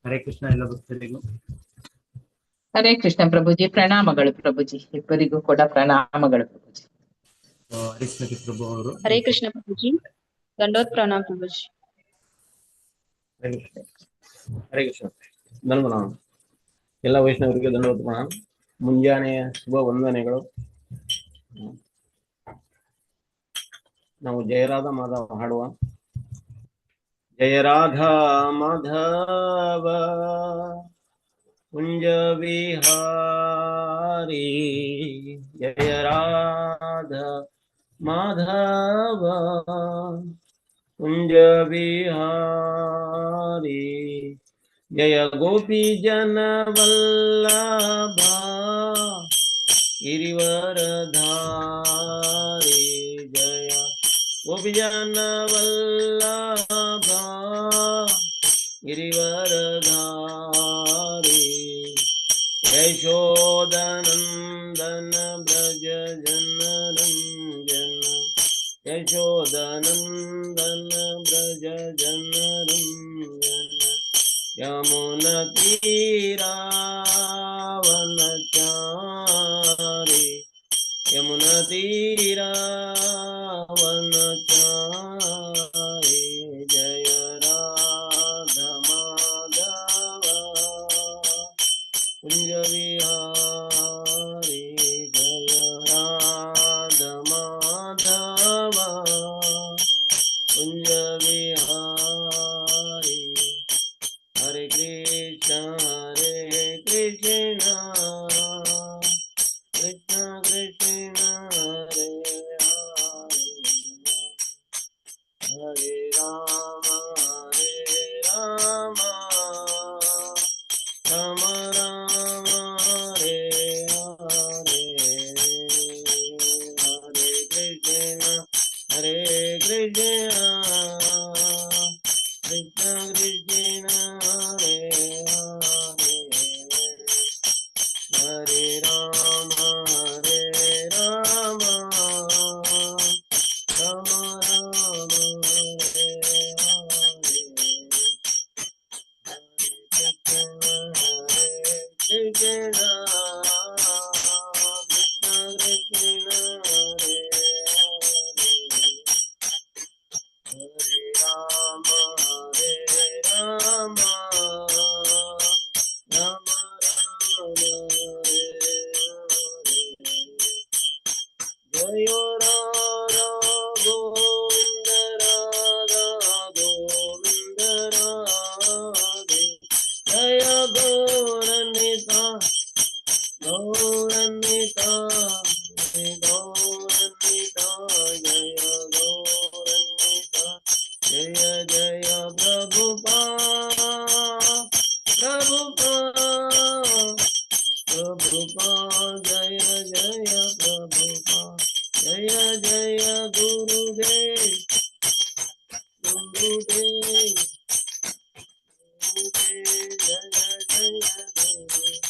ಹರೇ ಕೃಷ್ಣ ಎಲ್ಲ ಭಕ್ತರಿಗೂ. ಹರೇ ಕೃಷ್ಣ ಪ್ರಭುಜಿ, ಪ್ರಣಾಮಗಳು ಪ್ರಭುಜಿ, ಇಬ್ಬರಿಗೂ ಕೂಡ ಪ್ರಣಾಮಗಳು ಪ್ರಭುಜಿ. ಹರಿಸ್ಮತಿ ಪ್ರಭು ಅವರು. ಹರೇ ಕೃಷ್ಣ ಪ್ರಭುಜಿ, ದಂಡೋತ್ ಪ್ರಣಾಮ ಪ್ರಭುಜಿ. ಹರೇ ಕೃಷ್ಣ. ಧನ್ಯವಾದ ಎಲ್ಲ ವೈಷ್ಣವರಿಗೆ ಧನ್ಯವಾದ ಪ್ರಣಾಮ. ಮುಂಜಾನೆಯ ಶುಭ ವಂದನೆಗಳು. ನಾವು ಜಯರಾಧ ಮಾಧವ ಹಾಡುವ. ಜಯ ರಾಧಾ ಮಾಧವ ಕುಂಜ ವಿಹಾರಿ, ಜಯ ರಾಧಾ ಮಾಧವ ಕುಂಜ ವಿಹಾರಿ, ಜಯ ಗೋಪಿ ಜನ ವಲ್ಲಭ ಗಿರಿವರಧಾರಿ, ಜಯ ಗೋಪಿ ಜನ ವಲ್ಲಭ ಗಿರಿವರಧಾರಿ, ಯಶೋದನಂದನ ಬ್ರಜ ಜನರಂಜನ, ಯಶೋದನಂದನ ಬ್ರಜ ಜನರಂಜನ, ಯಮುನ ತೀರಾವನಚಾರಿ, ಯಮುನ ತೀರಾವನಚಾರಿ, ಜಯ ರಾಧ ಮಾಧವ ಕುಂಜ ವಿಹಾರಿ, ಜಯ ರಾಧ ಮಾಧವ ಕುಂಜ ವಿಹಾರಿ. ಹರೇ ಕೃಷ್ಣ ಹರೇ ಕೃಷ್ಣ ಕೃಷ್ಣ ಕೃಷ್ಣ ಹರೇ ಹರೇ, ಹರೇ ರಾಮ ರಾಮ ರಾಮ ಹರೇ ಹರೇ, ಹರೇ ಕೃಷ್ಣ ಹರೇ ಕೃಷ್ಣ ಕೃಷ್ಣ ಕೃಷ್ಣ ಹರೇ ಹರೇ, ಹರೇ ರಾಮ ರಾಮ ರಾಮ ಹರೇ ಹರೇ, ಕೃಷ್ಣ ಕೃಷ್ಣ ಕೃಷ್ಣ ಹರೇ ಹರೇ, ಹರೇ ರಾಮ ರಾಮ ರಾಮ ಹರೇ ಹರೇ, ಜಯ ರಾಧಾ ಗೋವಿಂದ ರಾಧಾ ಗೋವಿಂದ ರಾಧೆ, ಜಯ ಗೌರನಿತ ಗೌರನಿತ ಗೌರನಿತ, ಜಯ ಗೌರನಿತ, ಜಯ ಜಯ ಪ್ರಭುಪಾ ಪ್ರಭುಪಾ ಪ್ರಭುಪಾ, ಜಯ ಜಯ ಪ್ರಭುಪಾ, ಜಯ ಜಯ ಗುರುದೇವ್ ಗುರುದೇವ್ ಗುರುದೇವ್, ಜಯ ಜಯ ಗುರುದೇವ್.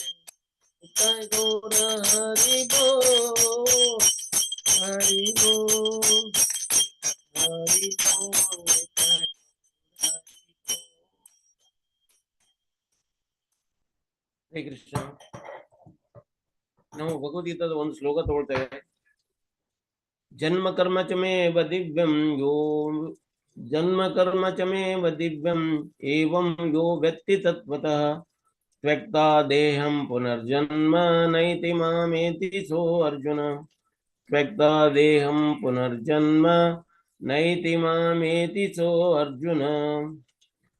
ಜಯ ಗೌರ ಹರಿ ಬೋಲ್ ಹರಿ ಬೋಲ್ ಹರಿ ಬೋಲ್. ಹರೇ ಕೃಷ್ಣ. ನಾವು ಭಗವದ್ಗೀತಾದ ಒಂದು ಶ್ಲೋಕ ತಗೊಳ್ತೇವೆ. ಜನ್ಮ ಕರ್ಮ ಚ ಮೇ ದಿವ್ಯಂ ಯೋ, ಜನ್ಮ ಕರ್ಮ ಚ ಮೇ ದಿವ್ಯಂ ಏವಂ ಯೋ ವ್ಯಕ್ತಿ ತತ್ವತಃ ತ್ಯಕ್ತಾ ದೇಹಂ ಪುನರ್ಜನ್ಮ ನೈತಿ ಮಾಮೇತಿ ಸೋ ಅರ್ಜುನ, ತ್ಯಕ್ತಾ ದೇಹಂ ಪುನರ್ಜನ್ಮ ನೈತಿ ಮಾಮೇತಿ ಸೋ ಅರ್ಜುನ,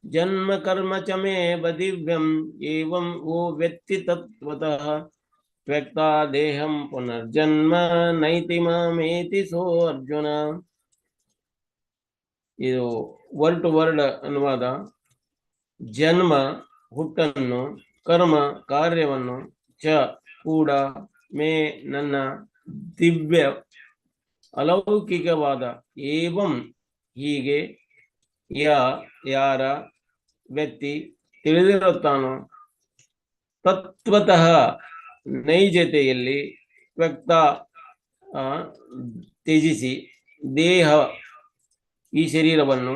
ಜನ್ಮ ಕರ್ಮ ಚ ಮೇ ದಿವ್ಯಂ ಏವಂ ಯೋ ವ್ಯಕ್ತಿ ತತ್ವತಃ ತ್ಯಕ್ತಾ ದೇಹಂ ಪುನರ್ಜನ್ಮ ನೈತಿ ಮಾಮೇತಿ ಸೋ ಅರ್ಜುನ. ಇದು ವರ್ಡ್ ಟು ವರ್ಡ್ ಅನುವಾದ. ಜನ್ಮ ಹುಟ್ಟನ್ನು, ಕರ್ಮ ಕಾರ್ಯವನ್ನು, ಚ ಕೂಡ, ಮೇ ನನ್ನ, ದಿವ್ಯ ಅಲೌಕಿಕವಾದ, ಏವಂ ಹೀಗೆ, ಯಾರ ವ್ಯಕ್ತಿ ತಿಳಿದಿರುತ್ತಾನೋ, ತತ್ವತಃ ನೈಜತೆಯಲ್ಲಿ, ವ್ಯಕ್ತ ತ್ಯಜಿಸಿ, ದೇಹ ಈ ಶರೀರವನ್ನು,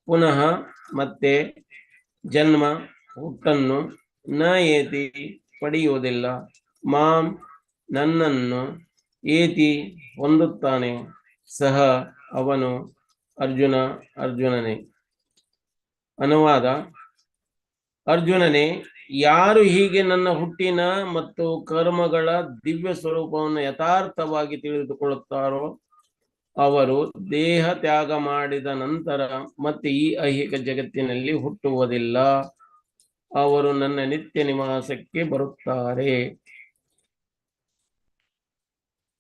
ಪುನಃ ಮತ್ತೆ, ಜನ್ಮ ಹುಟ್ಟನ್ನು ನ ಏತಿ ಪಡೆಯುವುದಿಲ್ಲ, ಮಾಂ ನನ್ನನ್ನು ಏತಿ ಹೊಂದುತ್ತಾನೆ, ಸಹ ಅವನು ಅರ್ಜುನ ಅರ್ಜುನನೇ. ಅನುವಾದ: ಅರ್ಜುನನೇ, ಯಾರು ಹೀಗೆ ನನ್ನ ಹುಟ್ಟಿನ ಮತ್ತು ಕರ್ಮಗಳ ದಿವ್ಯ ಸ್ವರೂಪವನ್ನು ಯಥಾರ್ಥವಾಗಿ ತಿಳಿದುಕೊಳ್ಳುತ್ತಾರೋ ಅವರು ದೇಹ ತ್ಯಾಗ ಮಾಡಿದ ನಂತರ ಮತ್ತೆ ಈ ಐಹಿಕ ಜಗತ್ತಿನಲ್ಲಿ ಹುಟ್ಟುವುದಿಲ್ಲ. ಅವರು ನನ್ನ ನಿತ್ಯ ನಿವಾಸಕ್ಕೆ ಬರುತ್ತಾರೆ.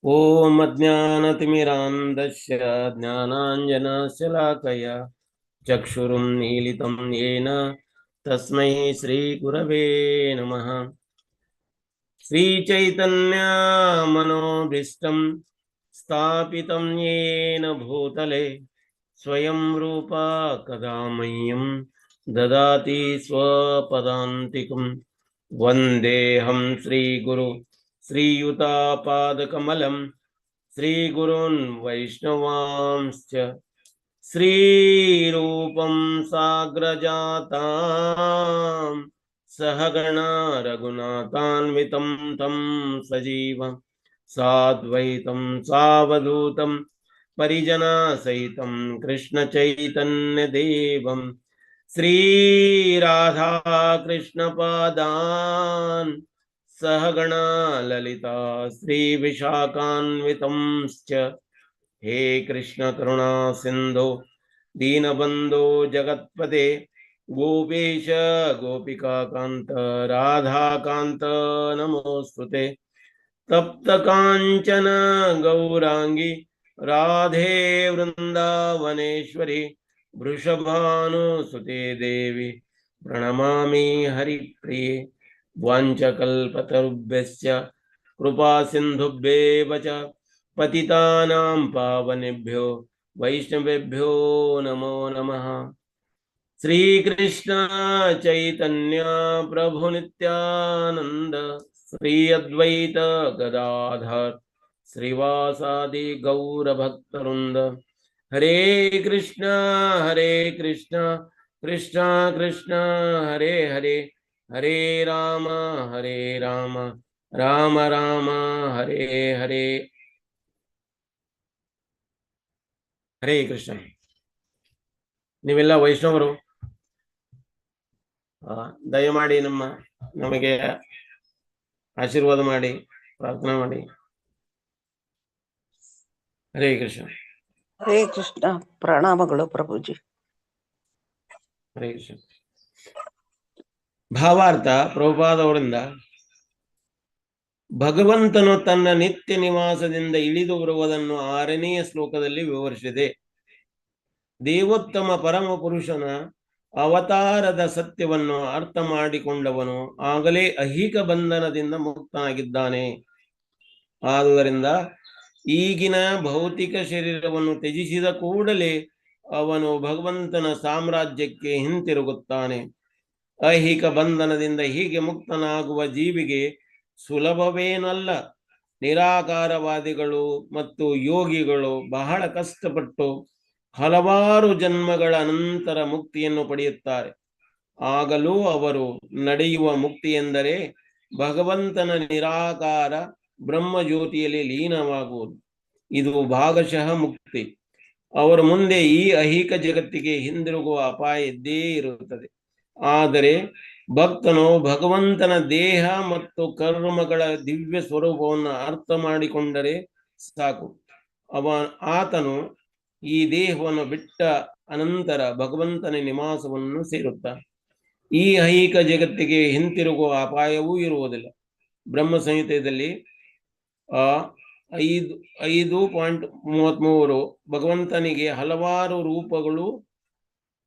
ಓಂ ಅಜ್ಞಾನತಿಮಿರಾಂಧಸ್ಯ ಜ್ಞಾನಾಂಜನಶಲಾಕಯ ಚಕ್ಷುರುನ್ಮೀಲಿತಂ ಯೇನ ತಸ್ಮೈ ಶ್ರೀ ಗುರವೇ ನಮಃ. ಶ್ರೀಚೈತನ್ಯ ಮನೋಭೀಷ್ಟಂ ಸ್ಥಾಪಿತಂ ಯೇನ ಭೂತಲೆ ಸ್ವಯಂ ರೂಪ ಕದಾ ಮಹ್ಯಂ ದದಾತಿ ಸ್ವಪದಾಂತಿಕಂ. ವಂದೇಹಂ ಶ್ರೀಗುರು ಶ್ರೀಯುತಾಪಾದಕಮಲಂ ಶ್ರೀಗುರುನ್ ವೈಷ್ಣವಾಂಶ್ಚ ಶ್ರೀರೂಪಂ ಸಾಗ್ರಜಾತಾಂ ಸಹಗಣ ರಘುನಾಥಾನ್ವಿತಂ ತಂ ಸಜೀವಂ ಸಾದ್ವೈತಂ ಸಾವಧೂತಂ ಪರಿಜನ ಸಹಿತಂ ಕೃಷ್ಣ ಚೈತನ್ಯ ದೇವಂ ಶ್ರೀ ರಾಧಾ ಕೃಷ್ಣ ಪಾದಾನ್ ಸಹಗಣ ಲಲಿತಾ ಶ್ರೀ ವಿಶಾಖಾನ್ವಿತಂಶ್ಚ. ಹೇ ಕೃಷ್ಣ ಕರುಣಾ ಸಿಂಧು ದೀನಬಂಧೋ ಜಗತ್ಪತೆ ಗೋಪೇಶ ಗೋಪಿಕಾಕಾಂತ ರಾಧಾಕಾಂತ ನಮೋಸ್ತುತೆ. ತಪ್ತ ಕಾಂಚನ ಗೌರಾಂಗಿ ರಾಧೆ ವೃಂದಾವನೇಶ್ವರಿ ವೃಷಭಾನುಸುತೆ ದೇವಿ ಪ್ರಣಮಾಮಿ ಹರಿಪ್ರಿಯೆ. ವಾಂಛಕಲ್ಪತರುಭ್ಯಶ್ಚ ಕೃಪಾ ಸಿಂಧುಭ್ಯೇವ ಚ ಪತಿತಾನಾಂ ಪಾವನೇಭ್ಯೋ ವೈಷ್ಣವೇಭ್ಯೋ ನಮೋ ನಮಃ. ಶ್ರೀಕೃಷ್ಣ ಚೈತನ್ಯ ಪ್ರಭು ನಿತ್ಯಾನಂದ ಶ್ರೀ ಅದ್ವೈತ ಗದಾಧರ್ ಶ್ರೀವಾಸಾದಿ ಗೌರಭಕ್ತವೃಂದ. ಹರೇ ಕೃಷ್ಣ ಕೃಷ್ಣ ಕೃಷ್ಣ ಹರೇ ಹರೇ, ಹರೇ ರಾಮ ರಾಮ ರಾಮ ಹರೇ ಹರೇ. ಹರೇ ಕೃಷ್ಣ. ನೀವೆಲ್ಲ ವೈಷ್ಣವರು, ದಯಮಾಡಿ ನಮಗೆ ಆಶೀರ್ವಾದ ಮಾಡಿ, ಪ್ರಾರ್ಥನಾ ಮಾಡಿ. ಹರೇ ಕೃಷ್ಣ. ಹರೇ ಕೃಷ್ಣ. ಪ್ರಣಾಮಗಳು ಪ್ರಭುಜಿ. ಹರೇ ಕೃಷ್ಣ. ಭಾವಾರ್ಥ ಪ್ರಭುಪಾದ ಅವರಿಂದ: ಭಗವಂತನು ತನ್ನ ನಿತ್ಯ ನಿವಾಸದಿಂದ ಇಳಿದು ಬರುವುದನ್ನು 6ನೇ ಶ್ಲೋಕದಲ್ಲಿ ವಿವರಿಸಿದೆ. ದೇವೋತ್ತಮ ಪರಮ ಪುರುಷನ ಅವತಾರದ ಸತ್ಯವನ್ನು ಅರ್ಥ ಮಾಡಿಕೊಂಡವನು ಆಗಲೇ ಐಹಿಕ ಬಂಧನದಿಂದ ಮುಕ್ತನಾಗಿದ್ದಾನೆ. ಆದುದರಿಂದ ಈಗಿನ ಭೌತಿಕ ಶರೀರವನ್ನು ತ್ಯಜಿಸಿದ ಕೂಡಲೇ ಅವನು ಭಗವಂತನ ಸಾಮ್ರಾಜ್ಯಕ್ಕೆ ಹಿಂತಿರುಗುತ್ತಾನೆ. ಐಹಿಕ ಬಂಧನದಿಂದ ಹೀಗೆ ಮುಕ್ತನಾಗುವ ಜೀವಿಗೆ ಸುಲಭವೇನಲ್ಲ. ನಿರಾಕಾರವಾದಿಗಳು ಮತ್ತು ಯೋಗಿಗಳು ಬಹಳ ಕಷ್ಟಪಟ್ಟು ಹಲವಾರು ಜನ್ಮಗಳ ಅನಂತರ ಮುಕ್ತಿಯನ್ನು ಪಡೆಯುತ್ತಾರೆ. ಆಗಲೂ ಅವರು ನಡೆಯುವ ಮುಕ್ತಿ ಎಂದರೆ ಭಗವಂತನ ನಿರಾಕಾರ ಬ್ರಹ್ಮಜ್ಯೋತಿಯಲ್ಲಿ ಲೀನವಾಗುವುದು. ಇದು ಭಾಗಶಃ ಮುಕ್ತಿ. ಅವರು ಮುಂದೆ ಈ ಐಹಿಕ ಜಗತ್ತಿಗೆ ಹಿಂದಿರುಗುವ ಅಪಾಯ ಇದ್ದೇ ಇರುತ್ತದೆ. ಆದರೆ ಭಕ್ತನು ಭಗವಂತನ ದೇಹ ಮತ್ತು ಕರ್ಮಗಳ ದಿವ್ಯ ಸ್ವರೂಪವನ್ನು ಅರ್ಥ ಮಾಡಿಕೊಂಡರೆ ಸಾಕು. ಆತನು ಈ ದೇಹವನ್ನು ಬಿಟ್ಟ ಅನಂತರ ಭಗವಂತನ ನಿವಾಸವನ್ನು ಸೇರುತ್ತಾನೆ. ಈ ಐಹಿಕ ಜಗತ್ತಿಗೆ ಹಿಂತಿರುಗುವ ಅಪಾಯವೂ ಇರುವುದಿಲ್ಲ. ಬ್ರಹ್ಮ ಸಂಹಿತೆಯಲ್ಲಿ 5.33 ಭಗವಂತನಿಗೆ ಹಲವಾರು ರೂಪಗಳು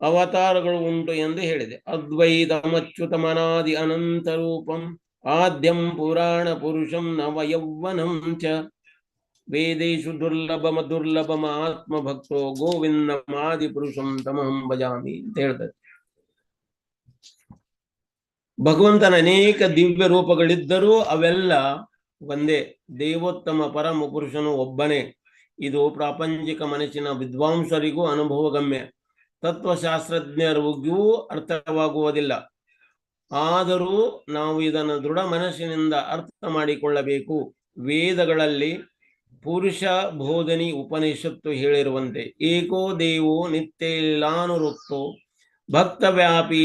ಅವತಾರಗಳು ಉಂಟು ಎಂದು ಹೇಳಿದೆ. ಅದ್ವೈತಮಚ್ಯುತಮನಾದಿ ಅನಂತ ರೂಪಂ ಆದ್ಯಂ ಪುರಾಣ ಪುರುಷಂ ನವಯೌವನಂ ಚ ವೇದೇಶು ದುರ್ಲಭಮ ಆತ್ಮ ಭಕ್ತೋ ಗೋವಿಂದಮಾದಿ ಪುರುಷಂ ತಮಹಂ ಭಜಾಮಿ ಅಂತ ಹೇಳ್ತಾರೆ. ಭಗವಂತನ ಅನೇಕ ದಿವ್ಯ ರೂಪಗಳಿದ್ದರೂ ಅವೆಲ್ಲ ಒಂದೇ. ದೇವೋತ್ತಮ ಪರಮ ಪುರುಷನು ಒಬ್ಬನೇ. ಇದು ಪ್ರಾಪಂಚಿಕ ಮನಸ್ಸಿನ ವಿದ್ವಾಂಸರಿಗೂ ಅನುಭವಗಮ್ಯ, ತತ್ವಶಾಸ್ತ್ರಜ್ಞರಿಗೂ ಅರ್ಥವಾಗುವುದಿಲ್ಲ. ಆದರೂ ನಾವು ಇದನ್ನು ದೃಢ ಮನಸ್ಸಿನಿಂದ ಅರ್ಥ ಮಾಡಿಕೊಳ್ಳಬೇಕು. ವೇದಗಳಲ್ಲಿ ಪುರುಷ ಬೋಧನಿ ಉಪನಿಷತ್ತು ಹೇಳಿರುವಂತೆ ಏಕೋ ದೇವೋ ನಿತ್ಯಲಾನುರುಕ್ತೋ ಭಕ್ತವ್ಯಾಪಿ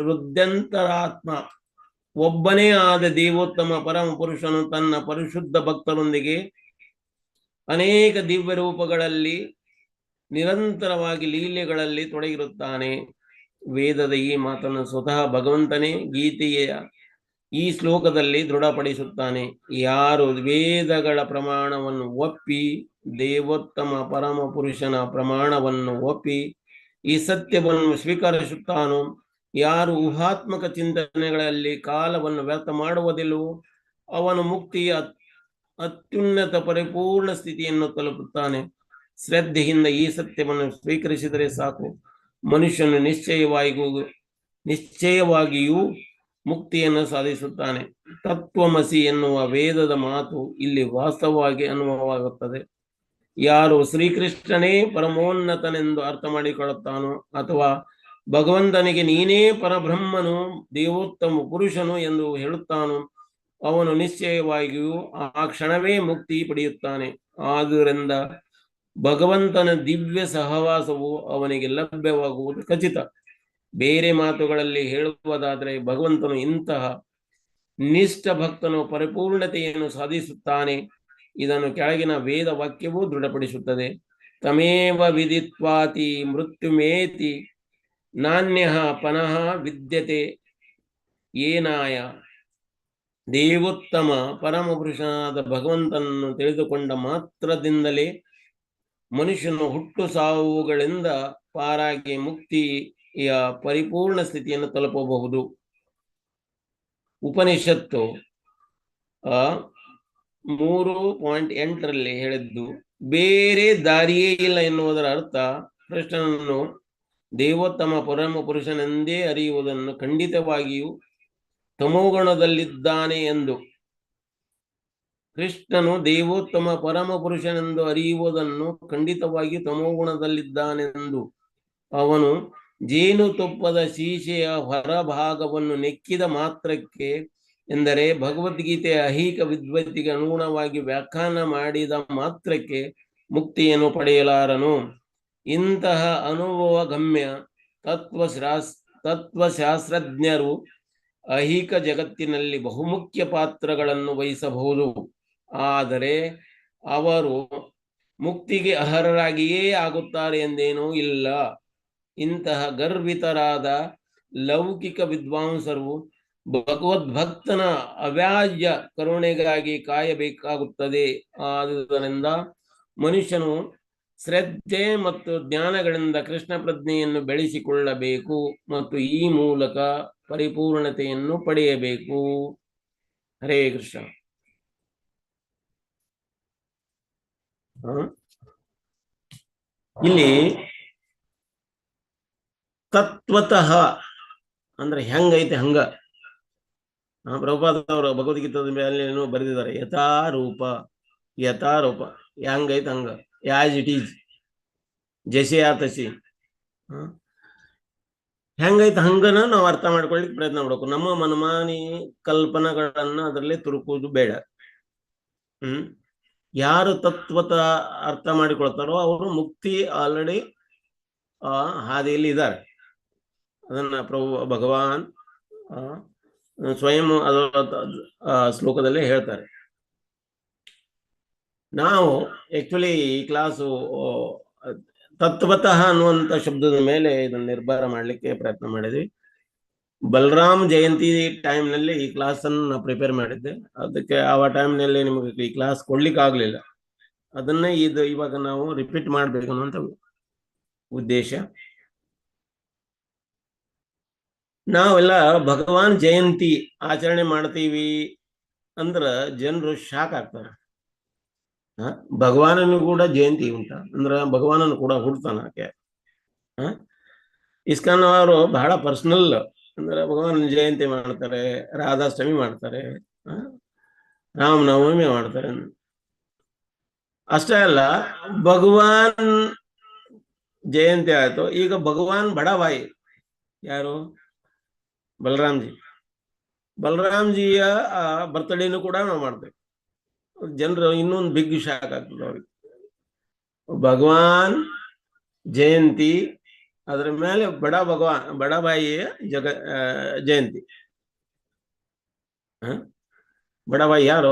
ರುದ್ಯಂತರಾತ್ಮ, ಒಬ್ಬನೇ ಆದ ದೇವೋತ್ತಮ ಪರಮ ಪುರುಷನು ತನ್ನ ಪರಿಶುದ್ಧ ಭಕ್ತರೊಂದಿಗೆ ಅನೇಕ ದಿವ್ಯ ರೂಪಗಳಲ್ಲಿ ನಿರಂತರವಾಗಿ ಲೀಲೆಗಳಲ್ಲಿ ತೊಡಗಿರುತ್ತಾನೆ. ವೇದದ ಈ ಮಾತನ್ನು ಸ್ವತಃ ಭಗವಂತನೇ ಗೀತೆಯ ಈ ಶ್ಲೋಕದಲ್ಲಿ ದೃಢಪಡಿಸುತ್ತಾನೆ. ಯಾರು ವೇದಗಳ ಪ್ರಮಾಣವನ್ನು ಒಪ್ಪಿ ದೇವೋತ್ತಮ ಪರಮ ಪುರುಷನ ಪ್ರಮಾಣವನ್ನು ಒಪ್ಪಿ ಈ ಸತ್ಯವನ್ನು ಸ್ವೀಕರಿಸುತ್ತಾನೋ, ಯಾರು ಊಹಾತ್ಮಕ ಚಿಂತನೆಗಳಲ್ಲಿ ಕಾಲವನ್ನು ವ್ಯರ್ಥ ಮಾಡುವುದಿಲ್ಲವೋ, ಅವನು ಮುಕ್ತಿಯ ಅತ್ಯುನ್ನತ ಪರಿಪೂರ್ಣ ಸ್ಥಿತಿಯನ್ನು ತಲುಪುತ್ತಾನೆ. ಶ್ರದ್ಧೆಯಿಂದ ಈ ಸತ್ಯವನ್ನು ಸ್ವೀಕರಿಸಿದರೆ ಸಾಕು, ಮನುಷ್ಯನು ನಿಶ್ಚಯವಾಗಿಯೂ ಮುಕ್ತಿಯನ್ನು ಸಾಧಿಸುತ್ತಾನೆ. ತತ್ವಮಸಿ ಎನ್ನುವ ವೇದದ ಮಾತು ಇಲ್ಲಿ ವಾಸ್ತವವಾಗಿ ಅನುಭವವಾಗುತ್ತದೆ. ಯಾರು ಶ್ರೀಕೃಷ್ಣನೇ ಪರಮೋನ್ನತನೆಂದು ಅರ್ಥ ಮಾಡಿಕೊಳ್ಳುತ್ತಾನೋ, ಅಥವಾ ಭಗವಂತನಿಗೆ ನೀನೇ ಪರಬ್ರಹ್ಮನು ದೇವೋತ್ತಮ ಪುರುಷನು ಎಂದು ಹೇಳುತ್ತಾನೋ, ಅವನು ನಿಶ್ಚಯವಾಗಿಯೂ ಆ ಕ್ಷಣವೇ ಮುಕ್ತಿ ಪಡೆಯುತ್ತಾನೆ. ಆದ್ದರಿಂದ ಭಗವಂತನ ದಿವ್ಯ ಸಹವಾಸವು ಅವನಿಗೆ ಲಭ್ಯವಾಗುವುದು ಖಚಿತ. ಬೇರೆ ಮಾತುಗಳಲ್ಲಿ ಹೇಳುವುದಾದರೆ ಭಗವಂತನು ಇಂತಹ ನಿಷ್ಠ ಭಕ್ತನು ಪರಿಪೂರ್ಣತೆಯನ್ನು ಸಾಧಿಸುತ್ತಾನೆ. ಇದನ್ನು ಕೆಳಗಿನ ವೇದ ವಾಕ್ಯವೂ ದೃಢಪಡಿಸುತ್ತದೆ. ತಮೇವ ವಿದಿತ್ವಾತಿ ಮೃತ್ಯುಮೇತಿ ನಾಣ್ಯಃ ಪನಃ ವಿದ್ಯತೆ ಏನಾಯ. ದೇವೋತ್ತಮ ಪರಮ ಪುರುಷನಾದ ಭಗವಂತನನ್ನು ತಿಳಿದುಕೊಂಡ ಮಾತ್ರದಿಂದಲೇ ಮನುಷ್ಯನು ಹುಟ್ಟು ಸಾವುಗಳಿಂದ ಪಾರಾಗಿ ಮುಕ್ತಿಯ ಪರಿಪೂರ್ಣ ಸ್ಥಿತಿಯನ್ನು ತಲುಪಬಹುದು. ಉಪನಿಷತ್ತು 3.8 ಹೇಳಿದ್ದು ಬೇರೆ ದಾರಿಯೇ ಇಲ್ಲ ಎನ್ನುವುದರ ಅರ್ಥ ಕೃಷ್ಣನನ್ನು ದೇವೋತ್ತಮ ಪರಮ ಪುರುಷನೆಂದೇ ಅರಿಯುವುದನ್ನು ಖಂಡಿತವಾಗಿಯೂ ತಮೋಗುಣದಲ್ಲಿದ್ದಾನೆ ಎಂದು. ಕೃಷ್ಣನು ದೇವೋತ್ತಮ ಪರಮ ಪುರುಷನೆಂದು ಅರಿಯುವುದನ್ನು ಖಂಡಿತವಾಗಿ ತಮೋಗುಣದಲ್ಲಿದ್ದಾನೆಂದು. ಅವನು ಜೇನುತುಪ್ಪದ ಶೀಶೆಯ ಹೊರಭಾಗವನ್ನು ನೆಕ್ಕಿದ ಮಾತ್ರಕ್ಕೆ, ಎಂದರೆ ಭಗವದ್ಗೀತೆಯ ಐಹಿಕ ವಿದ್ವತ್ತಿಗೆ ಅನುಗುಣವಾಗಿ ವ್ಯಾಖ್ಯಾನ ಮಾಡಿದ ಮಾತ್ರಕ್ಕೆ ಮುಕ್ತಿಯನ್ನು ಪಡೆಯಲಾರನು. ಇಂತಹ ಅನುಭವಗಮ್ಯ ತತ್ವಶಾಸ್ತ್ರಜ್ಞರು ಐಹಿಕ ಜಗತ್ತಿನಲ್ಲಿ ಬಹುಮುಖ್ಯ ಪಾತ್ರಗಳನ್ನು ವಹಿಸಬಹುದು. ಆದರೆ ಅವರು ಮುಕ್ತಿಗೆ ಅರ್ಹರಾಗಿಯೇ ಆಗುತ್ತಾರೆ ಎಂದೇನೂ ಇಲ್ಲ. ಇಂತಹ ಗರ್ವಿತರಾದ ಲೌಕಿಕ ವಿದ್ವಾಂಸರು ಭಗವದ್ಭಕ್ತನ ಅವ್ಯಾಜ್ಯ ಕರುಣೆಗಾಗಿ ಕಾಯಬೇಕಾಗುತ್ತದೆ. ಆದುದರಿಂದ ಮನುಷ್ಯನು ಶ್ರದ್ಧೆ ಮತ್ತು ಜ್ಞಾನಗಳಿಂದ ಕೃಷ್ಣ ಪ್ರಜ್ಞೆಯನ್ನು ಬೆಳೆಸಿಕೊಳ್ಳಬೇಕು ಮತ್ತು ಈ ಮೂಲಕ ಪರಿಪೂರ್ಣತೆಯನ್ನು ಪಡೆಯಬೇಕು. ಹರೇ ಕೃಷ್ಣ. ಇಲ್ಲಿ ತತ್ವತಃ ಅಂದ್ರೆ ಹೆಂಗೈತೆ ಹಂಗ. ಪ್ರಭುಪಾದ ಅವರು ಭಗವದ್ಗೀತದ ಮೇಲೆ ಬರೆದಿದ್ದಾರೆ, ಯಥಾರೂಪ ಹೆಂಗೈತೆ ಹಂಗ, ಯಾಸ್ ಇಟ್ ಈಸ್, ಜಸೆಯಾ ತಸಿ. ಹೆಂಗೈತೆ ಹಂಗನ ನಾವು ಅರ್ಥ ಮಾಡ್ಕೊಳ್ಳಿಕ್ಕೆ ಪ್ರಯತ್ನ ಮಾಡಬೇಕು. ನಮ್ಮ ಮನಮಾನಿ ಕಲ್ಪನೆಗಳನ್ನ ಅದರಲ್ಲೇ ತುರುಕುವುದು ಬೇಡ. ಯಾರು ತತ್ವತ ಅರ್ಥ ಮಾಡಿಕೊಳ್ತಾರೋ ಅವರು ಮುಕ್ತಿ ಆಲ್ರೆಡಿ ಹಾದಿಯಲ್ಲಿ ಇದ್ದಾರೆ. ಅದನ್ನ ಪ್ರಭು ಭಗವಾನ್ ಸ್ವಯಂ ಅದರ ಶ್ಲೋಕದಲ್ಲೇ ಹೇಳ್ತಾರೆ. ನಾವು ಆಕ್ಚುಲಿ ಈ ಕ್ಲಾಸು ತತ್ವತಃ ಅನ್ನುವಂಥ ಶಬ್ದದ ಮೇಲೆ ಇದನ್ನು ನಿರ್ಧಾರ ಮಾಡಲಿಕ್ಕೆ ಪ್ರಯತ್ನ ಮಾಡಿದ್ವಿ. ಬಲರಾಮ್ ಜಯಂತಿ ಟೈಮ್ನಲ್ಲಿ ಈ ಕ್ಲಾಸನ್ನು ಪ್ರಿಪೇರ್ ಮಾಡಿದ್ದೆ. ಅದಕ್ಕೆ ಆ ಟೈಮ್ನಲ್ಲಿ ನಿಮಗೆ ಈ ಕ್ಲಾಸ್ ಕೊಡ್ಲಿಕ್ಕೆ ಆಗಲಿಲ್ಲ. ಅದನ್ನೇ ಇವಾಗ ನಾವು ರಿಪೀಟ್ ಮಾಡಬೇಕು ಅನ್ನುವಂಥ ಉದ್ದೇಶ. ನಾವೆಲ್ಲ ಭಗವಾನ್ ಜಯಂತಿ ಆಚರಣೆ ಮಾಡ್ತೀವಿ ಅಂದ್ರೆ ಜನರು ಶಾಕ್ ಆಗ್ತಾರೆ. ಭಗವಾನನು ಕೂಡ ಜಯಂತಿ ಉಂಟ ಅಂದ್ರೆ ಭಗವಾನನು ಕೂಡ ಹುಡ್ತಾನ. ಇಸ್ಕಾನ್ ಅವರು ಬಹಳ ಪರ್ಸನಲ್, ಅಂದ್ರೆ ಭಗವಾನ್ ಜಯಂತಿ ಮಾಡ್ತಾರೆ, ರಾಧಾಷ್ಟಮಿ ಮಾಡ್ತಾರೆ, ರಾಮನವಮಿ ಮಾಡ್ತಾರೆ. ಅಷ್ಟೇ ಅಲ್ಲ, ಭಗವಾನ್ ಜಯಂತಿ ಆಯ್ತು, ಈಗ ಭಗವಾನ್ ಬಡವಾಯಿ ಯಾರು ಬಲರಾಮ್ಜಿಯ ಬರ್ತ್ಡೇನು ಕೂಡ ನಾವು ಮಾಡ್ತೇವೆ. ಜನರು ಇನ್ನೊಂದು ಬಿಗ್ ಶಾಕ್ ಆಗ್ತದೆ ಅವ್ರಿಗೆ. ಭಗವಾನ್ ಜಯಂತಿ, ಅದರ ಮೇಲೆ ಬಡಬಾಯಿಯ ಜಯಂತಿ. ಬಡಬಾಯಿ ಯಾರು?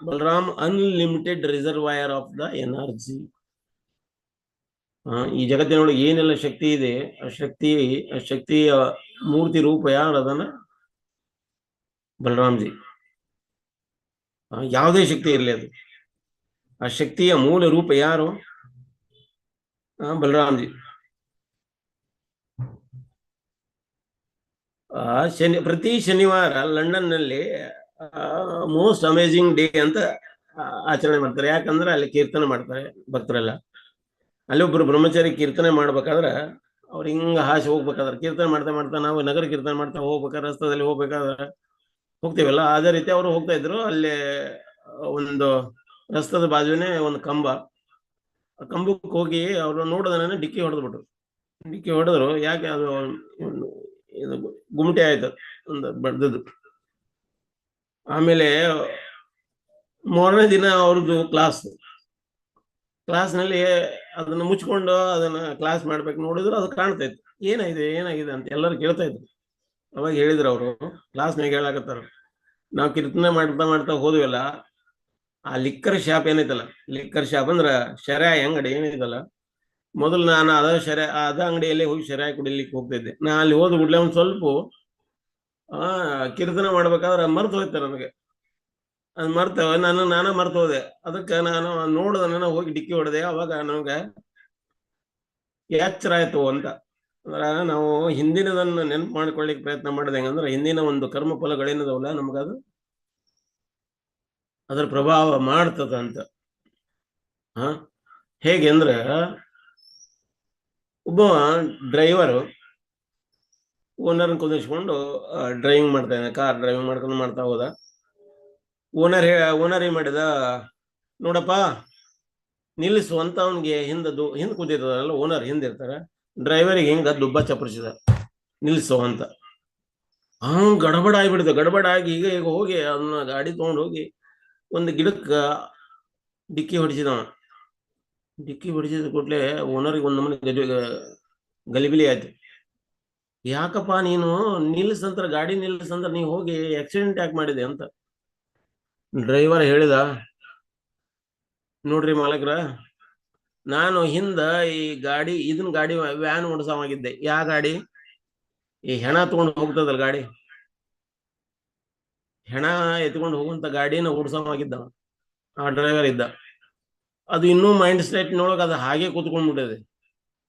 Balram unlimited reservoir of the energy. ಈ ಜಗತ್ತಿನೊಳಗೆ ಏನೆಲ್ಲ ಶಕ್ತಿ ಇದೆ, ಆ ಶಕ್ತಿಯ ಮೂರ್ತಿ ರೂಪ ಯಾರು? ಅದನ್ನ ಬಲರಾಮ್ಜಿ. ಯಾವುದೇ ಶಕ್ತಿ ಇರಲಿ, ಅದು ಆ ಶಕ್ತಿಯ ಮೂಲ ರೂಪ ಯಾರು? ಬಲರಾಮ್ಜಿ. ಪ್ರತಿ ಶನಿವಾರ ಲಂಡನ್ ನಲ್ಲಿ ಮೋಸ್ಟ್ ಅಮೇಜಿಂಗ್ ಡೇ ಅಂತ ಆಚರಣೆ ಮಾಡ್ತಾರೆ. ಯಾಕಂದ್ರೆ ಅಲ್ಲಿ ಕೀರ್ತನೆ ಮಾಡ್ತಾರೆ ಭಕ್ತರೆಲ್ಲ. ಅಲ್ಲಿ ಒಬ್ರು ಬ್ರಹ್ಮಚಾರಿ ಕೀರ್ತನೆ ಮಾಡ್ಬೇಕಾದ್ರೆ ಅವ್ರು ಹಿಂಗ ಹಾಸಿ ಹೋಗ್ಬೇಕಾದ್ರೆ, ಕೀರ್ತನೆ ಮಾಡ್ತಾ ನಾವು ನಗರ ಕೀರ್ತನೆ ಮಾಡ್ತಾ ಹೋಗ್ಬೇಕಾದ್ರೆ, ರಸ್ತೆಯಲ್ಲಿ ಹೋಗ್ಬೇಕಾದ್ರೆ ಹೋಗ್ತೀವಲ್ಲ, ಅದೇ ರೀತಿ ಅವರು ಹೋಗ್ತಾ ಇದ್ರು. ಅಲ್ಲಿ ಒಂದು ರಸ್ತದ ಬಾಜುನೇ ಒಂದು ಕಂಬ, ಆ ಕಂಬಕ್ಕೆ ಹೋಗಿ ಅವರು ನೋಡೋದನ್ನ ಡಿಕ್ಕಿ ಹೊಡೆದ್ರು. ಯಾಕೆ? ಅದು ಇದು ಗುಮಟೆ ಆಯ್ತು ಒಂದು ಬಡ್ದದ್ದು. ಆಮೇಲೆ ಮೂರನೇ ದಿನ ಅವ್ರದ್ದು ಕ್ಲಾಸ್ನಲ್ಲಿ ಅದನ್ನ ಮುಚ್ಕೊಂಡು ಅದನ್ನ ಕ್ಲಾಸ್ ಮಾಡ್ಬೇಕು ನೋಡಿದ್ರು, ಅದು ಕಾಣ್ತಾ ಇತ್ತು. ಏನಾಗಿದೆ ಅಂತ ಎಲ್ಲರೂ ಕೇಳ್ತಾ ಇದ್ರು. ಅವಾಗ ಹೇಳಿದ್ರು ಅವರು, ಕ್ಲಾಸ್ನಾಗ ಹೇಳಾಕತ್ತಾರ, ನಾವು ಕೀರ್ತನೆ ಮಾಡ್ತಾ ಹೋದ್ವಲ್ಲ, ಆ ಲಿಕ್ಕರ್ ಶಾಪ್ ಏನೈತಲ್ಲ, ಲಿಕ್ಕರ್ ಶಾಪ್ ಅಂದ್ರ ಶರಾಯಿ ಅಂಗಡಿ ಏನಿದಲ್ಲ, ಮೊದಲು ನಾನು ಅದ ಅಂಗಡಿಯಲ್ಲಿ ಹೋಗಿ ಶರಾಯಿ ಕುಡಿಲಿಕ್ಕೆ ಹೋಗ್ತಾ ಇದ್ದೆ. ನಾ ಅಲ್ಲಿ ಹೋದ ಕೂಡಲೇ ಒಂದ್ ಸ್ವಲ್ಪ ಕೀರ್ತನೆ ಮಾಡ್ಬೇಕಾದ್ರೆ ಮರ್ತು ಹೋಯ್ತಾರೆ ನನಗೆ. ಅದು ನಾನ ಮರ್ತು ಹೋದೆ. ಅದಕ್ಕೆ ನಾನು ನೋಡೋದನ್ನ ಹೋಗಿ ಡಿಕ್ಕಿ ಹೊಡೆದೆ. ಅವಾಗ ನಮ್ಗೆ ಎಚ್ಚರ ಆಯ್ತು ಅಂತ. ಅಂದ್ರೆ ನಾವು ಹಿಂದಿನದನ್ನ ನೆನಪು ಮಾಡ್ಕೊಳ್ಳಿಕ್ಕೆ ಪ್ರಯತ್ನ ಮಾಡಿದೆ. ಹೆಂಗಂದ್ರೆ ಹಿಂದಿನ ಒಂದು ಕರ್ಮ ಫಲಗಳೇನದವಲ್ಲ, ನಮ್ಗದು ಅದರ ಪ್ರಭಾವ ಮಾಡ್ತದ ಅಂತ. ಹೇಗೆ ಅಂದ್ರೆ, ಒಬ್ಬ ಡ್ರೈವರು ಓನರ್ನ ಕುದಿಸ್ಕೊಂಡು ಡ್ರೈವಿಂಗ್ ಮಾಡ್ತಾ ಇದ್ದಾನೆ. ಕಾರ್ ಡ್ರೈವಿಂಗ್ ಮಾಡ್ತಾ ಹೋದ. ಓನರ್ ಏನ್ ಮಾಡಿದ, ನೋಡಪ್ಪ ನಿಲ್ಲಿಸು ಅಂತ ಅವನಿಗೆ ಹಿಂದೆ ಕೂತಿರ್ತಾರಲ್ಲ, ಓನರ್ ಹಿಂದಿರ್ತಾರೆ, ಡ್ರೈವರಿಗೆ ಹಿಂಗ ದುಬ್ಬ ಚಪ್ಪರಿಸಿದ, ನಿಲ್ಲಿಸು ಅಂತ. ಗಡಬಡ ಆಗಿಬಿಡ್ತು. ಈಗ ಹೋಗಿ ಅದನ್ನ ಗಾಡಿ ತಗೊಂಡು ಹೋಗಿ ಒಂದು ಗಿಡಕ್ಕೆ ಡಿಕ್ಕಿ ಹೊಡಿಸಿದವ. ಡಿಕ್ಕಿ ಹೊಡಿಸಿದ ಕೂಡಲೇ ಓನರಿಗೆ ಒಂದು ನಮೂನೆ ಗಲಿಬಿಲಿ ಆಯ್ತು. ಯಾಕಪ್ಪ ನೀನು ಗಾಡಿ ನಿಲ್ಲಿಸಂತ್ರ ನೀ ಹೋಗಿ ಆಕ್ಸಿಡೆಂಟ್ ಯಾಕೆ ಮಾಡಿದೆ ಅಂತ. ಡ್ರೈವರ್ ಹೇಳಿದ, ನೋಡ್ರಿ ಮಾಲಕ್ರ, ನಾನು ಇದನ್ ಗಾಡಿ ವ್ಯಾನ್ ಓಡಿಸವಾಗಿದ್ದೆ. ಯಾವ ಗಾಡಿ? ಈ ಹೆಣ ತಗೊಂಡು ಹೋಗ್ತದಲ್ಲ ಗಾಡಿ, ಹೆಣ ಎತ್ಕೊಂಡು ಹೋಗುವಂತ ಗಾಡಿನ ಓಡಿಸವಾಗಿದ್ದ ಆ ಡ್ರೈವರ್ ಇದ್ದ. ಅದು ಇನ್ನೂ ಮೈಂಡ್ ಸೆಟ್ನೊಳಗೆ ಅದು ಹಾಗೆ ಕೂತ್ಕೊಂಡ್ಬಿಟ್ಟಿದೆ.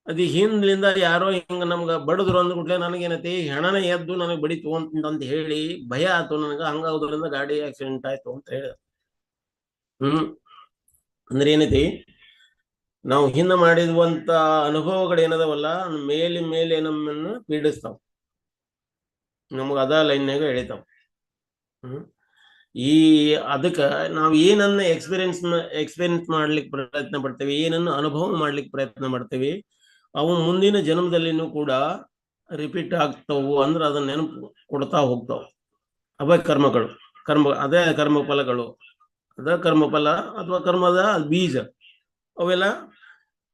ಅದು ಹಿಂದ್ಲಿಂದ ಯಾರೋ ಹಿಂಗ ನಮ್ಗ ಬಡದ್ರು ಅಂದ್ಬಿಟ್ಲೆ ನನಗೇನೈತಿ, ಹೆಣನ ಎದ್ದು ನನಗೆ ಬಡಿತು ಅಂತ ಹೇಳಿ ಭಯ ಆಯ್ತು ನನಗೆ. ಹಂಗಾಗೋದ್ರಿಂದ ಗಾಡಿ ಆಕ್ಸಿಡೆಂಟ್ ಆಯ್ತು ಅಂತ ಹೇಳಿದ. ಅಂದ್ರೆ ಏನೈತಿ, ನಾವು ಹಿಂದೆ ಮಾಡಿರುವಂತ ಅನುಭವಗಳೇನದವಲ್ಲ, ಮೇಲೆ ನಮ್ಮನ್ನು ಪೀಡಿಸ್ತಾವ, ನಮಗ ಅದ ಲೈನ್ಯಾಗ ಎಳಿತಾವ. ಅದಕ್ಕ ನಾವು ಏನನ್ನ ಎಕ್ಸ್ಪೀರಿಯನ್ಸ್ ಮಾಡ್ಲಿಕ್ಕೆ ಪ್ರಯತ್ನ ಪಡ್ತೇವೆ, ಏನನ್ನು ಅನುಭವ ಮಾಡ್ಲಿಕ್ಕೆ ಪ್ರಯತ್ನ ಮಾಡ್ತೇವೆ, ಅವು ಮುಂದಿನ ಜನ್ಮದಲ್ಲಿನೂ ಕೂಡ ರಿಪೀಟ್ ಆಗ್ತಾವು. ಅಂದ್ರೆ ಅದನ್ನ ನೆನಪು ಕೊಡ್ತಾ ಹೋಗ್ತಾವ. ಅವೇ ಅದೇ ಕರ್ಮ ಫಲಗಳು, ಕರ್ಮಫಲ ಅಥವಾ ಕರ್ಮದ ಬೀಜ, ಅವೆಲ್ಲ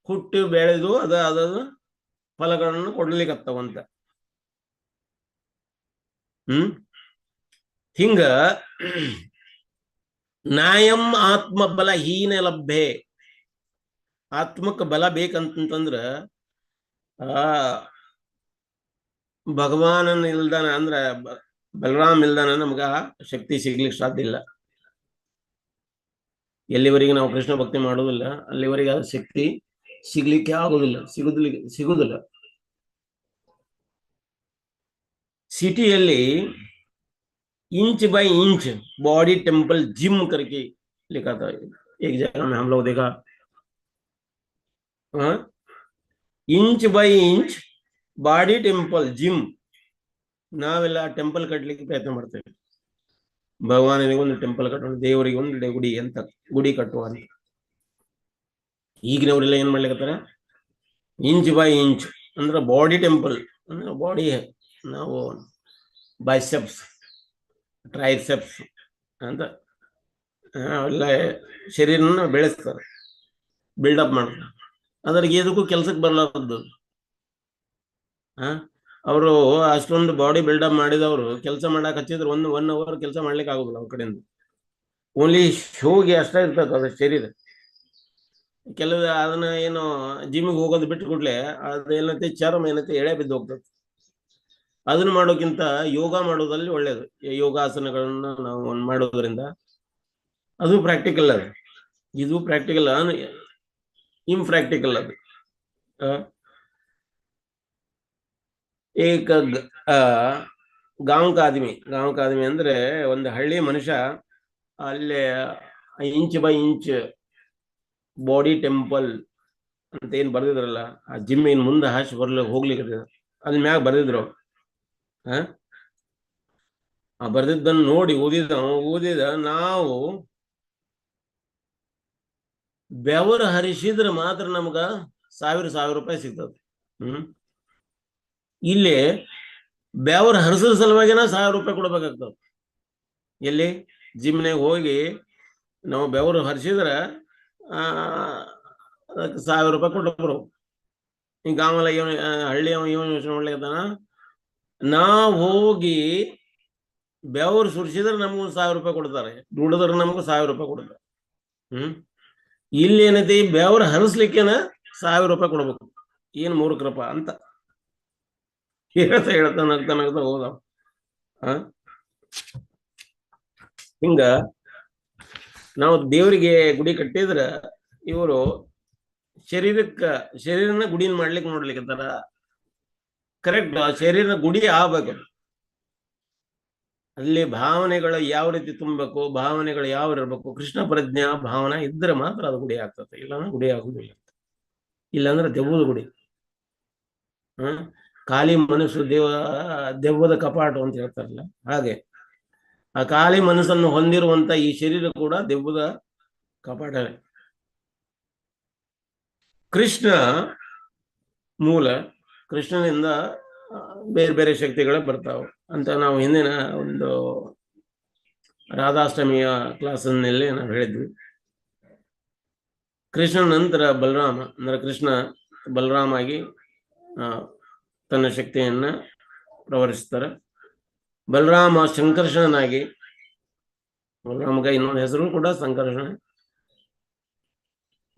ಹುಟ್ಟಿ ಬೆಳೆದು ಅದ ಫಲಗಳನ್ನು ಕೊಡ್ಲಿಕ್ಕತ್ತವಂತ. ಹಿಂಗ ನಾಯಂ ಆತ್ಮಬಲ ಹೀನ ಲಭ್ಯೆ. ಆತ್ಮಕ್ಕೆ ಬಲ ಬೇಕಂತಂದ್ರ ಭಗವಾನನ್ ಇಲ್ದಾನ, ಅಂದ್ರ ಬಲರಾಮ್ ಇಲ್ದಾನ ನಮ್ಗ ಶಕ್ತಿ ಸಿಗ್ಲಿಕ್ಕೆ ಸಾಧ್ಯ ಇಲ್ಲ. ಎಲ್ಲಿವರೆಗೆ ನಾವು ಕೃಷ್ಣ ಭಕ್ತಿ ಮಾಡೋದಿಲ್ಲ ಅಲ್ಲಿವರೆಗೆ ಆ ಶಕ್ತಿ ಸಿಗ್ಲಿಕ್ಕೆ ಆಗೋದಿಲ್ಲ, ಸಿಗುದಿಲ್ಲ. City inch by inch body temple gym करके लिखा था। एक जगह में हम लोग देखा, inch by inch body temple gym. ನಾವೆಲ್ಲ ಟೆಂಪಲ್ ಕಟ್ಟಲಿಕ್ಕೆ ಪ್ರಯತ್ನ ಮಾಡ್ತೇವೆ. ಭಗವಾನನಿಗೆ ಒಂದು ಟೆಂಪಲ್ ಕಟ್ಟೋಣ, ದೇವರಿಗೆ ಒಂದು ಗುಡಿ ಅಂತ ಗುಡಿ ಕಟ್ಟುವ ಅಂತ. ಈಗಿನವರೆಲ್ಲ ಏನ್ ಮಾಡ್ಲಿಕ್ಕತ್ತಾರ, ಇಂಚ್ ಬೈ ಇಂಚ್ ಅಂದ್ರೆ ಬಾಡಿ ಟೆಂಪಲ್ ಅಂದ್ರೆ ಬಾಡಿ ನಾವು ಬೈಸೆಪ್ಸ್, ಟ್ರೈಸೆಪ್ಸ್ ಅಂತ ಎಲ್ಲ ಶರೀರನ ಬೆಳೆಸ್ತಾರೆ, ಬಿಲ್ಡಪ್ ಮಾಡ್ತಾರೆ. ಅದ್ರಿಗೆ ಇದಕ್ಕೂ ಕೆಲ್ಸಕ್ಕೆ ಬರ್ಲಾರದ್ದು. ಅವರು ಅಷ್ಟೊಂದು ಬಾಡಿ ಬಿಲ್ಡಪ್ ಮಾಡಿದವರು ಕೆಲಸ ಮಾಡಕ್ ಹಚ್ಚಿದ್ರೆ 1 ಅವರ್ ಕೆಲಸ ಮಾಡ್ಲಿಕ್ಕೆ ಆಗುದಿಲ್ಲ ಅವ್ರ ಕಡೆಯಿಂದ. ಓನ್ಲಿ ಶೋಗೆ ಅಷ್ಟೇ ಇರ್ತದೆ ಅದ್ರ ಶರೀರ. ಕೆಲವು ಅದನ್ನ ಏನು ಜಿಮ್ಗೆ ಹೋಗೋದು ಬಿಟ್ಟು ಕೂಡ್ಲೆ ಅದು ಏನಂತೆ ಚರ್ಮ ಏನಂತೆ ಎಳೆ ಬಿದ್ದು ಹೋಗ್ತದೆ. ಅದನ್ನ ಮಾಡೋಕ್ಕಿಂತ ಯೋಗ ಮಾಡೋದ್ರಲ್ಲಿ ಒಳ್ಳೇದು. ಯೋಗಾಸನಗಳನ್ನ ನಾವು ಮಾಡೋದ್ರಿಂದ ಅದು ಪ್ರಾಕ್ಟಿಕಲ್, ಅದು ಇದು ಪ್ರಾಕ್ಟಿಕಲ್, ಇಂಪ್ರಾಕ್ಟಿಕಲ್ ಅದು. ಏಕ ಗಾಂವ್ ಕಾದಿಮಿ ಅಂದ್ರೆ ಒಂದು ಹಳ್ಳಿ ಮನುಷ್ಯ ಅಲ್ಲೇ inch by inch body temple ಅಂತ ಏನ್ ಬರ್ದಿದ್ರಲ್ಲ, ಆ ಜಿಮ್ ಇನ್ ಮುಂದೆ ಹಾಸಿ ಹೋಗ್ಲಿಕ್ಕೆ ಅಲ್ಲಿ ಮ್ಯಾಗ ಬರ್ದಿದ್ರು. ಆ ಬರ್ದಿದ್ದನ್ನು ನೋಡಿ ಓದಿದ ನಾವು ಬೆವರು ಹರಿಸಿದ್ರೆ ಮಾತ್ರ ನಮ್ಗ 1000 ರೂಪಾಯಿ ಸಿಗ್ತದೆ. ಇಲ್ಲಿ ಬೆವರು ಹರಿಸಿದ ಸಲುವಾಗಿನ 1000 ರೂಪಾಯಿ ಕೊಡ್ಬೇಕಾಗ್ತದೆ. ಎಲ್ಲಿ ಜಿಮ್ನಾಗ ಹೋಗಿ ನಾವು ಬೆವರು ಹರಿಸಿದ್ರೆ ಅದಕ್ಕೆ 1000 ರೂಪಾಯಿ ಕೊಟ್ಟರು. ಈ ಗಾಮಲ ಹಳ್ಳಿ ಯೋಚನೆ ಮಾಡ್ಲಿಕ್ಕತ್ತಾನ, ನಾವು ಹೋಗಿ ಬೆವರು ಸುರಿಸಿದ್ರೆ ನಮಗೂ 1000 ರೂಪಾಯಿ ಕೊಡ್ತಾರೆ, ದುಡಿದ್ರೆ ನಮಗೂ 1000 ರೂಪಾಯಿ ಕೊಡ್ತಾರೆ. ಇಲ್ಲಿ ಏನೈತಿ, ಬೆವರು ಹರಿಸ್ಲಿಕ್ಕೇನ 1000 ರೂಪಾಯಿ ಕೊಡ್ಬೇಕು. ಏನ್ ಮೂರ್ಖರಪ್ಪ ಅಂತ ಹೇಳ್ತಾ ನಗ್ತಾ ಹೋದವ. ಹಿಂಗ ನಾವು ದೇವರಿಗೆ ಗುಡಿ ಕಟ್ಟಿದ್ರ ಇವರು ಶರೀರನ ಗುಡಿನ ಮಾಡ್ಲಿಕ್ಕೆ ನೋಡ್ಲಿಕ್ಕತ್ತಾರ. ಕರೆಕ್ಟ್, ಶರೀರ ಗುಡಿ ಆಗ್ಬೇಕು. ಅಲ್ಲಿ ಭಾವನೆಗಳು ಯಾವ ರೀತಿ ತುಂಬಬೇಕು, ಭಾವನೆಗಳು ಯಾವ ಇರ್ಬೇಕು, ಕೃಷ್ಣ ಪ್ರಜ್ಞಾ ಭಾವನೆ ಇದ್ರೆ ಮಾತ್ರ ಅದು ಗುಡಿ ಆಗ್ತದೆ. ಇಲ್ಲಾಂದ್ರೆ ಗುಡಿ ಆಗುದಿಲ್ಲ. ಇಲ್ಲಾಂದ್ರೆ ದೆವ್ವದ ಗುಡಿ. ಖಾಲಿ ಮನಸ್ಸು ದೆವ್ವದ ಕಪಾಟು ಅಂತ ಹೇಳ್ತಾರಲ್ಲ, ಹಾಗೆ ಆ ಖಾಲಿ ಮನಸ್ಸನ್ನು ಹೊಂದಿರುವಂತ ಈ ಶರೀರ ಕೂಡ ದೆವ್ವದ ಕಪಾಟವೇ. ಕೃಷ್ಣ ಮೂಲ, ಕೃಷ್ಣನಿಂದ ಬೇರೆ ಬೇರೆ ಶಕ್ತಿಗಳು ಬರ್ತಾವೆ ಅಂತ ನಾವು ಹಿಂದಿನ ಒಂದು ರಾಧಾಷ್ಟಮಿಯ ಕ್ಲಾಸನ್ನಲ್ಲಿ ನಾವು ಹೇಳಿದ್ವಿ. ಕೃಷ್ಣ ನಂತರ ಬಲರಾಮ ಅಂದ್ರೆ ಕೃಷ್ಣ ಬಲರಾಮ ಆಗಿ ತನ್ನ ಶಕ್ತಿಯನ್ನ ಪ್ರವರ್ತಿಸ್ತಾರೆ. ಬಲರಾಮ ಸಂಕರ್ಷಣನಾಗಿ, ಬಲರಾಮಗ ಇನ್ನೊಂದು ಹೆಸರು ಕೂಡ ಸಂಕರ್ಷಣ.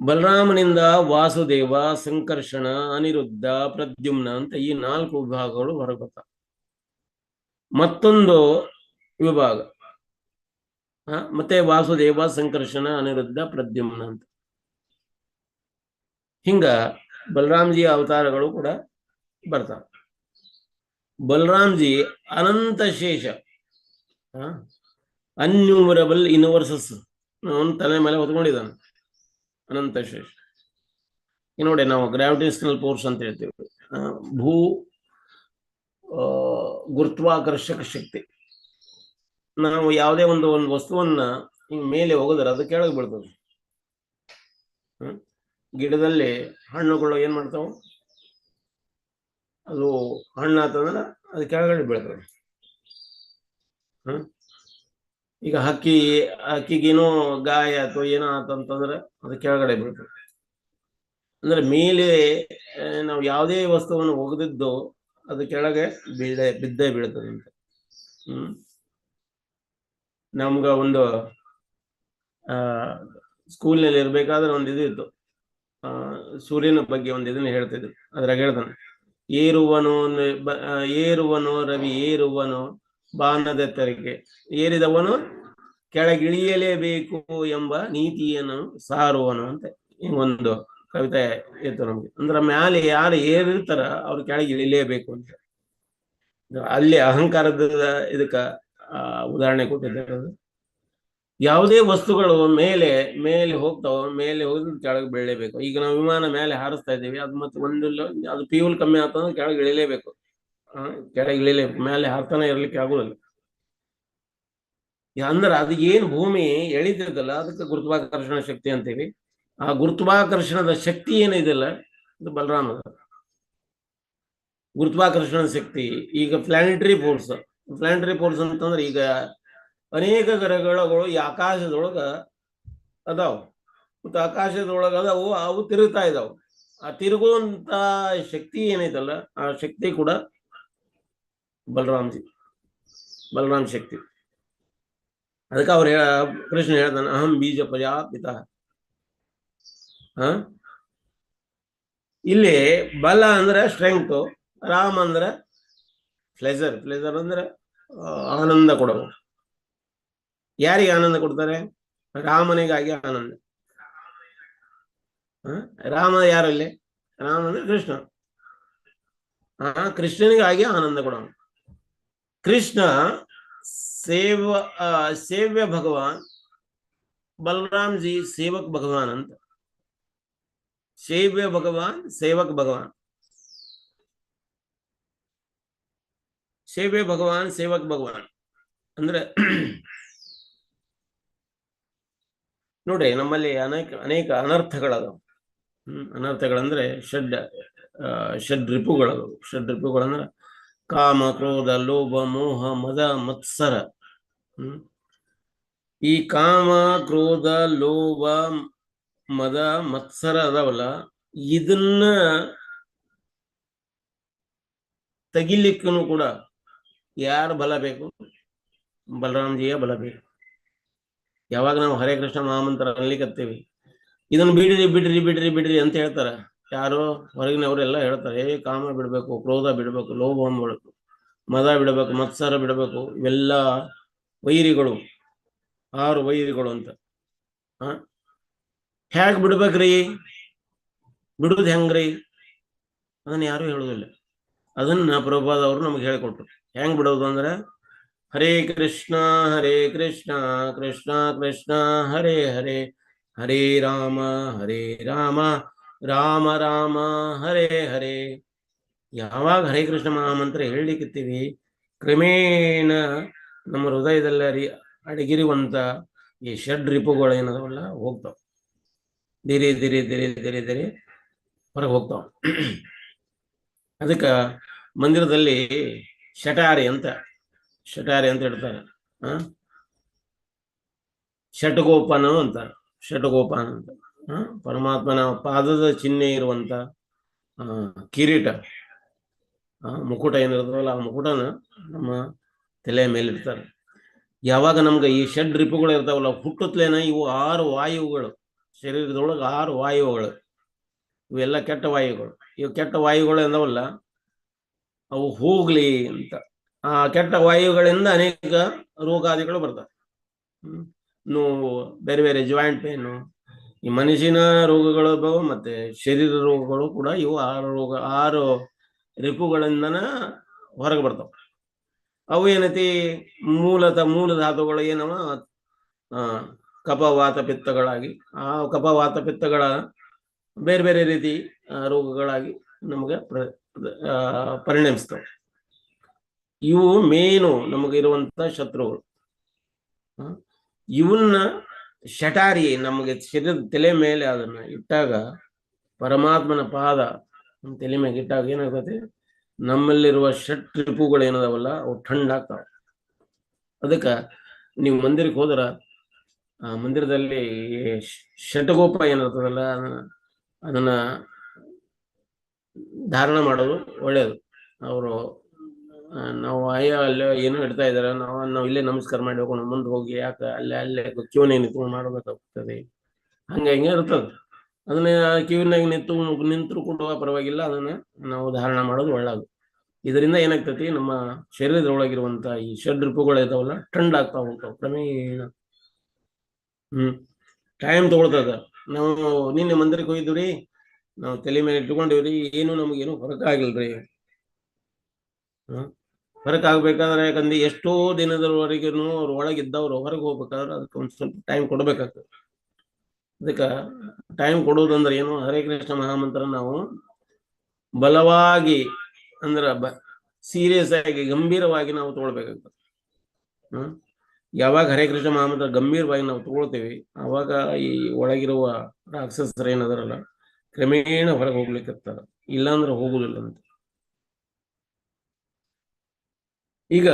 ಬಲರಾಮನಿಂದ ವಾಸುದೇವ, ಸಂಕರ್ಷಣ, ಅನಿರುದ್ಧ, ಪ್ರದ್ಯುಮ್ನ ಅಂತ ಈ 4 ವಿಭಾಗಗಳು ಹೊರಗೆ ಬರ್ತಾವೆ. ಮತ್ತೊಂದು ವಿಭಾಗ ಮತ್ತೆ ವಾಸುದೇವ, ಸಂಕರ್ಷಣ, ಅನಿರುದ್ಧ, ಪ್ರದ್ಯುಮ್ನ ಅಂತ. ಹಿಂಗ ಬಲರಾಮ್ಜಿಯ ಅವತಾರಗಳು ಕೂಡ ಬರ್ತಾವೆ. ಬಲರಾಮ್ಜಿ ಅನಂತ ಶೇಷ, ಅನ್ಯೂಮರಬಲ್ ಯೂನಿವರ್ಸಸ್ ಅವನ ತಲೆ ಮೇಲೆ ಹೊತ್ಕೊಂಡಿದ್ದಾನೆ. ಅನಂತ ಶೇಷ. ನೋಡಿ, ನಾವು ಗ್ರಾವಿಟೇಷನಲ್ ಫೋರ್ಸ್ ಅಂತ ಹೇಳ್ತೀವಿ. ಭೂ ಗುರುತ್ವಾಕರ್ಷಕ ಶಕ್ತಿ. ನಾವು ಯಾವುದೇ ಒಂದು ವಸ್ತುವನ್ನ ಹಿಂಗ್ ಮೇಲೆ ಹೋಗಿದ್ರೆ ಅದು ಕೆಳಗೆ ಬೀಳ್ತದೆ. ಗಿಡದಲ್ಲಿ ಹಣ್ಣುಗಳು ಏನ್ ಮಾಡ್ತಾವ, ಅದು ಹಣ್ಣಾತಂದ್ರೆ ಅದು ಕೆಳಗಡೆ ಬೀಳ್ತದೆ. ಈಗ ಹಕ್ಕಿಗೇನೋ ಗಾಯ ಅಥವಾ ಏನೋ ಆತಂತಂದ್ರೆ ಅದು ಕೆಳಗಡೆ ಬೀಳ್ತದೆ. ಅಂದ್ರೆ ಮೇಲೆ ನಾವು ಯಾವುದೇ ವಸ್ತುವನ್ನು ಒಗೆದಿದ್ದು ಅದು ಕೆಳಗೆ ಬಿದ್ದೇ ಬೀಳ್ತದೆ ಅಂತ. ನಮ್ಗ ಒಂದು ಸ್ಕೂಲ್ನಲ್ಲಿ ಇರ್ಬೇಕಾದ್ರೆ ಒಂದು ಇದಿತ್ತು, ಸೂರ್ಯನ ಬಗ್ಗೆ ಒಂದು ಇದನ್ನ ಹೇಳ್ತಿದ್ರು. ಅದ್ರಾಗ ಹೇಳ್ತಾನೆ, ಏರುವನು ರವಿ ಏರುವನು ಬಾನದೆತ್ತರಿಗೆ, ಏರಿದವನು ಕೆಳಗಿಳಿಯಲೇಬೇಕು ಎಂಬ ನೀತಿಯನ್ನು ಸಾರುವನು ಅಂತ ಹಿಂಗೊಂದು ಕವಿತೆ ಇತ್ತು ನಮ್ಗೆ. ಅಂದ್ರೆ ಮ್ಯಾಲೆ ಯಾರು ಏರಿರ್ತಾರ ಅವ್ರು ಕೆಳಗೆ ಇಳಿಲೇಬೇಕು ಅಂತ. ಅಲ್ಲಿ ಅಹಂಕಾರದ ಇದಕ್ಕ ಉದಾಹರಣೆ ಕೊಟ್ಟಿದ್ದಾರೆ. ಯಾವುದೇ ವಸ್ತುಗಳು ಮೇಲೆ ಮೇಲೆ ಹೋಗ್ತಾವ, ಮೇಲೆ ಹೋಗಿದ್ರೆ ಕೆಳಗೆ ಬೀಳಲೇಬೇಕು. ಈಗ ನಾವು ವಿಮಾನ ಮೇಲೆ ಹಾರಿಸ್ತಾ ಇದ್ದೀವಿ, ಅದು ಮತ್ತೆ ಅದು ಫ್ಯೂಲ್ ಕಮ್ಮಿ ಆಗ್ತಂದ್ರೆ ಕೆಳಗೆ ಇಳಿಲೇಬೇಕು. ಕೆಳಗೆ ಇಳಿಲೇಬೇಕು, ಮೇಲೆ ಹಾರ್ತಾನೆ ಇರ್ಲಿಕ್ಕೆ ಆಗುದಿಲ್ಲ. ಅಂದ್ರೆ ಅದು ಏನು ಭೂಮಿ ಎಳಿತಿರ್ತಲ್ಲ ಅದಕ್ಕೆ ಗುರುತ್ವಾಕರ್ಷಣ ಶಕ್ತಿ ಅಂತೀವಿ. ಆ ಗುರುತ್ವಾಕರ್ಷಣದ ಶಕ್ತಿ ಏನಿದೆಯಲ್ಲ ಇದು ಬಲರಾಮದ. ಗುರುತ್ವಾಕರ್ಷಣ ಶಕ್ತಿ, ಈಗ ಪ್ಲಾನೆಟರಿ ಫೋರ್ಸ್ ಅಂತಂದ್ರೆ ಈಗ ಅನೇಕ ಗ್ರಹಗಳು ಈ ಆಕಾಶದೊಳಗ ಅದಾವ, ಮತ್ತು ಆಕಾಶದೊಳಗ ಅದಾವು, ಅವು ತಿರುಗ್ತಾ ಇದಾವ. ಆ ತಿರುಗುವಂತ ಶಕ್ತಿ ಏನೈತಲ್ಲ, ಆ ಶಕ್ತಿ ಕೂಡ ಬಲರಾಮ್ ಶಕ್ತಿ. ಅದಕ್ಕೆ ಅವ್ರು ಕೃಷ್ಣ ಹೇಳ್ತಾನೆ, ಅಹಂ ಬೀಜ ಪ್ರಜಾಪಿತ. ಇಲ್ಲಿ ಬಲ ಅಂದ್ರೆ ಸ್ಟ್ರೆಂಗ್ತ್, ರಾಮ್ ಅಂದ್ರೆ ಪ್ಲೆಜರ್ ಅಂದ್ರೆ ಆನಂದ ಕೊಡವು. ಯಾರಿಗೆ ಆನಂದ ಕೊಡ್ತಾರೆ? ರಾಮನಿಗಾಗಿ ಆನಂದ. ರಾಮ ಯಾರಲ್ಲಿ? ರಾಮ ಅಂದ್ರೆ ಕೃಷ್ಣ. ಕೃಷ್ಣನಿಗಾಗಿ ಆನಂದ ಕೊಡೋಣ. ಕೃಷ್ಣ ಸೇವ್ಯ ಭಗವಾನ್, ಬಲರಾಮ್ ಜಿ ಸೇವಕ್ ಭಗವಾನ್ ಅಂತ. ಸೇವ್ಯ ಭಗವಾನ್, ಸೇವಕ್ ಭಗವಾನ್. ಸೇವ್ಯ ಭಗವಾನ್, ಸೇವಕ್ ಭಗವಾನ್ ಅಂದ್ರೆ ನೋಡಿ, ನಮ್ಮಲ್ಲಿ ಅನೇಕ ಅನರ್ಥಗಳದಾವ. ಅನರ್ಥಗಳಂದ್ರೆ ಷಡ್ ರಿಪುಗಳದಾವು. ಷಡ್ ರಿಪುಗಳಂದ್ರೆ ಕಾಮ, ಕ್ರೋಧ, ಲೋಭ, ಮೋಹ, ಮದ, ಮತ್ಸರ. ಈ ಕಾಮ, ಕ್ರೋಧ, ಲೋಭ, ಮದ, ಮತ್ಸರ ಅದಾವಲ್ಲ, ಇದನ್ನ ತೆಗಿಲಿಕ್ಕೂ ಕೂಡ ಯಾರ ಬಲ ಬೇಕು? ಬಲರಾಮ್ಜಿಯ ಬಲ ಬೇಕು. ಯಾವಾಗ ನಾವು ಹರೇ ಕೃಷ್ಣ ಮಹಾಮಂತ್ರ ಅನ್ಲಿಕ್ಕತ್ತೀವಿ, ಇದನ್ನು ಬಿಡ್ರಿ ಬಿಡ್ರಿ ಬಿಡ್ರಿ ಬಿಡ್ರಿ ಅಂತ ಹೇಳ್ತಾರ. ಯಾರು? ಹೊರಗಿನವರೆಲ್ಲ ಹೇಳ್ತಾರೆ, ಕಾಮ ಬಿಡ್ಬೇಕು, ಕ್ರೋಧ ಬಿಡ್ಬೇಕು, ಲೋಭ ಬಿಡ್ಬೇಕು, ಮದ ಬಿಡಬೇಕು, ಮತ್ಸರ ಬಿಡಬೇಕು. ಇವೆಲ್ಲ ವೈರಿಗಳು, 6 ವೈರಿಗಳು ಅಂತ. ಹೇಗ್ ಬಿಡ್ಬೇಕ್ರಿ? ಬಿಡುದು ಹೆಂಗ್ರಿ? ಅದನ್ನ ಯಾರು ಹೇಳುದಿಲ್ಲ. ಅದನ್ನ ಪ್ರಭುಪಾದ ಅವರು ನಮ್ಗೆ ಹೇಳಿಕೊಟ್ರು. ಹೆಂಗ್ ಬಿಡೋದು ಅಂದ್ರೆ, ಹರೇ ಕೃಷ್ಣ ಕೃಷ್ಣ ಕೃಷ್ಣ ಹರೇ ಹರೇ, ಹರೇ ರಾಮ ರಾಮ ರಾಮ ಹರೇ ಹರೇ. ಯಾವಾಗ ಹರೇ ಕೃಷ್ಣ ಮಹಾಮಂತ್ರ ಹೇಳಲಿಕ್ಕಿರ್ತೀವಿ, ಕ್ರಮೇಣ ನಮ್ಮ ಹೃದಯದಲ್ಲಿ ಅಡಗಿರುವಂತ ಈ ಷಡ್ ರಿಪುಗಳು ಏನದವಲ್ಲ ಹೋಗ್ತಾವ. ಧೀರೆ ಧೀರೆ ಧೀರೆ ಧೀರೆ ಧೀರೆ ಹೊರಗೆ ಹೋಗ್ತಾವ. ಅದಕ್ಕ ಮಂದಿರದಲ್ಲಿ ಶಟಾರಿ ಅಂತ ಹೇಳ್ತಾರೆ. ಷಟ್ಗೋಪನ ಅಂತಾರೆ. ಷಟ್ಗೋಪನ ಅಂತ ಪರಮಾತ್ಮನ ಪಾದದ ಚಿಹ್ನೆ ಇರುವಂತ ಕಿರೀಟ, ಮುಕುಟ ಏನಿರ್ತದಲ್ಲ, ಆ ಮುಕುಟನ ನಮ್ಮ ತಲೆಯ ಮೇಲೆ ಇರ್ತಾರೆ. ಯಾವಾಗ ನಮ್ಗೆ ಈ ಷಡ್ ರಿಪುಗಳು ಇರ್ತಾವಲ್ಲ, ಹುಟ್ಟುತ್ತಲೇನ ಇವು 6 ವಾಯುಗಳು ಶರೀರದೊಳಗೆ, 6 ವಾಯುಗಳು, ಇವೆಲ್ಲ ಕೆಟ್ಟ ವಾಯುಗಳು. ಇವು ಕೆಟ್ಟ ವಾಯುಗಳು ಎಂದವಲ್ಲ, ಅವು ಹೋಗ್ಲಿ ಅಂತ. ಆ ಕೆಟ್ಟ ವಾಯುಗಳಿಂದ ಅನೇಕ ರೋಗಾದಿಗಳು ಬರ್ತವೆ. ನೋವು, ಬೇರೆ ಬೇರೆ ಜಾಯಿಂಟ್ ಪೇನು, ಈ ಮನುಷ್ಯನ ರೋಗಗಳು ಮತ್ತೆ ಶರೀರ ರೋಗಗಳು ಕೂಡ ಇವು 6 ರಿಪುಗಳಿಂದನ ಹೊರಗೆ ಬರ್ತಾವ. ಅವು ಏನೈತಿ, ಮೂಲ ಧಾತುಗಳು ಏನವ, ಕಫವಾತ ಪಿತ್ತಗಳಾಗಿ, ಆ ಕಫವಾತ ಪಿತ್ತಗಳ ಬೇರೆ ಬೇರೆ ರೀತಿ ರೋಗಗಳಾಗಿ ನಮಗೆ ಪರಿಣಮಿಸ್ತವೆ. ಇವು ಮೇನು ನಮಗಿರುವಂತ ಶತ್ರುಗಳು. ಇವನ್ನ ಶಟಾರಿ ನಮಗೆ ಶರೀರದ ತಲೆ ಮೇಲೆ ಅದನ್ನ ಇಟ್ಟಾಗ, ಪರಮಾತ್ಮನ ಪಾದ ತಲೆ ಮೇಲೆ ಇಟ್ಟಾಗ ಏನಾಗುತ್ತೆ, ನಮ್ಮಲ್ಲಿರುವ ಷಟ್ ರಿಪುಗಳು ಏನದಾವಲ್ಲ ಅವು ಥಂಡಾಗ್ತಾವ. ಅದಕ್ಕ ನೀವು ಮಂದಿರಕ್ಕೆ ಹೋದ್ರ, ಆ ಮಂದಿರದಲ್ಲಿ ಷಟ್ಗೋಪ ಏನಿರ್ತದಲ್ಲ ಅದನ್ನ ಧಾರಣ ಮಾಡೋದು ಒಳ್ಳೇದು. ಅವರು ನಾವು ಅಲ್ಲೇ ಏನೋ ಇಡ್ತಾ ಇದಾರೆ, ನಾವು ಇಲ್ಲೇ ನಮಸ್ಕಾರ ಮಾಡಿ ಹೋಗೋಣ, ಮುಂದೆ ಹೋಗಿ ಯಾಕೆ ಅಲ್ಲೇ ಕ್ಯೂನೇ ನಿಂತು ಮಾಡಬೇಕಾಗ್ತದೆ, ಹಿಂಗೆ ಇರ್ತದೆ. ಅದನ್ನ ಕ್ಯೂನಾಗ ನಿಂತರೂ ಕೂಡ ಪರವಾಗಿಲ್ಲ, ಅದನ್ನ ನಾವು ಧಾರಣ ಮಾಡೋದು ಒಳ್ಳೇದು. ಇದರಿಂದ ಏನಾಗ್ತೈತಿ, ನಮ್ಮ ಶರೀರದೊಳಗಿರುವಂತ ಈ ಷಡ್ ರಿಪುಗಳು ಇದಾವಲ್ಲ ಟ್ರೆಂಡ್ ಆಗ್ತಾ ಹೋಗ್ತಾವ ಕ್ರಮೇಣ. ಟೈಮ್ ತಗೊಳ್ತದ. ನಾವು ನಿನ್ನೆ ಮಂದಿರಕ್ಕೆ ಹೋಗಿದ್ವಿ, ನಾವು ತಲೆ ಮೇಲೆ ಇಟ್ಕೊಂಡಿವ್ರಿ, ನಮಗೇನು ಹೊರಕಾಗಿಲ್ರಿ. ಹೊರಕಾಗ್ಬೇಕಾದ್ರೆ, ಯಾಕಂದ್ರೆ ಎಷ್ಟೋ ದಿನದವರೆಗೂ ಅವ್ರು ಒಳಗಿದ್ದವ್ರು ಹೊರಗೆ ಹೋಗ್ಬೇಕಾದ್ರೆ ಅದಕ್ಕೆ ಒಂದು ಸ್ವಲ್ಪ ಟೈಮ್ ಕೊಡ್ಬೇಕಾಗ್ತದೆ. ಅದಕ್ಕೆ ಟೈಮ್ ಕೊಡೋದಂದ್ರೆ ಏನು, ಹರೇ ಕೃಷ್ಣ ಮಹಾಮಂತ್ರ ನಾವು ಬಲವಾಗಿ ಅಂದ್ರ ಸೀರಿಯಸ್ ಆಗಿ ಗಂಭೀರವಾಗಿ ನಾವು ತಗೊಳ್ಬೇಕಾಗ್ತದೆ. ಯಾವಾಗ ಹರೇ ಕೃಷ್ಣ ಮಹಾಮಂತ್ರ ಗಂಭೀರವಾಗಿ ನಾವು ತಗೊಳ್ತೇವಿ, ಆವಾಗ ಈ ಒಳಗಿರುವ ರಾಕ್ಷಸರು ಏನದರಲ್ಲ ಕ್ರಮೇಣ ಹೊರಗೆ ಹೋಗ್ಲಿಕ್ಕೆ ಇಲ್ಲಾಂದ್ರೆ ಹೋಗುದಿಲ್ಲ ಅಂತ. ಈಗ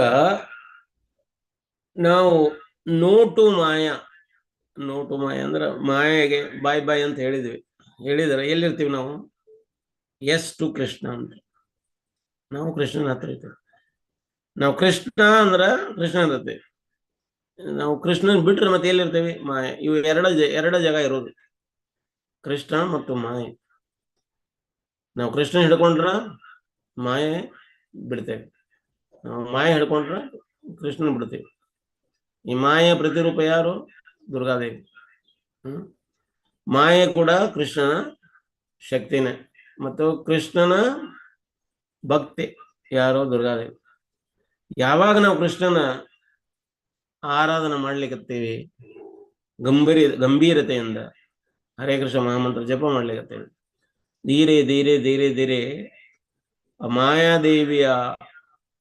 ನಾವು ನೋಟು ಮಾಯ ಅಂದ್ರೆ ಮಾಯೆಗೆ ಬಾಯ್ ಬಾಯ್ ಅಂತ ಹೇಳಿದರೆ ಎಲ್ಲಿರ್ತೀವಿ ನಾವು? ಎಸ್ ಟು ಕೃಷ್ಣ ಅಂತ ನಾವು ಕೃಷ್ಣನ ಹತ್ರ ಇರ್ತೇವೆ. ನಾವು ಕೃಷ್ಣ ಅಂದ್ರ ಕೃಷ್ಣ ಇರ್ತೇವೆ. ನಾವು ಕೃಷ್ಣನ್ ಬಿಟ್ರೆ ಮತ್ತೆ ಎಲ್ಲಿರ್ತೇವೆ? ಮಾಯೆ. ಇವು ಎರಡ ಜಾಗ ಇರೋದು, ಕೃಷ್ಣ ಮತ್ತು ಮಾಯೆ. ನಾವು ಕೃಷ್ಣ ಹಿಡ್ಕೊಂಡ್ರ ಮಾಯೆ ಬಿಡ್ತೇವೆ, ನಾವು ಮಾಯೆ ಹಿಡ್ಕೊಂಡ್ರ ಕೃಷ್ಣನ್ ಬಿಡ್ತೇವೆ. ಈ ಮಾಯೆಯ ಪ್ರತಿರೂಪ ಯಾರು? ದುರ್ಗಾದೇವಿ. ಮಾಯೆ ಕೂಡ ಕೃಷ್ಣನ ಶಕ್ತಿನೇ, ಮತ್ತು ಕೃಷ್ಣನ ಭಕ್ತಿ ಯಾರೋ ದುರ್ಗಾದೇವಿ. ಯಾವಾಗ ನಾವು ಕೃಷ್ಣನ ಆರಾಧನೆ ಮಾಡ್ಲಿಕ್ಕತ್ತೀವಿ, ಗಂಭೀರತೆಯಿಂದ ಹರೇ ಕೃಷ್ಣ ಮಹಾಮಂತ್ರ ಜಪ ಮಾಡ್ಲಿಕ್ಕತ್ತೇವೆ, ಧೀರೆ ಧೀರೆ ಧೀರೆ ಧೀರೆ ಆ ಮಾಯಾದೇವಿಯ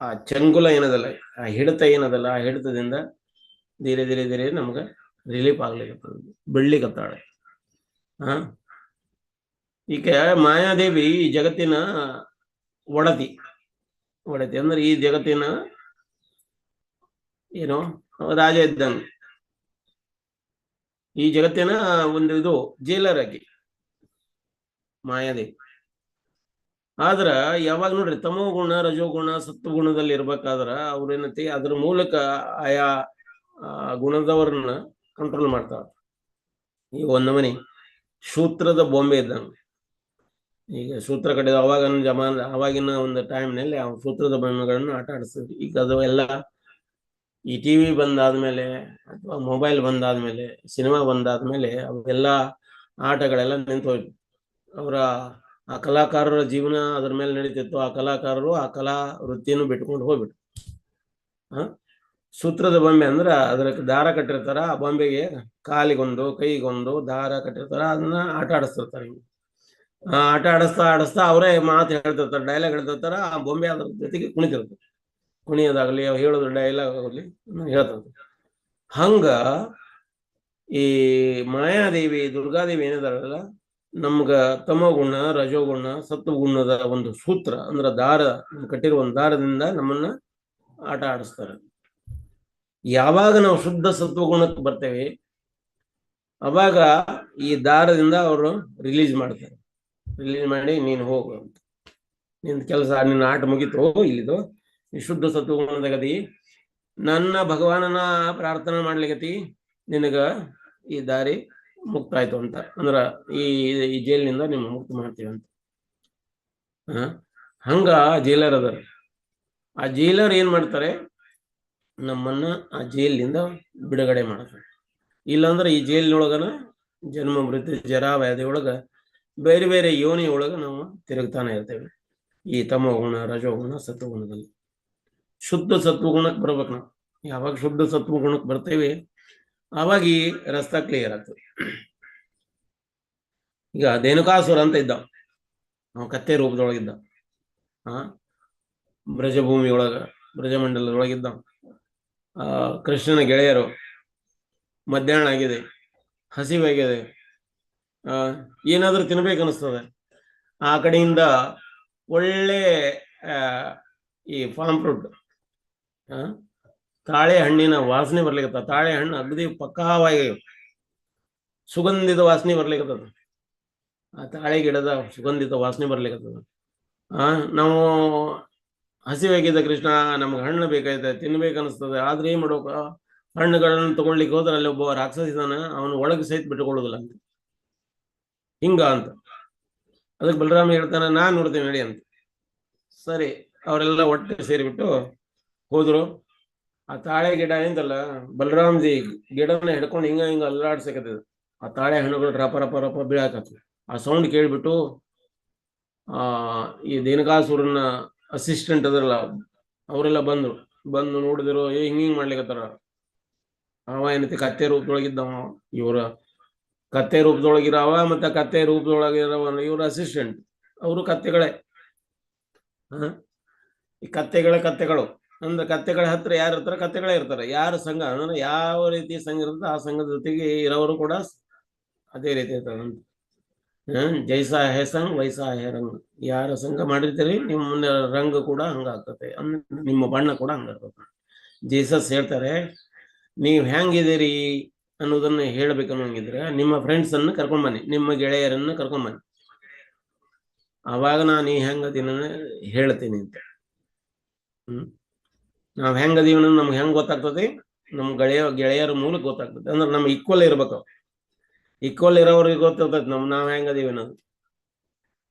ಆ ಚಂಗುಲ ಏನದಲ್ಲ, ಆ ಹಿಡಿತ ಏನದಲ್ಲ, ಆ ಹಿಡಿತದಿಂದ ಧೀರೆ ಧೀರೆ ಧೀರೆ ನಮ್ಗೆ ರಿಲೀಫ್ ಆಗ್ಲಿಕ್ಕತ್ತದ, ಬೆಳ್ಳಿಕತ್ತಾಳೆ. ಈಗ ಮಾಯಾದೇವಿ ಈ ಜಗತ್ತಿನ ಒಡತಿ ಅಂದ್ರೆ ಈ ಜಗತ್ತಿನ ಏನೋ ರಾಜ ಇದ್ದಂಗೆ, ಈ ಜಗತ್ತಿನ ಒಂದು ಇದು ಜೈಲರ್ ಆಗಿ ಮಾಯಾದೇವಿ. ಆದ್ರ ಯಾವಾಗ ನೋಡ್ರಿ ತಮೋ ಗುಣ ರಜೋಗುಣ ಸತ್ವಗುಣದಲ್ಲಿ ಇರ್ಬೇಕಾದ್ರ ಅವ್ರೇನತಿ ಅದ್ರ ಮೂಲಕ ಆಯಾ ಗುಣದವ್ರನ್ನ ಕಂಟ್ರೋಲ್ ಮಾಡ್ತಾರ. ಈಗ ಒಂದ್ ನಮನಿ ಸೂತ್ರದ ಬೊಂಬೆ ಇದ್ದಂಗೆ. ಈಗ ಸೂತ್ರ ಕಡೆ ಅವಾಗಿನ ಒಂದು ಟೈಮ್ನಲ್ಲಿ ಆ ಸೂತ್ರದ ಬೊಂಬೆಗಳನ್ನು ಆಟ ಆಡಿಸ್ತಿದ್ರು. ಈಗ ಅದು ಎಲ್ಲ ಈ ಟಿವಿ ಬಂದಾದ್ಮೇಲೆ ಅಥವಾ ಮೊಬೈಲ್ ಬಂದಾದ್ಮೇಲೆ, ಸಿನಿಮಾ ಬಂದಾದ್ಮೇಲೆ ಅವೆಲ್ಲ ಆಟಗಳೆಲ್ಲ ನಿಂತು ಹೋಯ್ತು. ಅವರ ಆ ಕಲಾಕಾರರ ಜೀವನ ಅದ್ರ ಮೇಲೆ ನಡೀತಿತ್ತು. ಆ ಕಲಾಕಾರರು ಆ ಕಲಾ ವೃತ್ತಿಯನ್ನು ಬಿಟ್ಕೊಂಡು ಹೋಗ್ಬಿಟ್ರು. ಸೂತ್ರದ ಬೊಂಬೆ ಅಂದ್ರೆ ಅದಕ್ಕೆ ದಾರ ಕಟ್ಟಿರ್ತಾರ, ಆ ಬೊಂಬೆಗೆ ಕಾಲಿಗೊಂದು ಕೈಗೊಂದು ದಾರ ಕಟ್ಟಿರ್ತಾರ, ಅದನ್ನ ಆಟ ಆಡಿಸ್ತಿರ್ತಾರೆ. ಆಟ ಆಡಿಸ್ತಾ ಅವರೇ ಮಾತು ಹೇಳ್ತಿರ್ತಾರೆ, ಡೈಲಾಗ್ ಹೇಳ್ತಿರ್ತಾರ. ಆ ಬೊಂಬೆ ಅದ್ರ ಜೊತೆಗೆ ಕುಣಿತಿರ್ತದೆ, ಕುಣಿಯೋದಾಗ್ಲಿ ಹೇಳೋದು ಡೈಲಾಗ್ ಆಗಲಿ ಹೇಳ್ತದೆ. ಹಂಗ ಈ ಮಾಯಾದೇವಿ ದುರ್ಗಾದೇವಿ ಏನಿದಾರಲ್ಲ, ನಮ್ಗ ತಮೋಗುಣ ರಜೋಗುಣ ಸತ್ವಗುಣದ ಒಂದು ಸೂತ್ರ ಅಂದ್ರೆ ದಾರ, ಕಟ್ಟಿರುವ ಒಂದು ದಾರದಿಂದ ನಮ್ಮನ್ನ ಆಟ ಆಡಿಸ್ತಾರೆ. ಯಾವಾಗ ನಾವು ಶುದ್ಧ ಸತ್ವಗುಣಕ್ಕೆ ಬರ್ತೇವೆ ಅವಾಗ ಈ ದಾರದಿಂದ ಅವರು ರಿಲೀಸ್ ಮಾಡ್ತಾರೆ. ರಿಲೀಸ್ ಮಾಡಿ ನೀನು ಹೋಗು ಅಂತ, ನಿನ್ ಕೆಲಸ, ನಿನ್ನ ಆಟ ಮುಗಿತು, ಇಲ್ಲಿದು ಈ ಶುದ್ಧ ಸತ್ವಗುಣದಾಗತಿ, ನನ್ನ ಭಗವಾನನ ಪ್ರಾರ್ಥನೆ ಮಾಡ್ಲಿಕ್ಕತಿ, ನಿನಗ ಈ ದಾರಿ ಮುಕ್ತ ಆಯ್ತು ಅಂತ. ಅಂದ್ರ ಈ ಜೈಲಿನಿಂದ ನಿಮ್ಮ ಮುಕ್ತ ಮಾಡ್ತೀವಿ ಅಂತ. ಹಂಗ ಜೈಲರ್ ಅದಾರ. ಆ ಜೈಲರ್ ಏನ್ ಮಾಡ್ತಾರೆ, ನಮ್ಮನ್ನ ಆ ಜೈಲಿನಿಂದ ಬಿಡುಗಡೆ ಮಾಡ್ತಾರೆ. ಇಲ್ಲಾಂದ್ರೆ ಈ ಜೈಲಿನೊಳಗನ ಜನ್ಮ ಮೃತ್ಯು ಜರಾ ವ್ಯಾಧಿ ಒಳಗ ಬೇರೆ ಬೇರೆ ಯೋನಿ ಒಳಗ ನಾವು ತಿರುಗ್ತಾನೆ ಇರ್ತೇವೆ. ಈ ತಮೋಗುಣ ರಜೋಗುಣ ಸತ್ವಗುಣದಲ್ಲಿ ಶುದ್ಧ ಸತ್ವಗುಣಕ್ಕೆ ಬರ್ಬೇಕು ನಾವು. ಯಾವಾಗ ಶುದ್ಧ ಸತ್ವಗುಣಕ್ಕೆ ಬರ್ತೇವೆ ಆವಾಗ ಈ ರಸ್ತ ಕ್ಲಿಯರ್ ಆಗ್ತದೆ. ಈಗ ಧೇನುಕಾಸುರ ಅಂತ ಇದ್ದ, ನಾವು ಕತ್ತೆ ರೂಪದೊಳಗಿದ್ದ, ಬ್ರಜಭೂಮಿ ಒಳಗ ಬ್ರಜಮಂಡಲದೊಳಗಿದ್ದ. ಕೃಷ್ಣನ ಗೆಳೆಯರು, ಮಧ್ಯಾಹ್ನ ಆಗಿದೆ, ಹಸಿವಾಗಿದೆ, ಏನಾದ್ರೂ ತಿನ್ಬೇಕನ್ನಿಸ್ತದೆ. ಆ ಕಡೆಯಿಂದ ಒಳ್ಳೆ ಈ ಫಾರ್ಮ್ ಫ್ರೂಟ್ ತಾಳೆ ಹಣ್ಣಿನ ವಾಸನೆ ಬರ್ಲಿಕ್ಕತ್ತ. ತಾಳೆ ಹಣ್ಣು ಅಗದಿ ಪಕ್ಕಾವಾಗಿ ಸುಗಂಧಿತ ವಾಸನೆ ಬರ್ಲಿಕ್ಕತ್ತದ. ಆ ತಾಳೆ ಗಿಡದ ಸುಗಂಧಿತ ವಾಸನೆ ಬರ್ಲಿಕ್ಕತ್ತದ. ನಾವು ಹಸಿವಾಗಿದ್ದ ಕೃಷ್ಣ, ನಮ್ಗೆ ಹಣ್ಣು ಬೇಕಾಯ್ತದೆ, ತಿನ್ಬೇಕನ್ನಿಸ್ತದೆ. ಆದ್ರೆ ಏನ್ ಮಾಡ್ಬೇಕು, ಹಣ್ಣುಗಳನ್ನು ತಗೊಳ್ಲಿಕ್ಕೆ ಹೋದ್ರೆ ಅಲ್ಲಿ ಒಬ್ಬ ರಾಕ್ಷಸ ಇದ್ದಾನ, ಅವನು ಒಳಗೆ ಸಹಿತ ಬಿಟ್ಟುಕೊಳ್ಳುದಿಲ್ಲ ಅಂತ. ಹಿಂಗ ಅಂತ ಅದಕ್ಕೆ ಬಲರಾಮ ಹೇಳ್ತಾನೆ, ನಾನ್ ನೋಡ್ತೇನೆ ನಡಿ ಅಂತ. ಸರಿ, ಅವರೆಲ್ಲ ಒಟ್ಟೆ ಸೇರಿಬಿಟ್ಟು ಹೋದ್ರು. ಆ ತಾಳೆ ಗಿಡ ಏಂತಲ್ಲ, ಬಲರಾಮ್ಜಿ ಗಿಡನ ಹಿಡ್ಕೊಂಡು ಹಿಂಗ ಅಲ್ಲಾಡ್ಸಕತ್ತದ. ಆ ತಾಳೆ ಹಣ್ಣುಗಳು ರಪ ರಪ ರಪ ಬೀಳಾಕತ್ವ. ಆ ಸೌಂಡ್ ಕೇಳ್ಬಿಟ್ಟು ಈ ಧೇನುಕಾಸುರನ ಅಸಿಸ್ಟೆಂಟ್ ಅದರಲ್ಲ, ಅವರೆಲ್ಲ ಬಂದು ನೋಡಿದ್ರು, ಹಿಂಗ್ ಮಾಡ್ಲಿಕ್ಕತ್ತಾರ. ಅವ ಏನೈತಿ ಕತ್ತೆ ರೂಪದೊಳಗಿದ್ದವ, ಇವ್ರ ಕತ್ತೆ ರೂಪದೊಳಗಿರವ ಮತ್ತೆ ಕತ್ತೆ ರೂಪದೊಳಗಿರವ ಇವ್ರ ಅಸಿಸ್ಟೆಂಟ್. ಅವರು ಕತ್ತೆಗಳೇ. ಈ ಕತ್ತೆಗಳು ಅಂದ್ರೆ ಕತ್ತೆಗಳ ಹತ್ರ ಯಾರು ಇರ್ತಾರೆ, ಕತ್ತೆಗಳೇ ಇರ್ತಾರೆ. ಯಾರ ಸಂಘ ಅಂದ್ರೆ ಯಾವ ರೀತಿ ಸಂಘ ಇರುತ್ತೆ ಆ ಸಂಘದ ಜೊತೆಗೆ ಇರೋರು ಕೂಡ ಅದೇ ರೀತಿ ಇರ್ತಾರೆ. ಜೈಸಾ ಹೇ ಸಂಗ್ ವೈಸಾ ಹೇ ರಂಗ್. ಯಾರ ಸಂಘ ಮಾಡಿರ್ತೀರಿ ನಿಮ್ಮ ರಂಗ ಕೂಡ ಹಂಗಾಗ್ತದೆ, ಅಂದ್ರೆ ನಿಮ್ಮ ಬಣ್ಣ ಕೂಡ ಹಂಗಾಗ್ತದೆ. ಜೀಸಸ್ ಹೇಳ್ತಾರೆ, ನೀವು ಹೆಂಗಿದ್ದೀರಿ ಅನ್ನೋದನ್ನ ಹೇಳ್ಬೇಕನ್ನೋಂಗಿದ್ರೆ ನಿಮ್ಮ ಫ್ರೆಂಡ್ಸ್ ಅನ್ನು ಕರ್ಕೊಂಡ್ ಬನ್ನಿ, ನಿಮ್ಮ ಗೆಳೆಯರನ್ನ ಕರ್ಕೊಂಡ್ ಬನ್ನಿ, ಅವಾಗ ನಾನು ಈ ಹೆಂಗದೀನ ಹೇಳ್ತೀನಿ ಅಂತ. ನಾವ್ ಹೆಂಗದೀವ ನಮ್ಗೆ ಹೆಂಗ್ ಗೊತ್ತಾಗ್ತದೆ? ನಮ್ ಗೆಳೆಯರ ಮೂಲಕ ಗೊತ್ತಾಗ್ತದೆ. ಅಂದ್ರೆ ನಮ್ ಈಕ್ವಲ್ ಇರ್ಬೇಕು. ಈಕ್ವಲ್ ಇರೋವ್ರಿಗೆ ಗೊತ್ತಾಗ್ತದೆ ನಾವ್ ಹೆಂಗದೀವಿ ಅನ್ನೋದು.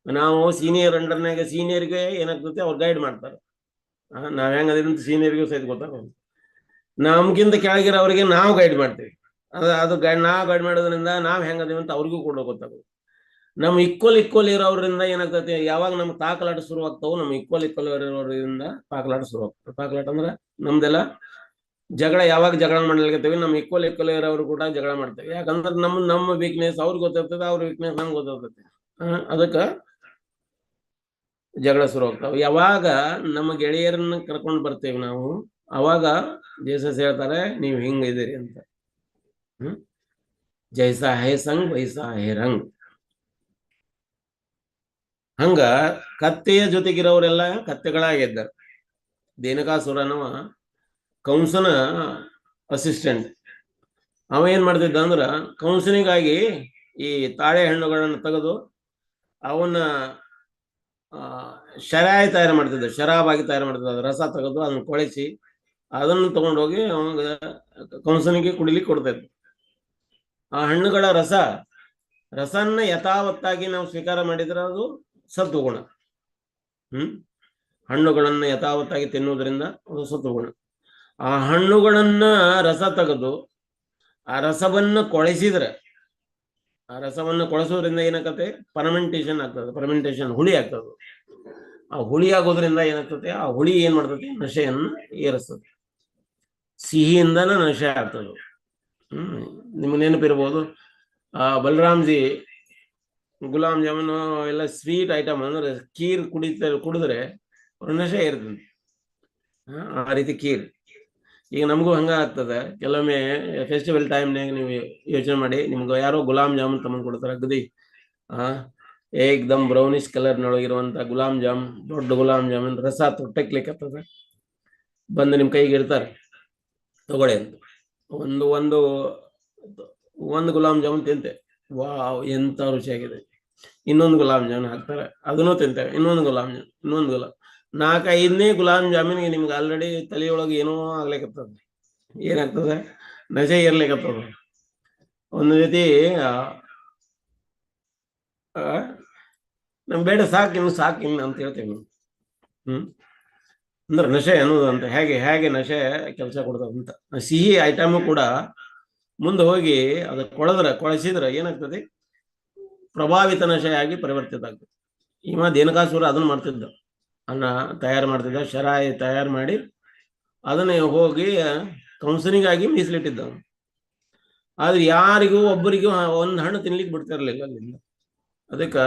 ನಾವು ಸೀನಿಯರ್ ಅಂಡರ್ನಾಗ ಸೀನಿಯರ್ಗೆ ಏನಾಗ್ತದೆ ಅವ್ರು ಗೈಡ್ ಮಾಡ್ತಾರೆ. ನಾವ್ ಹೆಂಗದೀವಿ ಅಂತ ಸೀನಿಯರ್ಗೂ ಸಹಿತ ಗೊತ್ತಾಗೋದು. ನಮ್ಗಿಂತ ಕೆಳಗಿರೋವ್ರಿಗೆ ನಾವು ಗೈಡ್ ಮಾಡ್ತೀವಿ. ಅದು ನಾವು ಗೈಡ್ ಮಾಡೋದ್ರಿಂದ ನಾವ್ ಹೆಂಗದೀವಿ ಅಂತ ಅವ್ರಿಗೂ ಕೂಡ ಗೊತ್ತಾಗೋದು. ನಮ್ ಈಕ್ವಲ್ ಇರೋದ್ರಿಂದ ಏನಾಗ್ತದೆ, ಯಾವಾಗ ನಮ್ಗೆ ತಾಕಲಾಟ ಶುರು ಆಗ್ತಾವ, ನಮ್ ಈಕ್ವಲ್ ಇರೋದ್ರಿಂದ ತಾಕಲಾಟ ಶುರು ಆಗ್ತದೆ. ತಾಕಲಾಟ ಅಂದ್ರೆ ನಮ್ದೆಲ್ಲ ಜಗಳ, ಯಾವಾಗ ಜಗಳ ಮಾಡ್ಲಿಕ್ಕೀವಿ ನಮ್ ಈಕ್ವಲ್ ಇರೋರು ಕೂಡ ಜಗಳ ಮಾಡ್ತೇವೆ. ಯಾಕಂದ್ರೆ ನಮ್ಮ ವೀಕ್ನೆಸ್ ಅವ್ರಿಗೆ ಗೊತ್ತಾಗ್ತದೆ, ಅವ್ರ ವೀಕ್ನೆಸ್ ನಮ್ಗೆ ಗೊತ್ತಾಗ್ತದೆ. ಅದಕ್ಕ ಜಗಳ ಶುರು ಆಗ್ತಾವ. ಯಾವಾಗ ನಮ್ಮ ಗೆಳೆಯರನ್ನ ಕರ್ಕೊಂಡು ಬರ್ತೇವೆ ನಾವು, ಅವಾಗ ಜೇಸಸ್ ಹೇಳ್ತಾರೆ ನೀವು ಹಿಂಗಿದ್ದೀರಿ ಅಂತ. ಜೈಸಾ ಹೇ ಸಂಗ್ ವೈಸಾ ಹೇ ರಂಗ್. ಹಂಗ ಕತ್ತೆಯ ಜೊತೆಗಿರೋರೆಲ್ಲ ಕತ್ತೆಗಳಾಗಿದ್ದಾರೆ. ದೇನಕಾಸುರನವ ಕಂಸನ ಅಸಿಸ್ಟೆಂಟ್. ಅವ ಏನ್ ಮಾಡ್ತಿದ್ದ ಅಂದ್ರ, ಕಂಸನಿಗಾಗಿ ಈ ತಾಳೆ ಹಣ್ಣುಗಳನ್ನು ತೆಗೆದು ಅವನ್ನ ಶರಾಯಿ ತಯಾರು ಮಾಡ್ತಿದ್ದ, ಶರಾಬಾಗಿ ತಯಾರು ಮಾಡ್ತಿದ್ದ. ರಸ ತೆಗೆದು ಅದನ್ನ ಕೊಳೆಸಿ ಅದನ್ನು ತಗೊಂಡೋಗಿ ಅವಾಗ ಕಂಸನಿಗೆ ಕುಡಿಲಿಕ್ಕೆ ಕೊಡ್ತಾ ಇದ್ದ. ಆ ಹಣ್ಣುಗಳ ರಸನ್ನ ಯಥಾವತ್ತಾಗಿ ನಾವು ಸ್ವೀಕಾರ ಮಾಡಿದ್ರೆ ಅದು ಸತ್ವಗುಣ. ಹಣ್ಣುಗಳನ್ನ ಯಥಾವತ್ತಾಗಿ ತಿನ್ನುವುದರಿಂದ ಅದು ಸತ್ವಗುಣ. ಆ ಹಣ್ಣುಗಳನ್ನ ರಸ ತೆಗೆದು ಆ ರಸವನ್ನ ಕೊಳೆಸಿದ್ರೆ, ಆ ರಸವನ್ನ ಕೊಳೆಸೋದ್ರಿಂದ ಏನಾಗ್ತದೆ, ಫರ್ಮೆಂಟೇಶನ್ ಆಗ್ತದೆ. ಫರ್ಮೆಂಟೇಶನ್ ಹುಳಿ ಆಗ್ತದೆ. ಆ ಹುಳಿ ಆಗೋದ್ರಿಂದ ಏನಾಗ್ತದೆ, ಆ ಹುಳಿ ಏನ್ ಮಾಡ್ತದೆ, ನಶೆಯನ್ನು ಏರಿಸ್ತದೆ. ಸಿಹಿಯಿಂದನ ನಶೆ ಆಗ್ತದೆ. ನಿಮ್ಗೆ ನೆನಪಿರ್ಬೋದು, ಬಲರಾಮ್ಜಿ ಗುಲಾಬ್ ಜಾಮೂನು ಎಲ್ಲ ಸ್ವೀಟ್ ಐಟಮ್ ಅಂದ್ರೆ ಖೀರ್ ಕುಡಿದ್ರೆ ನಶೆ ಇರ್ತದೆ. ಆ ರೀತಿ ಖೀರ್ ಈಗ ನಮಗೂ ಹಂಗ ಆಗ್ತದೆ. ಕೆಲವೊಮ್ಮೆ ಫೆಸ್ಟಿವಲ್ ಟೈಮ್ನಾಗ ನೀವು ಯೋಚನೆ ಮಾಡಿ, ನಿಮ್ಗೆ ಯಾರೋ ಗುಲಾಬ್ ಜಾಮೂನ್ ತಗೊಂಡ್ ಕೊಡ್ತಾರೆ, ಅಗದಿ ಏಕ್ದಮ್ ಬ್ರೌನಿಶ್ ಕಲರ್ನೊಳಗಿರುವಂತ ಗುಲಾಬ್ ಜಾಮೂನ್, ದೊಡ್ಡ ಗುಲಾಬ್ ಜಾಮೂನ್ ರಸ ತೊಟ್ಟಕ್ಲಿಕ್ಕೆ ಆಗ್ತದೆ. ಬಂದು ನಿಮ್ ಕೈಗೆ ಇರ್ತಾರೆ, ತಗೊಳ್ಳಿ ಅಂತ. ಒಂದು ಗುಲಾಬ್ ಜಾಮೂನ್ ತಿಂತೆ, ವಾವ್ ಎಂತ ರುಚಿಯಾಗಿದೆ. ಇನ್ನೊಂದು ಗುಲಾಬ್ ಜಾಮೂನ್ ಹಾಕ್ತಾರೆ, ಅದನ್ನು ತಿಂತೇವೆ. ಇನ್ನೊಂದು ಗುಲಾಬ್ ಜಾಮೂನ್, ಇನ್ನೊಂದು ಗುಲಾಬ್, 4-5ನೇ ಗುಲಾಬ್ ಜಾಮೂನ್ಗೆ ನಿಮ್ಗೆ ಆಲ್ರೆಡಿ ತಲೆಯೊಳಗೆ ಏನೋ ಆಗ್ಲಿಕ್ಕತ್ತದ. ಏನಾಗ್ತದೆ, ನಶೆ ಇರ್ಲಿಕ್ಕತ್ತದ. ಒಂದು ರೀತಿ ನಮ್ ಬೇಡ, ಸಾಕಿನ್ ಅಂತ ಹೇಳ್ತೇವೆ ನಾವು. ಅಂದ್ರೆ ನಶೆ ಅನ್ನೋದು ಅಂತ ಹೇಗೆ ನಶೆ ಕೆಲಸ ಕೊಡ್ತದಂತ. ಸಿಹಿ ಐಟಮ್ ಕೂಡ ಮುಂದೆ ಹೋಗಿ ಅದು ಕೊಳೆಸಿದ್ರೆ ಏನಾಗ್ತದೆ, ಪ್ರಭಾವಿತ ನಶೆಯಾಗಿ ಪರಿವರ್ತಿತ ಆಗ್ತದೆ. ಇವ ದೇನಕಾಸುರ ಅದನ್ನ ಮಾಡ್ತಿದ್ದ, ಅನ್ನ ತಯಾರು ಮಾಡ್ತಿದ್ದ, ಶರಾಯಿ ತಯಾರು ಮಾಡಿ ಅದನ್ನೇ ಹೋಗಿ ಕಂಸನಿಗಾಗಿ ಮೀಸಲಿಟ್ಟಿದ್ದ. ಆದ್ರೆ ಯಾರಿಗೂ ಒಬ್ಬರಿಗೂ ಒಂದು ಹಣ್ಣು ತಿನ್ಲಿಕ್ಕೆ ಬಿಡ್ತಿರ್ಲಿಲ್ಲ ಅಲ್ಲಿಂದ. ಅದಕ್ಕೆ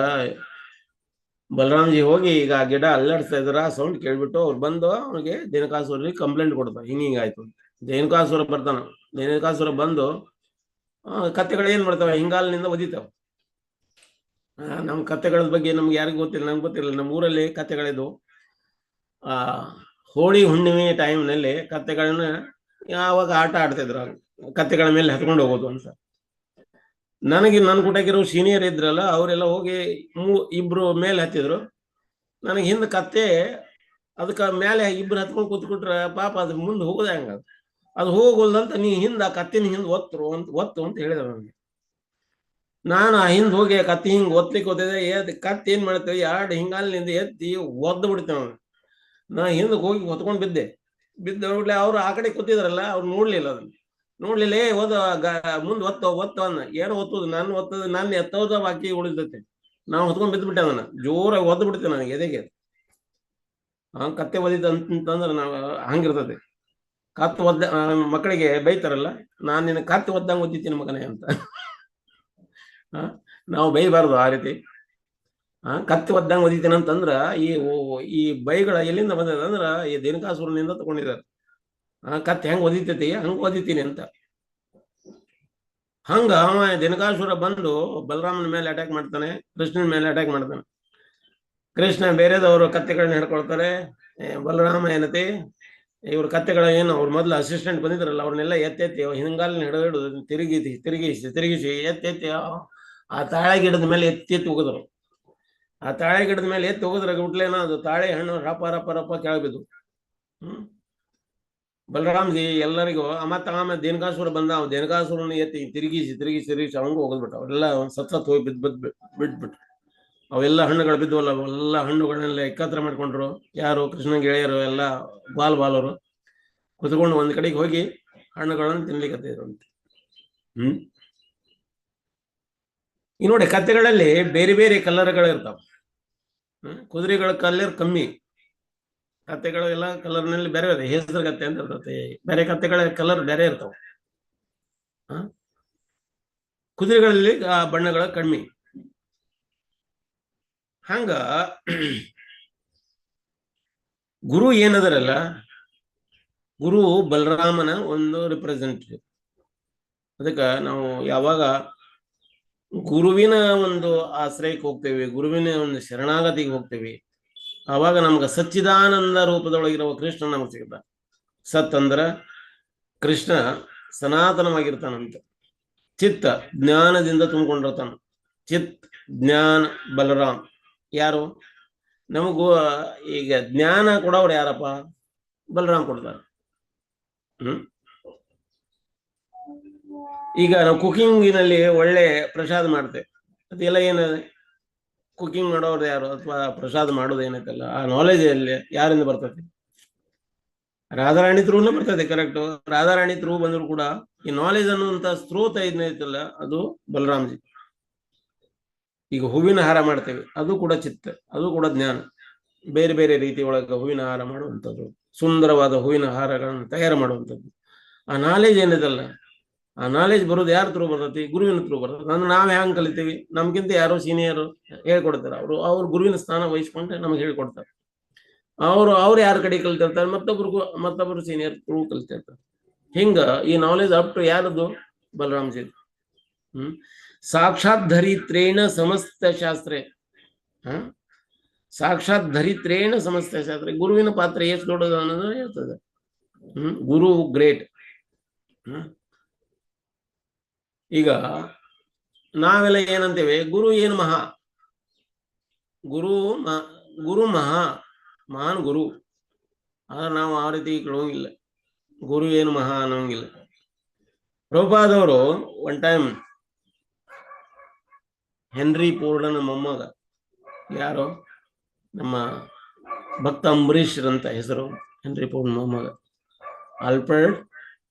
ಬಲರಾಮ್ಜಿ ಹೋಗಿ ಈಗ ಆ ಗಿಡ ಅಲ್ಲಾಡ್ಸ್ತಾ ಇದ್ರ, ಸೌಂಡ್ ಕೇಳ್ಬಿಟ್ಟು ಅವ್ರು ಬಂದು ಅವ್ರಿಗೆ ದೇನಕಾಸುರಿಗೆ ಕಂಪ್ಲೇಂಟ್ ಕೊಡ್ತಾರೆ, ಹಿಂಗಾಯ್ತು ಅಂತ. ದೇನಕಾಸುರ ಬರ್ತಾನ. ದೇನಕಾಸುರ ಬಂದು ಕತ್ತೆಗಳು ಏನ್ ಮಾಡ್ತಾವ, ಹಿಂಗಾಲಿನಿಂದ ಒದಿತಾವ. ನಮ್ ಕತ್ತೆಗಳ ಬಗ್ಗೆ ನಮ್ಗೆ ಯಾರಿಗೂ ಗೊತ್ತಿಲ್ಲ, ನಮ್ಗೆ ಗೊತ್ತಿಲ್ಲ. ನಮ್ಮ ಊರಲ್ಲಿ ಕತ್ತೆಗಳಿದ್ವು. ಹೋಳಿ ಹುಣ್ಣಿಮೆ ಟೈಮ್ನಲ್ಲಿ ಕತ್ತೆಗಳನ್ನ ಯಾವಾಗ ಆಟ ಆಡ್ತಿದ್ರು, ಕತ್ತೆಗಳ ಮೇಲೆ ಹತ್ಕೊಂಡು ಹೋಗೋದು ಅಂತ. ನನ್ನ ಕೂಟಕ್ಕಿರೋ ಸೀನಿಯರ್ ಇದ್ರಲ್ಲ, ಅವರೆಲ್ಲ ಹೋಗಿ ಇಬ್ರು ಮೇಲೆ ಹತ್ತಿದ್ರು. ನನಗೆ ಹಿಂದೆ ಕತ್ತೆ ಅದಕ್ಕೆ ಮೇಲೆ ಇಬ್ರು ಹತ್ಕೊಂಡು ಕೂತ್ಬಿಟ್ರೆ ಪಾಪ ಅದ್ರ ಮುಂದೆ ಹೋಗೋದೇ ಹಂಗ, ಅದು ಹೋಗೋಲ್ದಂತ ನೀ ಹಿಂದ ಕತ್ತಿನ ಹಿಂದೆ ಒತ್ತು ಅಂತ ಹೇಳಿದ್ರು ನನಗೆ. ನಾನು ಆ ಹಿಂದ್ ಹೋಗಿ ಕತ್ತಿ ಹಿಂಗ್ ಒತ್ಲಿಕ್ಕೆ ಹೋದಿದೆ. ಕತ್ತಿ ಏನ್ ಮಾಡ್ತೇವೆ, 2 ಹಿಂಗಾಲಿನಿಂದ ಎತ್ತಿ ಒದ್ದು ಬಿಡ್ತೇವೆ. ನಾ ಹಿಂದಕ್ಕೆ ಹೋಗಿ ಹೊತ್ಕೊಂಡು ಬಿದ್ದ ನೋಡ್ಲಿ. ಅವ್ರು ಆ ಕಡೆ ಕೂತಿದ್ರಲ್ಲ, ಅವ್ರು ನೋಡ್ಲಿಲ್ಲ, ಅದನ್ನ ನೋಡ್ಲಿಲ್ಲ. ಮುಂದೆ ಒತ್ತು ಅನ್ನ ಏನೋ ಒತ್ತುದು, ನಾನು ಎತ್ತೋದ ಬಾಕಿ ಉಳಿದೈತೆ. ನಾವು ಹೊತ್ಕೊಂಡ್ ಬಿದ್ದುಬಿಟ್ಟೆ, ಅದನ್ನ ಜೋರಾಗಿ ಒದ್ದು ಬಿಡ್ತೇವೆ ನನಗೆ ಎದೆಗೆ. ಕತ್ತೆ ಒದಿತ ಅಂತಂದ್ರೆ ನಾವು ಹಂಗಿರ್ತದೆ. ಕತ್ತು ಒದ್ದ ಮಕ್ಕಳಿಗೆ ಬೈತಾರಲ್ಲ, ನಾನು ನಿನ್ನ ಕತ್ತಿ ಒದ್ದಂಗೆ ಒದ್ದಿತೀನಿ ಮಗನೇ ಅಂತ. ನಾವು ಬೈಬಾರ್ದು ಆ ರೀತಿ. ಕತ್ತಿ ಒದ್ದಂಗೆ ಒದಿತೀನಿ ಅಂತಂದ್ರ ಈ ಬೈಗಳ ಎಲ್ಲಿಂದ ಬಂದದ ಅಂದ್ರ ಈ ದೇನಕಾಸುರನಿಂದ ತಗೊಂಡಿದ್ದಾರೆ. ಕತ್ತಿ ಹೆಂಗ್ ಒದಿತೈತಿ ಹಂಗ ಒದಿತೀನಿ ಅಂತ. ಹಂಗ ಅವ ದಿನಕಾಸುರ ಬಂದು ಬಲರಾಮನ ಮೇಲೆ ಅಟ್ಯಾಕ್ ಮಾಡ್ತಾನೆ, ಕೃಷ್ಣನ ಮೇಲೆ ಅಟ್ಯಾಕ್ ಮಾಡ್ತಾನೆ. ಕೃಷ್ಣ ಬೇರೆದವರು ಕತ್ತೆಗಳನ್ನ ಹಿಡ್ಕೊಳ್ತಾರೆ. ಬಲರಾಮ ಏನತಿ ಇವ್ರ ಕತ್ತೆಗಳ ಏನು ಅವ್ರ ಮೊದಲು ಅಸಿಸ್ಟೆಂಟ್ ಬಂದಿದ್ರಲ್ಲ ಅವ್ರನ್ನೆಲ್ಲ ಎತ್ತೆತ್ತಿ ಹಿಂಗಾಲಿನ ಹಿಡಿದು ತಿರುಗಿಸಿ ಎತ್ತೆತ್ತಿ ಆ ತಾಳೆ ಗಿಡದ ಮೇಲೆ ಎತ್ತಿ ಹೋಗಿದ್ರು. ಆ ತಾಳೆ ಗಿಡದ ಮೇಲೆ ಎತ್ತಿ ಹೋಗಿದ್ರೆ ಗುಟ್ಲೇನ ಅದು ತಾಳೆ ಹಣ್ಣು ರಪ ರಪ ರಪ ಕೆಳಬಿದ್ದು. ಬಲರಾಮ್ಜಿ ಎಲ್ಲರಿಗೂ ಆಮೇಲೆ ದೇನಕಾಸುರ ಬಂದ, ಅವ್ ದೇನಕಾಸುರನ್ನ ಎತ್ತಿ ತಿರುಗಿಸಿ ಅವಂಗೂ ಹೋಗದ್ಬಿಟ್ಟು ಅವೆಲ್ಲ ಸತ್ತ ಹೋಗಿ ಬಿಟ್ಬಿಟ್ಟು ಅವೆಲ್ಲ ಹಣ್ಣುಗಳು ಬಿದ್ದುವಲ್ಲ, ಅವೆಲ್ಲ ಹಣ್ಣುಗಳನ್ನೆಲ್ಲ ಏಕತ್ರ ಮಾಡ್ಕೊಂಡ್ರು. ಯಾರು ಕೃಷ್ಣ ಗೆಳೆಯರು ಎಲ್ಲ ಬಾಲರು ಕುತ್ಕೊಂಡು ಒಂದ್ ಕಡೆಗೆ ಹೋಗಿ ಹಣ್ಣುಗಳನ್ನು ತಿನ್ಲಿಕ್ಕತ್ತಿದ್ರು ಅಂತ. ಈ ನೋಡಿ ಕತ್ತೆಗಳಲ್ಲಿ ಬೇರೆ ಬೇರೆ ಕಲರ್ಗಳು ಇರ್ತಾವ. ಕುದುರೆಗಳ ಕಲರ್ ಕಮ್ಮಿ, ಕತ್ತೆಗಳು ಎಲ್ಲ ಕಲರ್ನಲ್ಲಿ ಬೇರೆ ಬೇರೆ ಹೆಸರು ಕತ್ತೆ ಅಂತ ಇರ್ತದೆ. ಬೇರೆ ಕತ್ತೆಗಳ ಕಲರ್ ಬೇರೆ ಇರ್ತಾವ. ಕುದುರೆಗಳಲ್ಲಿ ಆ ಬಣ್ಣಗಳ ಕಮ್ಮಿ. ಹಂಗ ಗುರು ಏನದರಲ್ಲ, ಗುರು ಬಲರಾಮನ ಒಂದು ರಿಪ್ರೆಸೆಂಟೇಟಿವ್. ಅದಕ್ಕೆ ನಾವು ಯಾವಾಗ ಗುರುವಿನ ಒಂದು ಆಶ್ರಯಕ್ಕೆ ಹೋಗ್ತೇವೆ, ಗುರುವಿನ ಒಂದು ಶರಣಾಗತಿಗೆ ಹೋಗ್ತೇವೆ, ಆವಾಗ ನಮ್ಗೆ ಸಚ್ಚಿದಾನಂದ ರೂಪದೊಳಗಿರುವ ಕೃಷ್ಣ ನಮ್ಗೆ ಸಿಗ್ತ. ಸತ್ ಅಂದ್ರ ಕೃಷ್ಣ ಸನಾತನವಾಗಿರ್ತಾನಂತ. ಚಿತ್ತ ಜ್ಞಾನದಿಂದ ತುಂಬಿಕೊಂಡಿರ್ತಾನ. ಚಿತ್ ಜ್ಞಾನ ಬಲರಾಮ್ ಯಾರು? ನಮಗೂ ಈಗ ಜ್ಞಾನ ಕೊಡೋರು ಯಾರಪ್ಪ? ಬಲರಾಮ್ ಕೊಡ್ತಾರೆ. ಈಗ ನಾವು ಕುಕಿಂಗಿನಲ್ಲಿ ಒಳ್ಳೆ ಪ್ರಸಾದ ಮಾಡ್ತೇವೆ, ಅದೆಲ್ಲ ಏನಿದೆ? ಕುಕಿಂಗ್ ಮಾಡೋರು ಯಾರು ಅಥವಾ ಪ್ರಸಾದ ಮಾಡೋದು ಏನೈತಲ್ಲ, ಆ ನಾಲೆಜ್ ಅಲ್ಲಿ ಯಾರಿಂದ ಬರ್ತದೆ? ರಾಧಾರಾಣಿ ಥ್ರೂನ ಬರ್ತದೆ, ಕರೆಕ್ಟ್. ರಾಧಾರಾಣಿ ಥ್ರೂ ಬಂದ್ರು ಕೂಡ ಈ ನಾಲೆಜ್ ಅನ್ನುವಂತ ಸ್ರೋತ ಏನೈತಲ್ಲ ಅದು ಬಲರಾಮ್ಜಿ. ಈಗ ಹೂವಿನ ಹಾರ ಮಾಡ್ತೇವೆ, ಅದು ಕೂಡ ಚಿತ್ತ, ಅದು ಕೂಡ ಜ್ಞಾನ. ಬೇರೆ ಬೇರೆ ರೀತಿ ಒಳಗೆ ಹೂವಿನ ಹಾರ ಮಾಡುವಂಥದ್ದು, ಸುಂದರವಾದ ಹೂವಿನ ಹಾರಗಳನ್ನು ತಯಾರು ಮಾಡುವಂಥದ್ದು. ಆ ನಾಲೆಜ್ ಏನಿದಲ್ಲ, ಆ ನಾಲೆಜ್ ಬರೋದು ಯಾರ ಥ್ರೂ ಬರ್ತೈತಿ? ಗುರುವಿನ ಥ್ರೂ ಬರ್ತದೆ. ಅಂದ್ರೆ ನಾವ್ ಹೆಂಗ್ ಕಲಿತೀವಿ? ನಮ್ಗಿಂತ ಯಾರೋ ಸೀನಿಯರ್ ಹೇಳ್ಕೊಡ್ತಾರೆ, ಅವ್ರು ಗುರುವಿನ ಸ್ಥಾನ ವಹಿಸ್ಕೊಂಡ್ರೆ ನಮ್ಗೆ ಹೇಳ್ಕೊಡ್ತಾರೆ. ಅವ್ರು ಯಾರ ಕಡೆ ಕಲಿತಿರ್ತಾರೆ? ಮತ್ತೊಬ್ರು ಸೀನಿಯರ್ ಥ್ರೂ ಕಲಿತಿರ್ತಾರೆ. ಹಿಂಗ ಈ ನಾಲೆಜ್ ಅಪ್ ಟು ಯಾರದು? ಬಲರಾಮ್ಜಿ. ಸಾಕ್ಷಾತ್ ಧರಿತ್ರೇಣ ಸಮಸ್ತ ಶಾಸ್ತ್ರೆ. ಸಾಕ್ಷಾತ್ ಧರಿತ್ರೇಣ ಸಮಸ್ತ ಶಾಸ್ತ್ರೆ. ಗುರುವಿನ ಪಾತ್ರ ಎಷ್ಟು ದೊಡ್ಡದು ಅನ್ನೋದು ಹೇಳ್ತದೆ. ಗುರು ಗ್ರೇಟ್. ಈಗ ನಾವೆಲ್ಲ ಏನಂತೇವೆ? ಗುರು ಏನು ಮಹಾ, ಗುರು ಮಹಾನ್ ಗುರು. ಆದ್ರೆ ನಾವು ಆ ರೀತಿ ಕೇಳೋಂಗಿಲ್ಲ, ಗುರು ಏನು ಮಹಾ ಅನ್ನೋಂಗಿಲ್ಲ. ಪ್ರಭುಪಾದವರು ಒನ್ ಟೈಮ್ ಹೆನ್ರಿ ಪೋರ್ಡನ ಮೊಮ್ಮಗ, ಯಾರೋ ನಮ್ಮ ಭಕ್ತ ಅಂಬರೀಷ್ ಅಂತ ಹೆಸರು, ಹೆನ್ರಿ ಪೋರ್ಡ್ ಮೊಮ್ಮಗ ಆಲ್ಫ್ರೆಡ್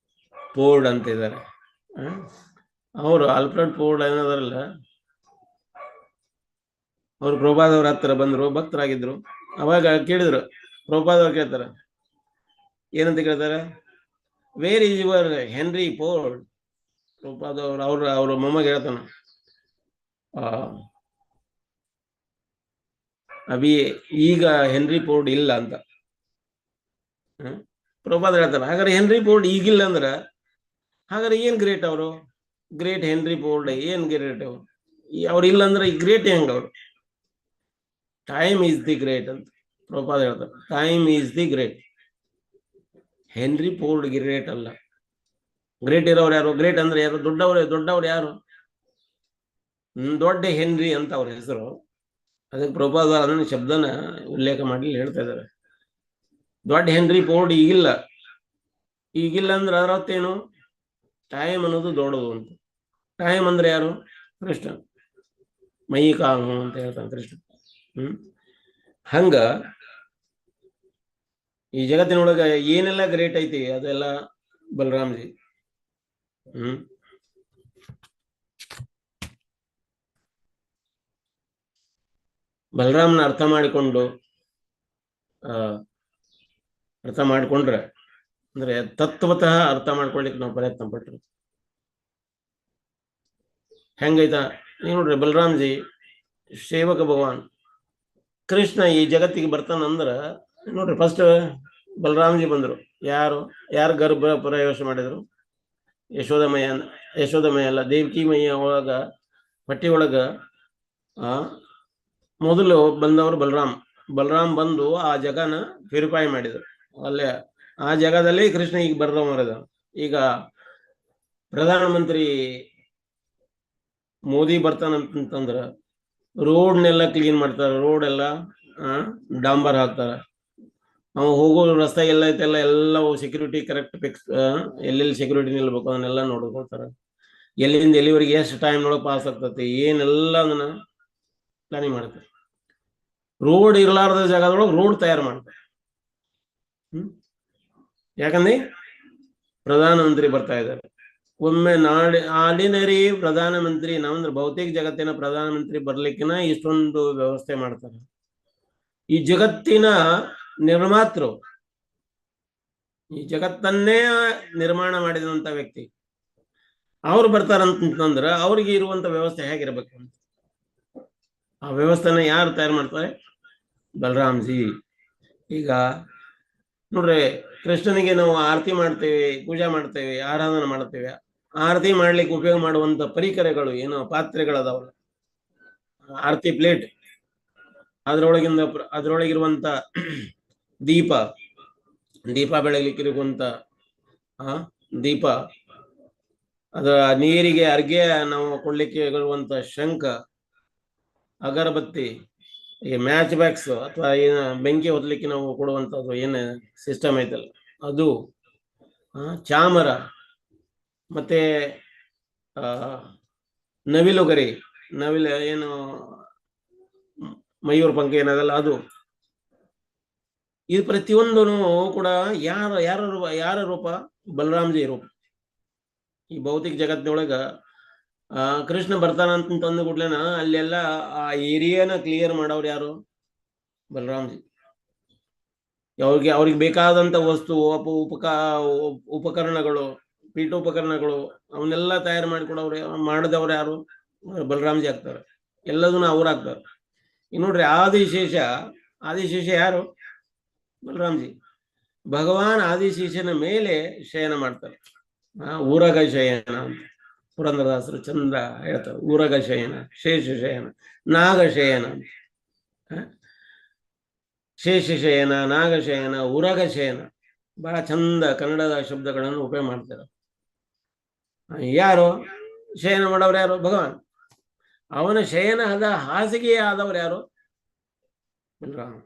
ಪೋರ್ಡ್ ಅಂತ ಇದ್ದಾರೆ. ಅವರು ಆಲ್ಫ್ರೆಡ್ ಪೋರ್ಡ್ ಏನದಾರಲ್ಲ, ಅವರು ಪ್ರಭುಪಾದವ್ರ ಹತ್ರ ಬಂದ್ರು, ಭಕ್ತರಾಗಿದ್ರು. ಅವಾಗ ಕೇಳಿದ್ರು, ಪ್ರಭುಪಾದವ್ರು ಕೇಳ್ತಾರ, ಏನಂತ ಕೇಳ್ತಾರೆ? Where is your Henry Ford? ಪ್ರಭುಪಾದವ್ರು ಅವ್ರ ಮೊಮ್ಮಗ ಹೇಳ್ತಾನ, ಈಗ ಹೆನ್ರಿ ಪೋರ್ಡ್ ಇಲ್ಲ ಅಂತ. ಪ್ರಭುಪಾದ ಹೇಳ್ತಾರ, ಹಾಗಾದ್ರೆ ಹೆನ್ರಿ ಪೋರ್ಡ್ ಈಗಿಲ್ಲ ಅಂದ್ರ ಹಾಗಾದ್ರೆ ಏನ್ ಗ್ರೇಟ್? ಅವರು ಗ್ರೇಟ್ ಹೆನ್ರಿ ಪೋರ್ಡ್ ಏನ್ ಗ್ರೇಟ್? ಅವ್ರು ಇಲ್ಲ ಅಂದ್ರೆ ಈ ಗ್ರೇಟ್ ಹೆಂಗ? ಅವರು ಟೈಮ್ ಈಸ್ ದಿ ಗ್ರೇಟ್ ಅಂತ ಪ್ರಭುಪಾದ ಹೇಳ್ತಾರೆ. Time is the great, henry poured great ಅಲ್ಲ. ಗ್ರೇಟ್ ಇರೋರು ಯಾರು? ಗ್ರೇಟ್ ಅಂದ್ರೆ ಯಾರು? ದೊಡ್ಡವ್ರು ಯಾರು? ದೊಡ್ಡ ಹೆನ್ರಿ ಅಂತ ಅವ್ರ ಹೆಸರು. ಅದಕ್ಕೆ ಪ್ರಭುಪಾದ ಅದನ್ನ ಶಬ್ದನ ಉಲ್ಲೇಖ ಮಾಡಿ ಹೇಳ್ತಾ ಇದ್ದಾರೆ. ದೊಡ್ಡ ಹೆನ್ರಿ ಪೋರ್ಡ್ ಈಗಿಲ್ಲ ಅಂದ್ರೆ ಅದರ ಅರ್ಥೇನು? ಟೈಮ್ ಅನ್ನೋದು ದೊಡ್ಡದು ಅಂತ. ಟೈಮ್ ಅಂದ್ರೆ ಯಾರು? ಕೃಷ್ಣ. ಮೈ ಕಾಮು ಅಂತ ಹೇಳ್ತಾನೆ ಕೃಷ್ಣ. ಹಂಗ ಈ ಜಗತ್ತಿನೊಳಗ ಏನೆಲ್ಲ ಗ್ರೇಟ್ ಐತಿ ಅದೆಲ್ಲ ಬಲರಾಮ್ಜಿ. ಬಲರಾಮ್ನ ಅರ್ಥ ಮಾಡಿಕೊಂಡ್ರೆ ಅಂದ್ರೆ ತತ್ವತಃ ಅರ್ಥ ಮಾಡ್ಕೊಳ್ಲಿಕ್ಕೆ ನಾವು ಪ್ರಯತ್ನ ಪಟ್ರು. ಹೆಂಗೈತಾ ನೀವು ನೋಡ್ರಿ, ಬಲರಾಮ್ಜಿ ಸೇವಕ ಭಗವಾನ್. ಕೃಷ್ಣ ಈ ಜಗತ್ತಿಗೆ ಬರ್ತಾನಂದ್ರ ನೋಡ್ರಿ, ಫಸ್ಟ್ ಬಲರಾಮ್ಜಿ ಬಂದ್ರು. ಯಾರು ಗರ್ಭ ಪ್ರವೇಶ ಮಾಡಿದ್ರು? ಯಶೋದಮಯ ಅಲ್ಲ, ದೇವಕಿ ಮಯ್ಯ ಒಳಗ ಪಟ್ಟಿ ಒಳಗ ಮೊದಲು ಬಂದವರು ಬಲರಾಮ್ ಬಂದು ಆ ಜಗನ ಪ್ಯೂರಿಫೈ ಮಾಡಿದರು. ಅಲ್ಲೇ ಆ ಜಗದಲ್ಲಿ ಕೃಷ್ಣ ಈಗ ಬರ್ದವರದ. ಈಗ ಪ್ರಧಾನಮಂತ್ರಿ ಮೋದಿ ಬರ್ತಾನಂತಂದ್ರ ರೋಡ್ನೆಲ್ಲ ಕ್ಲೀನ್ ಮಾಡ್ತಾರ, ರೋಡ್ ಎಲ್ಲ ಡಾಂಬರ್ ಹಾಕ್ತಾರ. ನಾವು ಹೋಗೋ ರಸ್ತೆ ಎಲ್ಲ ಐತೆಲ್ಲ ಎಲ್ಲವೂ ಸೆಕ್ಯೂರಿಟಿ ಕರೆಕ್ಟ್ ಫಿಕ್ಸ್, ಎಲ್ಲೆಲ್ಲಿ ಸೆಕ್ಯೂರಿಟಿ ನಿಲ್ಬೇಕು ಅದನ್ನೆಲ್ಲ ನೋಡ್ಕೊಳ್ತಾರ. ಎಲ್ಲಿಂದ ಎಲ್ಲಿವರೆಗೆ ಎಷ್ಟು ಟೈಮ್ನೊಳಗೆ ಪಾಸ್ ಆಗ್ತತಿ ಏನೆಲ್ಲ ಅದನ್ನ ಪ್ಲಾನಿಂಗ್ ಮಾಡ್ತಾರೆ. ರೋಡ್ ಇರಲಾರ್ದ ಜಾಗದೊಳಗೆ ರೋಡ್ ತಯಾರು ಮಾಡ್ತಾರೆ. ಯಾಕಂದ್ರೆ ಪ್ರಧಾನಮಂತ್ರಿ ಬರ್ತಾ ಇದ್ದಾರೆ. ಒಮ್ಮೆ ಆರ್ಡಿನರಿ ಪ್ರಧಾನಮಂತ್ರಿ ನಾವಂದ್ರೆ ಭೌತಿಕ ಜಗತ್ತಿನ ಪ್ರಧಾನಮಂತ್ರಿ ಬರ್ಲಿಕ್ಕಿನ ಇಷ್ಟೊಂದು ವ್ಯವಸ್ಥೆ ಮಾಡ್ತಾರೆ. ಈ ಜಗತ್ತಿನ ನಿರ್ಮಾತೃ, ಈ ಜಗತ್ತನ್ನೇ ನಿರ್ಮಾಣ ಮಾಡಿದಂತ ವ್ಯಕ್ತಿ ಅವ್ರು ಬರ್ತಾರಂತಂದ್ರ ಅವ್ರಿಗೆ ಇರುವಂತ ವ್ಯವಸ್ಥೆ ಹೇಗಿರ್ಬೇಕು ಅಂತ ಆ ವ್ಯವಸ್ಥೆನ ಯಾರು ತಯಾರು ಮಾಡ್ತಾರೆ? ಬಲರಾಮ್ಜಿ. ಈಗ ನೋಡ್ರಿ, ಕೃಷ್ಣನಿಗೆ ನಾವು ಆರತಿ ಮಾಡ್ತೇವೆ, ಪೂಜಾ ಮಾಡ್ತೇವೆ, ಆರಾಧನೆ ಮಾಡ್ತೇವೆ. ಆರತಿ ಮಾಡ್ಲಿಕ್ಕೆ ಉಪಯೋಗ ಮಾಡುವಂತ ಪರಿಕರಗಳು ಏನೋ ಪಾತ್ರೆಗಳದಾವಲ್ಲ, ಆರತಿ ಪ್ಲೇಟ್, ಅದ್ರೊಳಗಿರುವಂತ ದೀಪ ಬೆಳಗ್ಲಿಕ್ಕಿರುವಂತ ದೀಪ, ಅದ ನೀರಿಗೆ ಅರ್ಘ್ಯ ನಾವು ಕೊಡ್ಲಿಕ್ಕೆ ಇರುವಂತ ಶಂಖ, ಅಗರಬತ್ತಿ, ಈ ಮ್ಯಾಚ್ ಬ್ಯಾಕ್ಸ್ ಅಥವಾ ಏನು ಬೆಂಕಿ ಹೊದ್ಲಿಕ್ಕೆ ನಾವು ಕೊಡುವಂಥದ್ದು ಏನು ಸಿಸ್ಟಮ್ ಐತಲ್ಲ ಅದು, ಚಾಮರ, ಮತ್ತೆ ನವಿಲುಗರಿ, ಏನು ಮಯೂರ್ ಪಂಖ ಏನದಲ್ಲ ಅದು. ಇದು ಪ್ರತಿಯೊಂದು ಕೂಡ ಯಾರ ರೂಪ? ಬಲರಾಮ್ಜಿ ರೂಪ. ಈ ಭೌತಿಕ ಜಗತ್ತಿನೊಳಗ ಕೃಷ್ಣ ಬರ್ತಾನಂತಂದು ಕೂಡ್ಲೇನ ಅಲ್ಲೆಲ್ಲ ಆ ಏರಿಯಾನ ಕ್ಲಿಯರ್ ಮಾಡೋರು ಯಾರು? ಬಲರಾಮ್ಜಿ. ಅವ್ರಿಗೆ ಬೇಕಾದಂತ ವಸ್ತು, ಉಪಕರಣಗಳು, ಪೀಠೋಪಕರಣಗಳು ಅವನ್ನೆಲ್ಲ ತಯಾರು ಮಾಡಿದವ್ರು ಯಾರು? ಬಲರಾಮ್ಜಿ ಆಗ್ತಾರೆ. ಎಲ್ಲದನ್ನ ಅವ್ರು ಆಗ್ತಾರೆ. ಈಗ ನೋಡ್ರಿ, ಆದಿಶೇಷ ಯಾರು? ಬಲರಾಮ್ಜಿ. ಭಗವಾನ್ ಆದಿಶೇಷನ ಮೇಲೆ ಶಯನ ಮಾಡ್ತಾರೆ. ಊರಗ ಶಯನ ಅಂತ ಪುರಂದರದಾಸರು ಚಂದ ಹೇಳ್ತಾರೆ. ಊರಗ ಶಯನ, ಶೇಷ ಶಯನ, ನಾಗಶಯನ ಅಂತ. ಶೇಷ ಶಯನ, ನಾಗಶಯನ, ಊರಗ ಶಯನ ಬಹಳ ಚಂದ ಕನ್ನಡದ ಶಬ್ದಗಳನ್ನು ಉಪಯೋಗ ಮಾಡ್ತಾರೆ. ಯಾರು ಶಯನ ಮಾಡೋರು? ಯಾರು? ಭಗವಾನ್. ಅವನ ಶಯನದ ಹಾಸಿಗೆ ಆದವ್ರು ಯಾರು? ಬಲರಾಮ್.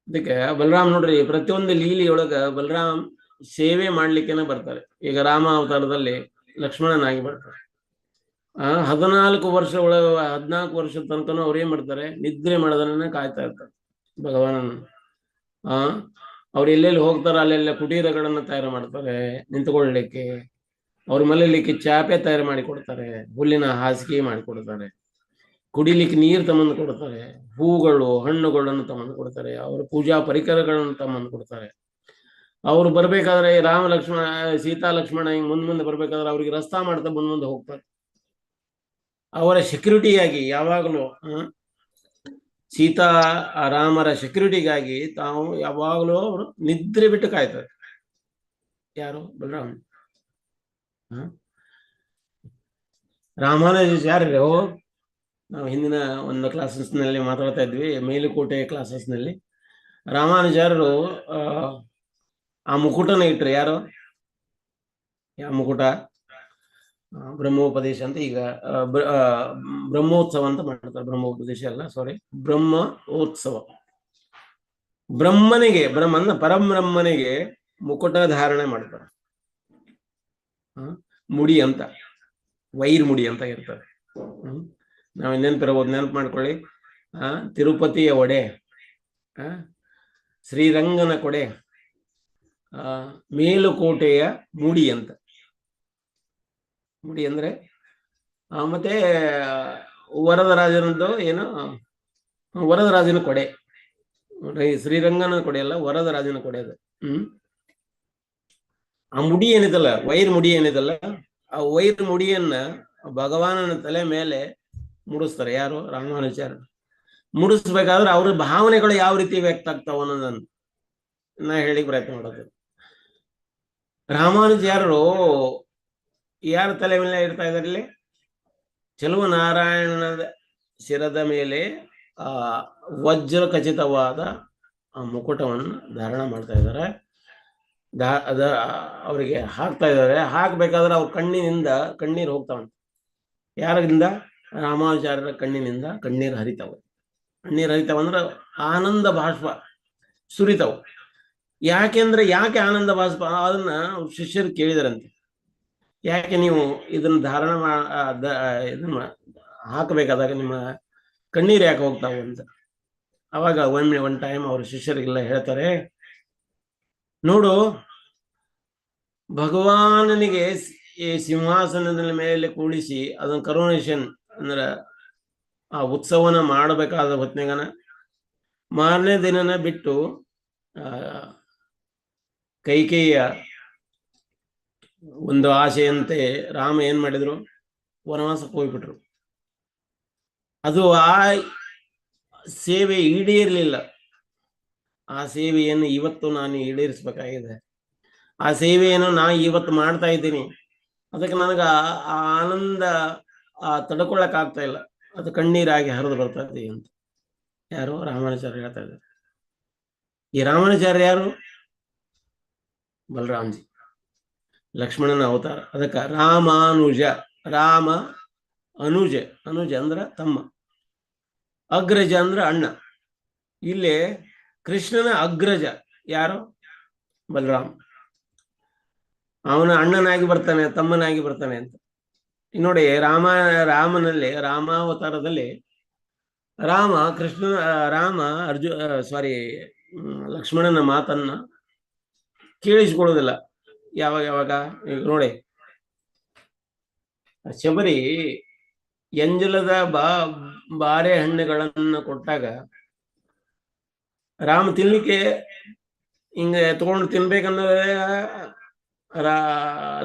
ಅದಕ್ಕೆ ಬಲರಾಮ್ ನೋಡ್ರಿ, ಪ್ರತಿಯೊಂದು ಲೀಲಿಯೊಳಗ ಬಲರಾಮ್ ಸೇವೆ ಮಾಡ್ಲಿಕ್ಕೆನ ಬರ್ತಾರೆ. ಈಗ ರಾಮ ಅವತಾರದಲ್ಲಿ ಲಕ್ಷ್ಮಣನಾಗಿ ಬರ್ತಾರೆ. 14 ವರ್ಷದ ತನಕನೂ ಅವ್ರು ಏನ್ ಮಾಡ್ತಾರೆ? ನಿದ್ರೆ ಮಾಡೋದನ್ನ ಕಾಯ್ತಾ ಇರ್ತಾರೆ ಭಗವಾನನ. ಅವ್ರು ಎಲ್ಲೆಲ್ಲಿ ಹೋಗ್ತಾರ ಅಲ್ಲೆಲ್ಲ ಕುಟೀರಗಳನ್ನ ತಯಾರು ಮಾಡ್ತಾರೆ ನಿಂತ್ಕೊಳ್ಳಿಕ್ಕೆ. ಅವ್ರ ಮಲಗಲಿಕ್ಕೆ ಚಾಪೆ ತಯಾರು ಮಾಡಿ ಕೊಡ್ತಾರೆ, ಹುಲ್ಲಿನ ಹಾಸಿಗೆ ಮಾಡಿಕೊಡ್ತಾರೆ, ಕುಡಿಲಿಕ್ಕೆ ನೀರು ತಮ್ಮಂದು ಕೊಡ್ತಾರೆ, ಹೂಗಳು ಹಣ್ಣುಗಳನ್ನು ತಮ್ಮಂದು ಕೊಡ್ತಾರೆ, ಅವ್ರ ಪೂಜಾ ಪರಿಕರಗಳನ್ನು ತಮ್ಮಂದು ಕೊಡ್ತಾರೆ. ಅವ್ರು ಬರ್ಬೇಕಾದ್ರೆ ಸೀತಾ ಲಕ್ಷ್ಮಣ ಹಿಂಗ್ ಮುಂದೆ ಬರ್ಬೇಕಾದ್ರೆ ಅವ್ರಿಗೆ ರಸ್ತಾ ಮಾಡ್ತಾ ಮುಂದೆ ಹೋಗ್ತಾರೆ. ಅವರ ಸೆಕ್ಯೂರಿಟಿಯಾಗಿ ಯಾವಾಗಲೂ ಸೀತಾ ರಾಮರ ಸೆಕ್ಯೂರಿಟಿಗಾಗಿ ತಾವು ಯಾವಾಗಲೂ ಅವರು ನಿದ್ರೆ ಬಿಟ್ಟು ಕಾಯ್ತಾರೆ. ಯಾರು? ಬಲರಾಮ್. ರಾಮಾನುಜ ಯಾರು? ನಾವು ಹಿಂದಿನ ಒಂದು ಕ್ಲಾಸಸ್ನಲ್ಲಿ ಮಾತಾಡ್ತಾ ಇದ್ವಿ, ಮೇಲುಕೋಟೆ ಕ್ಲಾಸಸ್ನಲ್ಲಿ. ರಾಮಾನುಜಾರರು ಆ ಮುಕುಟನ ಇಟ್ರು. ಯಾರು? ಯಾವ ಮುಕುಟ? ಬ್ರಹ್ಮೋಪದೇಶ ಅಂತ. ಈಗ ಬ್ರಹ್ಮೋತ್ಸವ ಅಂತ ಮಾಡ್ತಾರೆ. ಬ್ರಹ್ಮೋಪದೇಶ ಅಲ್ಲ, ಸಾರಿ, ಬ್ರಹ್ಮೋತ್ಸವ. ಪರಬ್ರಹ್ಮನಿಗೆ ಮುಕುಟ ಧಾರಣೆ ಮಾಡ್ತಾರೆ. ಮುಡಿ ಅಂತ, ವೈರ್ ಮುಡಿ ಅಂತ ಇರ್ತಾರೆ. ನಾವ್ ನೆನಪು ಮಾಡ್ಕೊಳ್ಳಿ. ತಿರುಪತಿಯ ಒಡೆ, ಶ್ರೀರಂಗನ ಕೊಡೆ, ಮೇಲುಕೋಟೆಯ ಮುಡಿ ಅಂತ. ಮುಡಿ ಅಂದ್ರೆ ಮತ್ತೆ ವರದರಾಜನದ್ದು ಏನು, ವರದರಾಜನ ಕೊಡೆ. ಶ್ರೀರಂಗನ ಕೊಡೆ ಅಲ್ಲ, ವರದರಾಜನ ಕೊಡೆ ಅದು. ಆ ಮುಡಿ ಏನಿದಲ್ಲ, ವೈರ್ ಮುಡಿ ಏನಿದಲ್ಲ, ಆ ವೈರ್ ಮುಡಿಯನ್ನ ಭಗವಾನನ ತಲೆ ಮೇಲೆ ಮುಡಿಸ್ತಾರೆ. ಯಾರು? ರಾಮಾನುಜಾಚಾರ್ಯ. ಮುಡಿಸ್ಬೇಕಾದ್ರೆ ಅವ್ರ ಭಾವನೆಗಳು ಯಾವ ರೀತಿ ವ್ಯಕ್ತ ಆಗ್ತಾವ ಅನ್ನೋದನ್ನ ನಾ ಹೇಳಿ ಪ್ರಯತ್ನ ಮಾಡೋದು. ರಾಮಾನುಜಾರರು ಯಾರ ತಲೆ ಮೇಲೆ ಇಡ್ತಾ ಇದ್ದಾರೆ ಇಲ್ಲಿ? ಚೆಲುವ ನಾರಾಯಣನ ಶಿರದ ಮೇಲೆ ಆ ವಜ್ರ ಖಚಿತವಾದ ಆ ಮುಕುಟವನ್ನು ಧಾರಣ ಮಾಡ್ತಾ ಇದ್ದಾರೆ. ಅದ ಅವರಿಗೆ ಹಾಕ್ತಾ ಇದ್ದಾರೆ. ಹಾಕ್ಬೇಕಾದ್ರೆ ಅವ್ರ ಕಣ್ಣೀರು ಹೋಗ್ತಾವಂತೆ. ಯಾರಿಂದ? ರಾಮಾನುಜಾರ್ಯರ ಕಣ್ಣಿನಿಂದ ಕಣ್ಣೀರು ಹರಿತಾವ. ಕಣ್ಣೀರು ಹರಿತಾವಂದ್ರೆ ಆನಂದ ಬಾಷ್ಪ ಸುರಿತಾವ. ಯಾಕೆ ಆನಂದ ಬಾಷ್ಪ? ಅದನ್ನ ಶಿಷ್ಯರು ಕೇಳಿದಾರಂತೆ, ಯಾಕೆ ನೀವು ಇದನ್ನ ಧಾರಣ ಇದನ್ನ ಹಾಕಬೇಕಾದಾಗ ನಿಮ್ಮ ಕಣ್ಣೀರು ಯಾಕೆ ಹೋಗ್ತಾವ ಅಂತ. ಅವಾಗ ಒನ್ ಟೈಮ್ ಅವ್ರ ಶಿಷ್ಯರಿಗೆಲ್ಲ ಹೇಳ್ತಾರೆ, ನೋಡು, ಭಗವಾನನಿಗೆ ಈ ಸಿಂಹಾಸನದ ಮೇಲೆ ಕೂಡಿಸಿ ಅದನ್ನ ಕರುಣೇಶನ್ ಅಂದ್ರ ಆ ಉತ್ಸವನ ಮಾಡಬೇಕಾದ ಹೊತ್ನಾಗನ ಮಾರನೇ ದಿನನ ಬಿಟ್ಟು ಕೈಕೇಯಿಯ ಒಂದು ಆಸೆಯಂತೆ ರಾಮ ಏನ್ ಮಾಡಿದ್ರು? ವನವಾಸಕ್ಕೆ ಹೋಗ್ಬಿಟ್ರು. ಅದು ಆ ಸೇವೆ ಈಡೇರ್ಲಿಲ್ಲ. ಆ ಸೇವೆಯನ್ನು ಇವತ್ತು ನಾನು ಈಡೇರಿಸ್ಬೇಕಾಗಿದೆ. ಆ ಸೇವೆಯನ್ನು ನಾನು ಇವತ್ತು ಮಾಡ್ತಾ ಇದ್ದೀನಿ. ಅದಕ್ಕೆ ನನಗೆ ಆ ಆನಂದ ತಡ್ಕೊಳಕ್ ಆಗ್ತಾ ಇಲ್ಲ. ಅದು ಕಣ್ಣೀರಾಗಿ ಹರಿದು ಬರ್ತಾ ಇದೆ ಅಂತ ಯಾರು? ರಾಮಾನುಜಾರ್ಯ ಹೇಳ್ತಾ ಇದ್ದಾರೆ. ಈ ರಾಮಾನುಜಾರ್ಯ ಯಾರು? ಬಲರಾಮ್ಜಿ, ಲಕ್ಷ್ಮಣನ ಅವತಾರ. ಅದಕ್ಕೆ ರಾಮಾನುಜ, ರಾಮ ಅನುಜ, ಅನುಜ ಅಂದ್ರ ತಮ್ಮ, ಅಗ್ರಜ ಅಂದ್ರ ಅಣ್ಣ. ಇಲ್ಲಿ ಕೃಷ್ಣನ ಅಗ್ರಜ ಯಾರು? ಬಲರಾಮ್. ಅವನ ಅಣ್ಣನಾಗಿ ಬರ್ತಾನೆ, ತಮ್ಮನಾಗಿ ಬರ್ತಾನೆ ಅಂತ ನೋಡಿ. ರಾಮನಲ್ಲಿ ರಾಮಾವತಾರದಲ್ಲಿ ಲಕ್ಷ್ಮಣನ ಮಾತನ್ನ ಕೇಳಿಸ್ಕೊಳ್ಳೋದಿಲ್ಲ. ಯಾವಾಗ ಈಗ ನೋಡಿ, ಶಬರಿ ಎಂಜಲದ ಬಾರೆ ಹಣ್ಣುಗಳನ್ನ ಕೊಟ್ಟಾಗ ರಾಮ ತಿನ್ಲಿಕ್ಕೆ ಹಿಂಗ ತಗೊಂಡು ತಿನ್ಬೇಕಂದ್ರೆ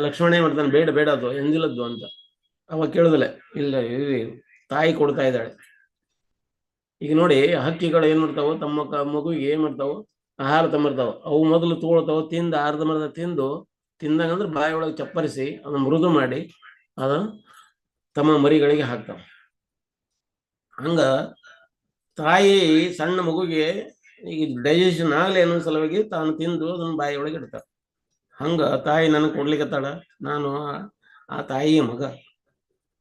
ಲಕ್ಷ್ಮಣ ಏನ್ ಮಾಡ್ತಾನೆ? ಬೇಡ ಬೇಡ, ಅದು ಎಂಜಲದ್ದು ಅಂತ. ಅವಾಗ ಕೇಳುದಿಲ್ಲ, ಇಲ್ಲ ತಾಯಿ ಕೊಡ್ತಾ ಇದ್ದಾಳೆ. ಈಗ ನೋಡಿ, ಹಕ್ಕಿಗಳು ಏನ್ ಮಾಡ್ತಾವ? ತಮ್ಮ ಮಗುವಿಗೆ ಏನ್ ಮಾಡ್ತಾವ? ಆಹಾರ ತಂಬಿರ್ತಾವ. ಅವು ಮೊದಲು ತಗೊಳ್ತಾವ, ತಿಂದು ಅರ್ಧಂಬರ್ಧ ತಿಂದಾಗ ಅಂದ್ರೆ ಬಾಯಿ ಒಳಗೆ ಚಪ್ಪರಿಸಿ ಅದನ್ನ ಮೃದು ಮಾಡಿ ಅದ ತಮ್ಮ ಮರಿಗಳಿಗೆ ಹಾಕ್ತಾವ. ಹಂಗ ತಾಯಿ ಸಣ್ಣ ಮಗುಗೆ ಈಗ ಡೈಜೆಷನ್ ಆಗ್ಲಿ ಅನ್ನೋ ಸಲುವಾಗಿ ತಾನು ತಿಂದು ಅದನ್ನ ಬಾಯಿ ಒಳಗೆ ಇಡ್ತಾಳ. ಹಂಗ ತಾಯಿ ನನಗೆ ಕೊಡ್ಲಿಕ್ಕತ್ತಾಳ, ನಾನು ಆ ತಾಯಿಯ ಮಗ,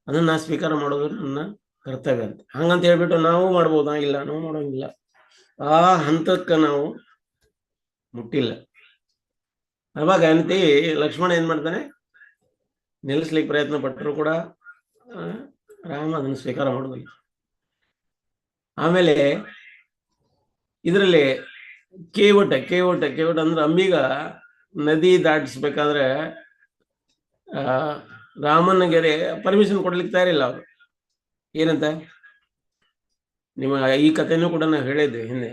ಅದನ್ನ ನಾ ಸ್ವೀಕಾರ ಮಾಡೋದು ನನ್ನ ಕರ್ತವ್ಯ ಅಂತ. ಹಂಗಂತ ಹೇಳ್ಬಿಟ್ಟು ನಾವು ಮಾಡ್ಬೋದಾ? ಇಲ್ಲ, ನಾವು ಮಾಡೋಂಗಿಲ್ಲ. ಆ ಹಂತಕ್ಕೆ ನಾವು ಮುಟ್ಟಿಲ್ಲ. ಅವಾಗ ಅಂತಿ ಲಕ್ಷ್ಮಣ ಏನ್ ಮಾಡ್ತಾನೆ? ನಿಲ್ಲಿಸ್ಲಿಕ್ಕೆ ಪ್ರಯತ್ನ ಪಟ್ಟರು ಕೂಡ ರಾಮ ಅದನ್ನು ಸ್ವೀಕಾರ ಮಾಡೋದಿಲ್ಲ. ಆಮೇಲೆ ಇದರಲ್ಲಿ ಕೇವಟ ಅಂದ್ರೆ ಅಂಬಿಗ ನದಿ ದಾಟಿಸ್ಬೇಕಾದ್ರೆ ರಾಮನಿಗೆ ಪರ್ಮಿಷನ್ ಕೊಡ್ಲಿಕ್ಕೆ ತಯಾರಿಲ್ಲ ಅವರು. ಏನಂತ ಈ ಕಥೆನೂ ಕೂಡ ನಾವು ಹೇಳಿದ್ವಿ ಹಿಂದೆ.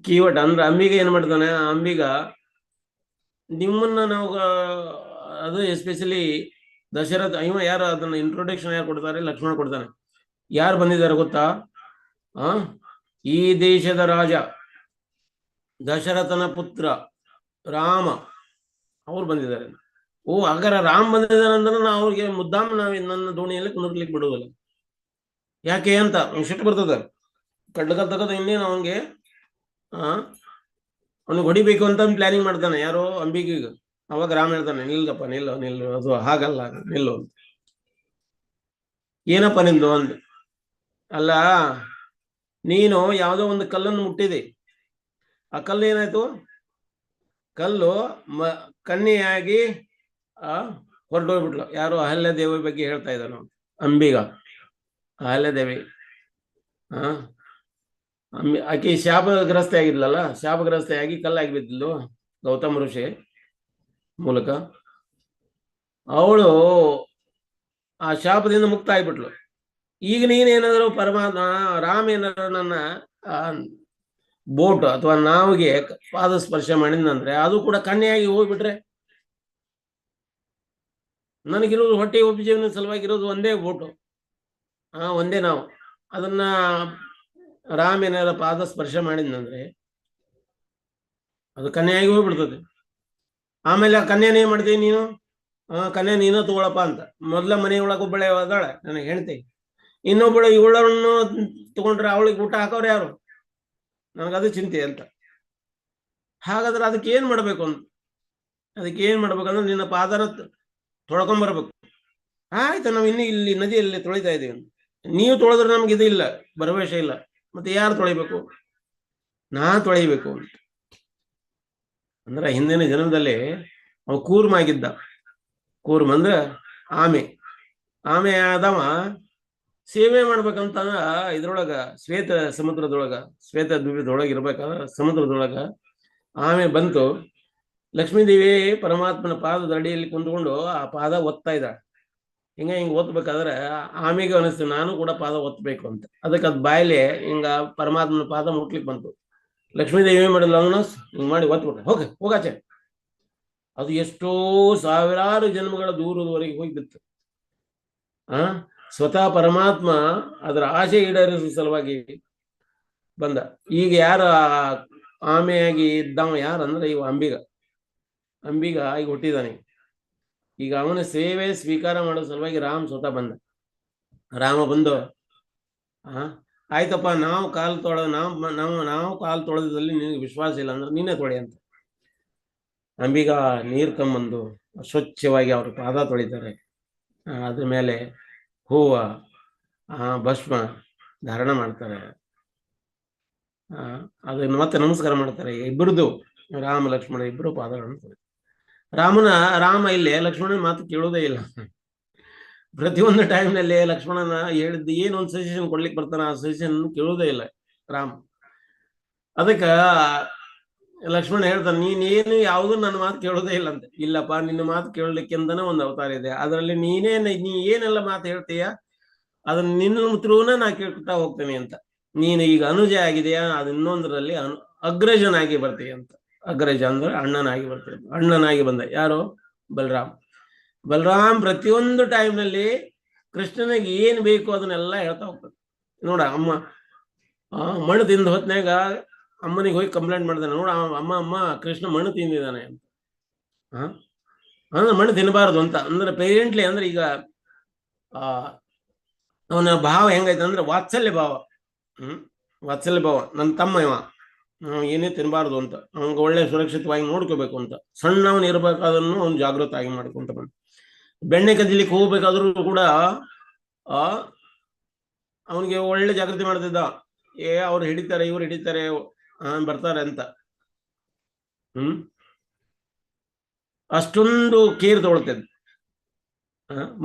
ಕೀವಟ ಅಂದ್ರೆ ಅಂಬಿಗ ಏನ್ ಮಾಡ್ತಾನೆ? ಅಂಬಿಗ ನಿಮ್ಮನ್ನ ನಾವು ಅದು ಎಸ್ಪೆಷಲಿ ದಶರಥ ಇವ ಯಾರು ಅದನ್ನ ಇಂಟ್ರೊಡಕ್ಷನ್ ಯಾರು ಕೊಡ್ತಾರೆ? ಲಕ್ಷ್ಮಣ ಕೊಡ್ತಾನೆ. ಯಾರು ಬಂದಿದ್ದಾರೆ ಗೊತ್ತಾ? ಈ ದೇಶದ ರಾಜ ದಶರಥನ ಪುತ್ರ ರಾಮ, ಅವ್ರು ಬಂದಿದ್ದಾರೆ. ಓ, ಹಾಗಾರ ರಾಮ್ ಬಂದಿದ್ದಾರೆ ಅಂದ್ರೆ ನಾ ಅವ್ರಿಗೆ ಮುದ್ದಾಮ ನನ್ನ ದೋಣಿಯಲ್ಲಿ ಕುಂದರ್ಲಿಕ್ಕೆ ಬಿಡುವುದಿಲ್ಲ. ಯಾಕೆ ಅಂತ ಸಿಟ್ಟು ಬರ್ತದ. ಕಡ್ಡಗ ತಗದ ಇನ್ನೇನು ಅವನಿಗೆ ಅವ್ನಿಗೆ ಹೊಡಿಬೇಕು ಅಂತ ಪ್ಲಾನಿಂಗ್ ಮಾಡ್ತಾನೆ. ಯಾರೋ ಅಂಬಿಗ. ಅವಾಗ ರಾಮ ಹೇಳ್ತಾನೆ, ನಿಲ್ಲಪ್ಪ, ನಿಲ್ಲು, ಅದು ಹಾಗಲ್ಲ, ನಿಲ್ಲು ಅಂತ. ಏನಪ್ಪ ನಿಂದು ಅಂದ. ಅಲ್ಲ, ನೀನು ಯಾವುದೋ ಒಂದು ಕಲ್ಲನ್ನು ಮುಟ್ಟಿದೆ. ಆ ಕಲ್ಲು ಏನಾಯ್ತು? ಕಲ್ಲು ಕನ್ನಿಯಾಗಿ ಹೊರಟೋಗ್ಬಿಟ್ಲು. ಯಾರು? ಅಹಲ್ಯ ದೇವಿ ಬಗ್ಗೆ ಹೇಳ್ತಾ ಇದ್ದಾನು ಅಂಬಿಗ. ಅಹಲ್ಯ ದೇವಿ ಆಕೆ ಶಾಪಗ್ರಸ್ತೆ ಆಗಿದ್ಲಲ್ಲ, ಶಾಪಗ್ರಸ್ತೆ ಆಗಿ ಕಲ್ಲಾಗಿ ಬಿದ್ದಿದ್ಲು ಗೌತಮ ಋಷಿ ಮೂಲಕ. ಅವಳು ಆ ಶಾಪದಿಂದ ಮುಕ್ತ ಆಗ್ಬಿಟ್ಲು. ಈಗ ನೀನೇನಾದ್ರು ಪರಮಾತ್ಮ ರಾಮ ಏನಾದ್ರು ನನ್ನ ಬೋಟ್ ಅಥವಾ ನಾವಿಗೆ ಪಾದ ಸ್ಪರ್ಶ ಮಾಡಿದಂದ್ರೆ ಅದು ಕೂಡ ಕನ್ಯೆಯಾಗಿ ಹೋಗ್ಬಿಟ್ರೆ, ನನಗಿರೋದು ಹೊಟ್ಟೆ ಉಪಜೀವನ ಸಲುವಾಗಿರೋದು ಒಂದೇ ಬೋಟು, ಒಂದೇ ನಾವು. ಅದನ್ನ ರಾಮ ಏನಾರ ಪಾದ ಸ್ಪರ್ಶ ಮಾಡಿದಂದ್ರೆ ಅದು ಕನ್ಯೆಯಾಗಿ ಹೋಗ್ಬಿಡ್ತದೆ. ಆಮೇಲೆ ಆ ಕನ್ಯಾನ ಏನ್ ಮಾಡ್ತೀವಿ ನೀನು, ಕನ್ಯಾ ನೀನು ತಗೊಳಪ್ಪ ಅಂತ. ಮೊದ್ಲ ಮನೆಯೊಳಗೆ ಒಬ್ಬಳೆ ಅದಾಳೆ ನನಗೆ ಹೇಳ್ತಿ, ಇನ್ನೊಬ್ಬಳು ಇವಳನ್ನು ತಗೊಂಡ್ರೆ ಅವಳಿಗೆ ಊಟ ಹಾಕೋರು ಯಾರು, ನನಗದು ಚಿಂತೆ ಅಂತ. ಹಾಗಾದ್ರೆ ಅದಕ್ಕೆ ಏನ್ ಮಾಡ್ಬೇಕು ಅಂತ, ಅದಕ್ಕೆ ಏನ್ ಮಾಡ್ಬೇಕಂದ್ರೆ ನಿನ್ನ ಪಾದನ ತೊಳ್ಕೊಂಬರ್ಬೇಕು. ಆಯ್ತು, ನಾವು ಇನ್ನು ಇಲ್ಲಿ ನದಿಯಲ್ಲಿ ತೊಳಿತಾ ಇದೀವಿ, ನೀವು ತೊಳೆದ್ರೆ ನಮ್ಗೆ ಇದು ಇಲ್ಲ, ಭರವಸೆ ಇಲ್ಲ, ಮತ್ತೆ ಯಾರು ತೊಳಿಬೇಕು, ನಾ ತೊಳಿಬೇಕು ಅಂತ. ಅಂದ್ರೆ ಹಿಂದಿನ ಜನ್ಮದಲ್ಲಿ ಅವ ಕೂರ್ಮಾಗಿದ್ದ. ಕೂರ್ಮ ಅಂದ್ರೆ ಆಮೆ ಆದವ ಸೇವೆ ಮಾಡ್ಬೇಕಂತ ಇದ್ರೊಳಗ ಶ್ವೇತ ಸಮುದ್ರದೊಳಗ, ಶ್ವೇತ ದ್ವೀಪದೊಳಗ ಇರ್ಬೇಕಾದ್ರೆ ಸಮುದ್ರದೊಳಗ ಆಮೆ ಬಂತು. ಲಕ್ಷ್ಮೀದೇವಿ ಪರಮಾತ್ಮನ ಪಾದದ ಅಡಿಯಲ್ಲಿ ಕುಂತ್ಕೊಂಡು ಆ ಪಾದ ಒತ್ತಾ ಇದ್ದಾಳೆ. ಹಿಂಗ ಒತ್ತಬೇಕಾದ್ರೆ ಆಮೆಗೆ ಅನಿಸ್ತು ನಾನು ಕೂಡ ಪಾದ ಒತ್ತಬೇಕು ಅಂತ. ಅದಕ್ಕೆ ಅದ್ ಬಾಯಲ್ಲಿ ಹಿಂಗ ಪರಮಾತ್ಮನ ಪಾದ ಮುಟ್ಲಿಕ್ಕೆ ಬಂತು. ಲಕ್ಷ್ಮೀದೇವಿ ಏನ್ ಮಾಡಿಲ್ಲ, ಅವನು ಹಿಂಗ್ ಮಾಡಿ ಒತ್ಬಿಟ್ಟ, ಹೋಗಾಚೆ. ಅದು ಎಷ್ಟೋ ಸಾವಿರಾರು ಜನ್ಮಗಳ ದೂರದವರೆಗೆ ಹೋಗಿ ಬಿತ್ತು. ಸ್ವತಃ ಪರಮಾತ್ಮ ಅದರ ಆಸೆ ಈಡೇರಿಸುವ ಸಲುವಾಗಿ ಬಂದ. ಈಗ ಯಾರ ಆಮೆಯಾಗಿ ಇದ್ದವ ಯಾರಂದ್ರೆ ಇವ ಅಂಬಿಗ ಈಗ ಹುಟ್ಟಿದಾನೆ. ಈಗ ಅವನ ಸೇವೆ ಸ್ವೀಕಾರ ಮಾಡೋ ಸಲುವಾಗಿ ರಾಮ್ ಸ್ವತಃ ಬಂದ. ರಾಮ ಬಂದು ಆಯ್ತಪ್ಪ, ನಾವು ಕಾಲು ತೊಳೆದಲ್ಲಿ ನಿನಗೆ ವಿಶ್ವಾಸ ಇಲ್ಲ ಅಂದ್ರೆ ನೀನೇ ತೊಳೆ ಅಂತ. ಅಂಬಿಗ ನೀರ್ ಕಂಬಂದು ಸ್ವಚ್ಛವಾಗಿ ಅವ್ರ ಪಾದ ತೊಳಿತಾರೆ. ಅದ್ರ ಮೇಲೆ ಹೂವ ಭಸ್ಮ ಧಾರಣ ಮಾಡ್ತಾರೆ. ಅದನ್ನ ಮತ್ತೆ ನಮಸ್ಕಾರ ಮಾಡ್ತಾರೆ. ಇಬ್ಬರದು ರಾಮ ಲಕ್ಷ್ಮಣ ಇಬ್ಬರು ಪಾದಗಳನ್ನು ತೊಳಿತಾರೆ. ರಾಮ ಇಲ್ಲಿ ಲಕ್ಷ್ಮಣನ ಮಾತು ಕೇಳೋದೇ ಇಲ್ಲ. ಪ್ರತಿಯೊಂದು ಟೈಮ್ನಲ್ಲಿ ಲಕ್ಷ್ಮಣನ ಹೇಳಿದ್ದು ಏನೊಂದು ಸಜೆಷನ್ ಕೊಡ್ಲಿಕ್ಕೆ ಬರ್ತಾನೆ, ಆ ಸಜೆಷನ್ ಕೇಳೋದೇ ಇಲ್ಲ ರಾಮ್. ಅದಕ್ಕ ಲಕ್ಷ್ಮಣ ಹೇಳ್ತಾನೆ, ನೀನೇನು ಯಾವುದು ನನ್ನ ಮಾತು ಕೇಳೋದೇ ಇಲ್ಲ ಅಂತ. ಇಲ್ಲಪ್ಪ, ನಿನ್ನ ಮಾತು ಕೇಳಲಿಕ್ಕೆಂದನೇ ಒಂದು ಅವತಾರ ಇದೆ, ಅದರಲ್ಲಿ ನೀ ಏನೆಲ್ಲ ಮಾತು ಹೇಳ್ತೀಯ ಅದನ್ನ ನಿನ್ನ ಥ್ರೂನ ನಾ ಕೇಳ್ತಾ ಹೋಗ್ತೇನೆ ಅಂತ. ನೀನು ಈಗ ಅನುಜ ಆಗಿದೆಯಾ, ಅದು ಇನ್ನೊಂದರಲ್ಲಿ ಅಗ್ರಜನಾಗಿ ಬರ್ತೀಯ ಅಂತ. ಅಗ್ರಜ ಅಂದ್ರೆ ಅಣ್ಣನಾಗಿ ಬರ್ತೀಯ. ಅಣ್ಣನಾಗಿ ಬಂದ ಯಾರು, ಬಲರಾಮ್ ಪ್ರತಿಯೊಂದು ಟೈಮ್ನಲ್ಲಿ ಕೃಷ್ಣನಿಗೆ ಏನ್ ಬೇಕು ಅದನ್ನೆಲ್ಲ ಹೇಳ್ತಾ ಹೋಗ್ತದೆ. ನೋಡ, ಅಮ್ಮ ಮಣ್ಣು ತಿಂದ ಹೊತ್ನಾಗ ಅಮ್ಮನಿಗೆ ಹೋಗಿ ಕಂಪ್ಲೇಂಟ್ ಮಾಡ್ತಾನೆ, ನೋಡ ಅಮ್ಮ ಕೃಷ್ಣ ಮಣ್ಣು ತಿಂದಿದ್ದಾನೆ ಅಂತ. ಅಂದ್ರೆ ಮಣ್ಣು ತಿನ್ನಬಾರದು ಅಂತ. ಅಂದ್ರೆ ಪೇರೆಂಟ್ಲಿ ಅಂದ್ರೆ ಈಗ ಅವನ ಭಾವ ಹೆಂಗೈತೆ ಅಂದ್ರೆ ವಾತ್ಸಲ್ಯ ಭಾವ. ವಾತ್ಸಲ್ಯ ಭಾವ. ನನ್ನ ತಮ್ಮ ಇವ ಏನೇ ತಿನ್ನಬಾರ್ದು ಅಂತ, ಅವ್ನಿಗೆ ಒಳ್ಳೆ ಸುರಕ್ಷಿತವಾಗಿ ನೋಡ್ಕೋಬೇಕು ಅಂತ. ಸಣ್ಣವನ್ ಇರ್ಬೇಕಾದ್ರೂ ಅವ್ನು ಜಾಗೃತ ಆಗಿ ಮಾಡ್ಕೊಂತ ಬಂದ. ಬೆಣ್ಣೆ ಕದಿಲಿಕ್ಕೆ ಹೋಗ್ಬೇಕಾದ್ರೂ ಕೂಡ ಅವನಿಗೆ ಒಳ್ಳೆ ಜಾಗೃತಿ ಮಾಡ್ತಿದ್ದ. ಅವ್ರು ಹಿಡಿತಾರೆ, ಇವ್ರು ಹಿಡಿತಾರೆ, ಬರ್ತಾರೆ ಅಂತ. ಅಷ್ಟೊಂದು ಕೇರ್ ತಗೊಳ್ತಿದ್ದ.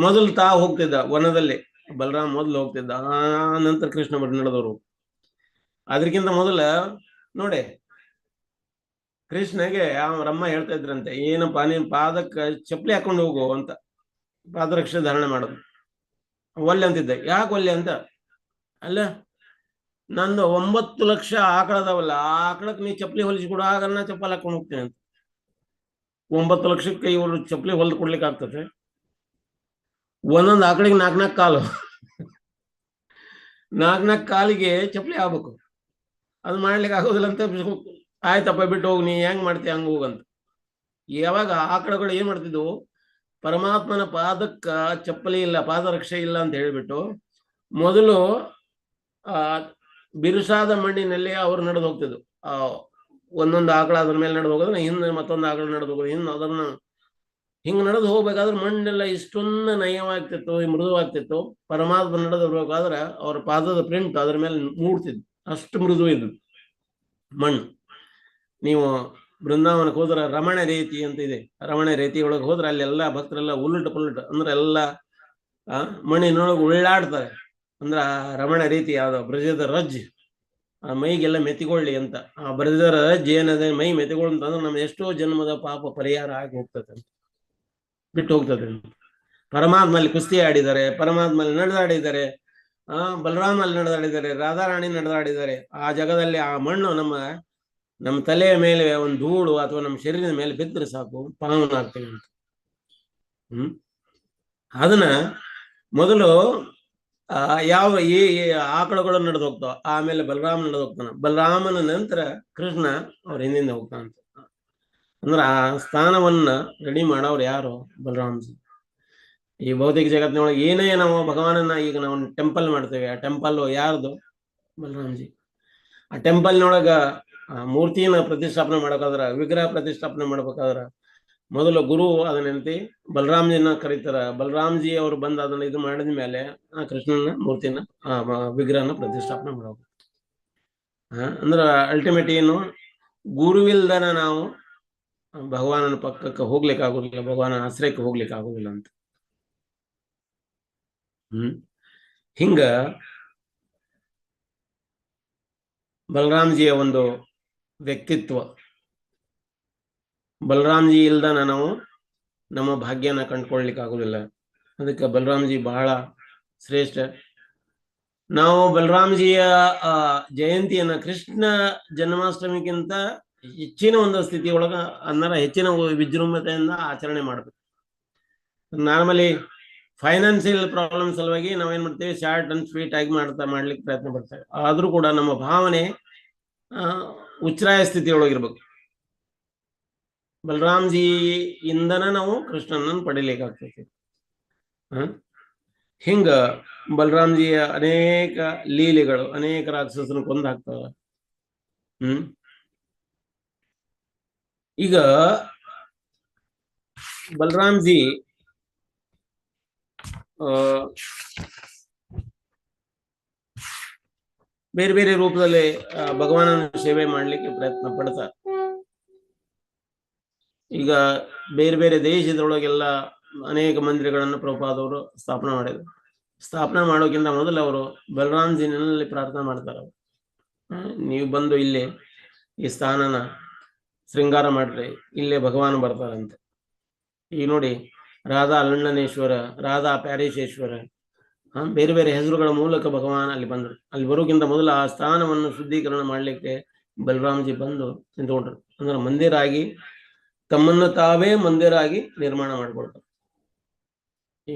ಮೊದಲು ಹೋಗ್ತಿದ್ದ ವನದಲ್ಲಿ, ಬಲರಾಮ್ ಮೊದಲು ಹೋಗ್ತಿದ್ದ. ನಂತರ ಕೃಷ್ಣ ಬಟ್ ನಡೆದವರು. ಅದಕ್ಕಿಂತ ಮೊದಲ ನೋಡಿ, ಕೃಷ್ಣಗೆ ಅವರಮ್ಮ ಹೇಳ್ತಾ ಇದ್ರಂತೆ, ಏನಪ್ಪಾ ನೀನ್ ಪಾದಕ್ಕೆ ಚಪ್ಪಲಿ ಹಾಕೊಂಡು ಹೋಗು ಅಂತ, ಪಾದರಕ್ಷೆ ಧಾರಣೆ ಮಾಡೋದು. ಒಲ್ಲೆ ಅಂತಿದ್ದೆ. ಯಾಕೆ ಒಲ್ಲೆ ಅಂತ, ಅಲ್ಲ ನಂದು 9 ಲಕ್ಷ ಆಕಳದವಲ್ಲ, ಆ ಆಕಳಕ್ಕೆ ನೀ ಚಪ್ಪಲಿ ಹೊಲಿಸಿಕೊಡು, ಆಗ ನಾ ಚಪ್ಪಲ್ ಹಾಕೊಂಡು ಹೋಗ್ತೇನೆ ಅಂತ. 9 ಲಕ್ಷಕ್ಕೆ ಇವರು ಚಪ್ಪಲಿ ಹೊಲ್ದು ಕೊಡ್ಲಿಕ್ಕೆ ಆಗ್ತದೆ? ಒಂದೊಂದು ಆಕಳಿಗೆ 4 ಕಾಲು, 4 ಕಾಲಿಗೆ ಚಪ್ಪಲಿ ಆಗ್ಬೇಕು. ಅದು ಮಾಡ್ಲಿಕ್ಕೆ ಆಗೋದಿಲ್ಲ ಅಂತ ಆಯ್ತಪ್ಪ ಬಿಟ್ಟು ಹೋಗಿ, ನೀ ಹೆಂಗ್ ಮಾಡ್ತೀಯ ಹಂಗ ಹೋಗಂತ. ಯಾವಾಗ ಆಕಳಗಳು ಏನ್ ಮಾಡ್ತಿದ್ವು, ಪರಮಾತ್ಮನ ಪಾದಕ್ಕ ಚಪ್ಪಲಿ ಇಲ್ಲ, ಪಾದರಕ್ಷೆ ಇಲ್ಲ ಅಂತ ಹೇಳ್ಬಿಟ್ಟು ಮೊದಲು ಬಿರುಸಾದ ಮಣ್ಣಿನಲ್ಲಿ ಅವ್ರು ನಡೆದು ಹೋಗ್ತಿದ್ವು. ಒಂದೊಂದು ಆಕಳ ಅದ್ರ ಮೇಲೆ ನಡೆದು ಹೋಗೋದ್ರೆ ಹಿಂದೆ ಮತ್ತೊಂದು ಆಕಳ ನಡೆದು ಹೋಗೋದು, ಹಿಂದೆ ಅದನ್ನ ಹಿಂಗ್ ನಡೆದು ಹೋಗ್ಬೇಕಾದ್ರೆ ಮಣ್ಣೆಲ್ಲ ಇಷ್ಟೊಂದು ನಯವಾಗ್ತಿತ್ತು, ಮೃದುವಾಗ್ತಿತ್ತು. ಪರಮಾತ್ಮ ನಡೆದು ಬರ್ಬೇಕಾದ್ರೆ ಅವ್ರ ಪಾದದ ಪ್ರಿಂಟ್ ಅದ್ರ ಮೇಲೆ ಮೂಡ್ತಿದ್ವು, ಅಷ್ಟು ಮೃದು ಇದ್ದು ಮಣ್ಣು. ನೀವು ಬೃಂದಾವನಕ್ಕೆ ಹೋದ್ರೆ ರಮಣ ರೀತಿ ಅಂತ ಇದೆ, ರಮಣ ರೀತಿ ಒಳಗೆ ಹೋದ್ರೆ ಅಲ್ಲೆಲ್ಲ ಭಕ್ತರೆಲ್ಲ ಉಲ್ಟ ಪುಲ್ಟ ಅಂದ್ರೆ ಎಲ್ಲ ಮಣ್ಣಿನೊಳಗೆ ಉಳ್ಳಾಡ್ತಾರೆ. ಅಂದ್ರ ರಮಣ ರೀತಿ ಯಾವ್ದು ಬ್ರಜದ ರಜ್, ಆ ಮೈಗೆಲ್ಲ ಮೆತ್ತಿಕೊಳ್ಳಿ ಅಂತ. ಆ ಬ್ರಜದ ರಜ್ ಏನದ ಮೈ ಮೆತ್ತಿಕೊಳ್ಳಿ ಅಂತಂದ್ರೆ ನಮ್ಮ ಎಷ್ಟೋ ಜನ್ಮದ ಪಾಪ ಪರಿಹಾರ ಆಗಿ ಹೋಗ್ತದೆ ಅಂತ, ಬಿಟ್ಟು ಹೋಗ್ತದೆ. ಪರಮಾತ್ಮಲ್ಲಿ ಕುಸ್ತಿ ಆಡಿದ್ದಾರೆ, ಪರಮಾತ್ಮಲ್ಲಿ ನಡೆದಾಡಿದ್ದಾರೆ, ಬಲರಾಮಲ್ಲಿ ನಡೆದಾಡಿದ್ದಾರೆ, ರಾಧಾರಾಣಿ ನಡೆದಾಡಿದ್ದಾರೆ. ಆ ಜಗದಲ್ಲಿ ಆ ಮಣ್ಣು ನಮ್ಮ ತಲೆಯ ಮೇಲೆ ಒಂದು ಧೂಳು ಅಥವಾ ನಮ್ಮ ಶರೀರದ ಮೇಲೆ ಬಿದ್ದರೆ ಸಾಕು, ಪಾವನ ಆಗ್ತೇವೆ ಅಂತ. ಅದನ್ನ ಮೊದಲು ಯಾವ ಈ ಆಕಳುಗಳು ನಡೆದು ಹೋಗ್ತಾವ, ಆಮೇಲೆ ಬಲರಾಮ ನಡೆದು ಹೋಗ್ತಾನ. ಬಲರಾಮನ ನಂತರ ಕೃಷ್ಣ ಅವ್ರ ಹಿಂದಿಂದ ಹೋಗ್ತಾನಂತ. ಅಂದ್ರೆ ಆ ಸ್ಥಾನವನ್ನ ರೆಡಿ ಮಾಡೋರು ಯಾರು? ಬಲರಾಮ್ಜಿ. ಈ ಭೌತಿಕ ಜಗತ್ತಿನೊಳಗೆ ಏನೇ ನಾವು ಭಗವಾನನ ಈಗ ನಾವು ಟೆಂಪಲ್ ಮಾಡ್ತೇವೆ, ಆ ಟೆಂಪಲ್ ಯಾರ್ದು? ಬಲರಾಮ್ಜಿ. ಆ ಟೆಂಪಲ್ನೊಳಗ ಮೂರ್ತಿನ ಪ್ರತಿಷ್ಠಾಪನೆ ಮಾಡಬೇಕಾದ್ರ, ವಿಗ್ರಹ ಪ್ರತಿಷ್ಠಾಪನೆ ಮಾಡ್ಬೇಕಾದ್ರ ಮೊದಲು ಗುರು ಅದನ್ನಂತೆ ಬಲರಾಮ್ಜಿನ ಕರೀತಾರ. ಬಲರಾಮ್ಜಿ ಅವರು ಬಂದು ಅದನ್ನ ಇದು ಮಾಡಿದ ಮೇಲೆ ಆ ಕೃಷ್ಣನ ಮೂರ್ತಿನ ವಿಗ್ರಹನ ಪ್ರತಿಷ್ಠಾಪನೆ ಮಾಡಬೇಕು. ಅಂದ್ರೆ ಅಲ್ಟಿಮೇಟ್ ಏನು? ಗುರುವಿಲ್ದನ ನಾವು ಭಗವಾನನ ಪಕ್ಕಕ್ಕೆ ಹೋಗ್ಲಿಕ್ಕೆ ಆಗುದಿಲ್ಲ, ಭಗವಾನ ಆಶ್ರಯಕ್ಕೆ ಹೋಗ್ಲಿಕ್ಕೆ ಆಗುದಿಲ್ಲ ಅಂತ. ಹಿಂಗ ಬಲರಾಮ್ಜಿಯ ಒಂದು ವ್ಯಕ್ತಿತ್ವ. ಬಲರಾಮ್ಜಿ ಇಲ್ದನ ನಾವು ನಮ್ಮ ಭಾಗ್ಯನ ಕಂಡುಕೊಳ್ಳಿಕ್ಕೆ ಆಗುದಿಲ್ಲ. ಅದಕ್ಕೆ ಬಲರಾಮ್ಜಿ ಬಹಳ ಶ್ರೇಷ್ಠ. ನಾವು ಬಲರಾಮ್ಜಿಯ ಜಯಂತಿಯನ್ನ ಕೃಷ್ಣ ಜನ್ಮಾಷ್ಟಮಿಗಿಂತ ಹೆಚ್ಚಿನ ಒಂದು ಸ್ಥಿತಿಯೊಳಗ ಅನ್ನರ ಹೆಚ್ಚಿನ ವಿಜೃಂಭಣೆಯಿಂದ ಆಚರಣೆ ಮಾಡಬೇಕು. ನಾರ್ಮಲಿ ಫೈನಾನ್ಸಿಯಲ್ ಪ್ರಾಬ್ಲಮ್ ಸಲುವಾಗಿ ನಾವೇನ್ ಮಾಡ್ತೇವೆ, ಶಾರ್ಟ್ ಅಂಡ್ ಸ್ವೀಟ್ ಆಗಿ ಮಾಡ್ಲಿಕ್ಕೆ ಪ್ರಯತ್ನ ಪಡ್ತೇವೆ. ಆದ್ರೂ ಕೂಡ ನಮ್ಮ ಭಾವನೆ ಉಚ್ಛ್ರಾಯ ಸ್ಥಿತಿಯೊಳಗಿರ್ಬೇಕು. ಬಲರಾಮ್ಜಿ ಇಂದನ ನಾವು ಕೃಷ್ಣನನ್ನು ಪಡಿಲಿಕ್ಕಾಗ್ತೈತಿ. ಹಿಂಗ ಬಲರಾಮ್ಜಿಯ ಅನೇಕ ಲೀಲೆಗಳು, ಅನೇಕ ರಾಕ್ಷಸನ ಕೊಂದು ಹಾಕ್ತಾವ. ಈಗ ಬಲರಾಮ್ಜಿ ಬೇರೆ ಬೇರೆ ರೂಪದಲ್ಲಿ ಭಗವಾನನ ಸೇವೆ ಮಾಡ್ಲಿಕ್ಕೆ ಪ್ರಯತ್ನ ಪಡ್ತಾರೆ. ಈಗ ಬೇರೆ ಬೇರೆ ದೇಶದೊಳಗೆಲ್ಲ ಅನೇಕ ಮಂದಿರಗಳನ್ನು ಪ್ರಭುಪಾದವರು ಸ್ಥಾಪನೆ ಮಾಡಿದ್ರು. ಸ್ಥಾಪನೆ ಮಾಡೋಕ್ಕಿಂತ ಮೊದಲು ಅವರು ಬಲರಾಮ್ಜಿನಲ್ಲಿ ಪ್ರಾರ್ಥನೆ ಮಾಡ್ತಾರೆ. ನೀವು ಬಂದು ಇಲ್ಲೇ ಈ ಸ್ಥಾನನ ಶೃಂಗಾರ ಮಾಡ್ರಿ, ಇಲ್ಲೇ ಭಗವಾನ್ ಬರ್ತಾರಂತೆ. ಈಗ ನೋಡಿ, ರಾಧಾ ಲಂಡನೇಶ್ವರ, ರಾಧಾ ಪ್ಯಾರಿಸೇಶ್ವರ, ಬೇರೆ ಬೇರೆ ಹೆಸರುಗಳ ಮೂಲಕ ಭಗವಾನ್ ಅಲ್ಲಿ ಬಂದರು. ಅಲ್ಲಿ ಬರೋಕ್ಕಿಂತ ಮೊದಲು ಆ ಸ್ಥಾನವನ್ನು ಶುದ್ಧೀಕರಣ ಮಾಡ್ಲಿಕ್ಕೆ ಬಲರಾಮ್ಜಿ ಬಂದು ನಿಂತ್ಕೊಂಡ್ರು. ಅಂದ್ರೆ ಮಂದಿರ ಆಗಿ ತಮ್ಮನ್ನು ತಾವೇ ಮಂದಿರ ಆಗಿ ನಿರ್ಮಾಣ ಮಾಡ್ಕೊಳ್ತಾರೆ. ಈ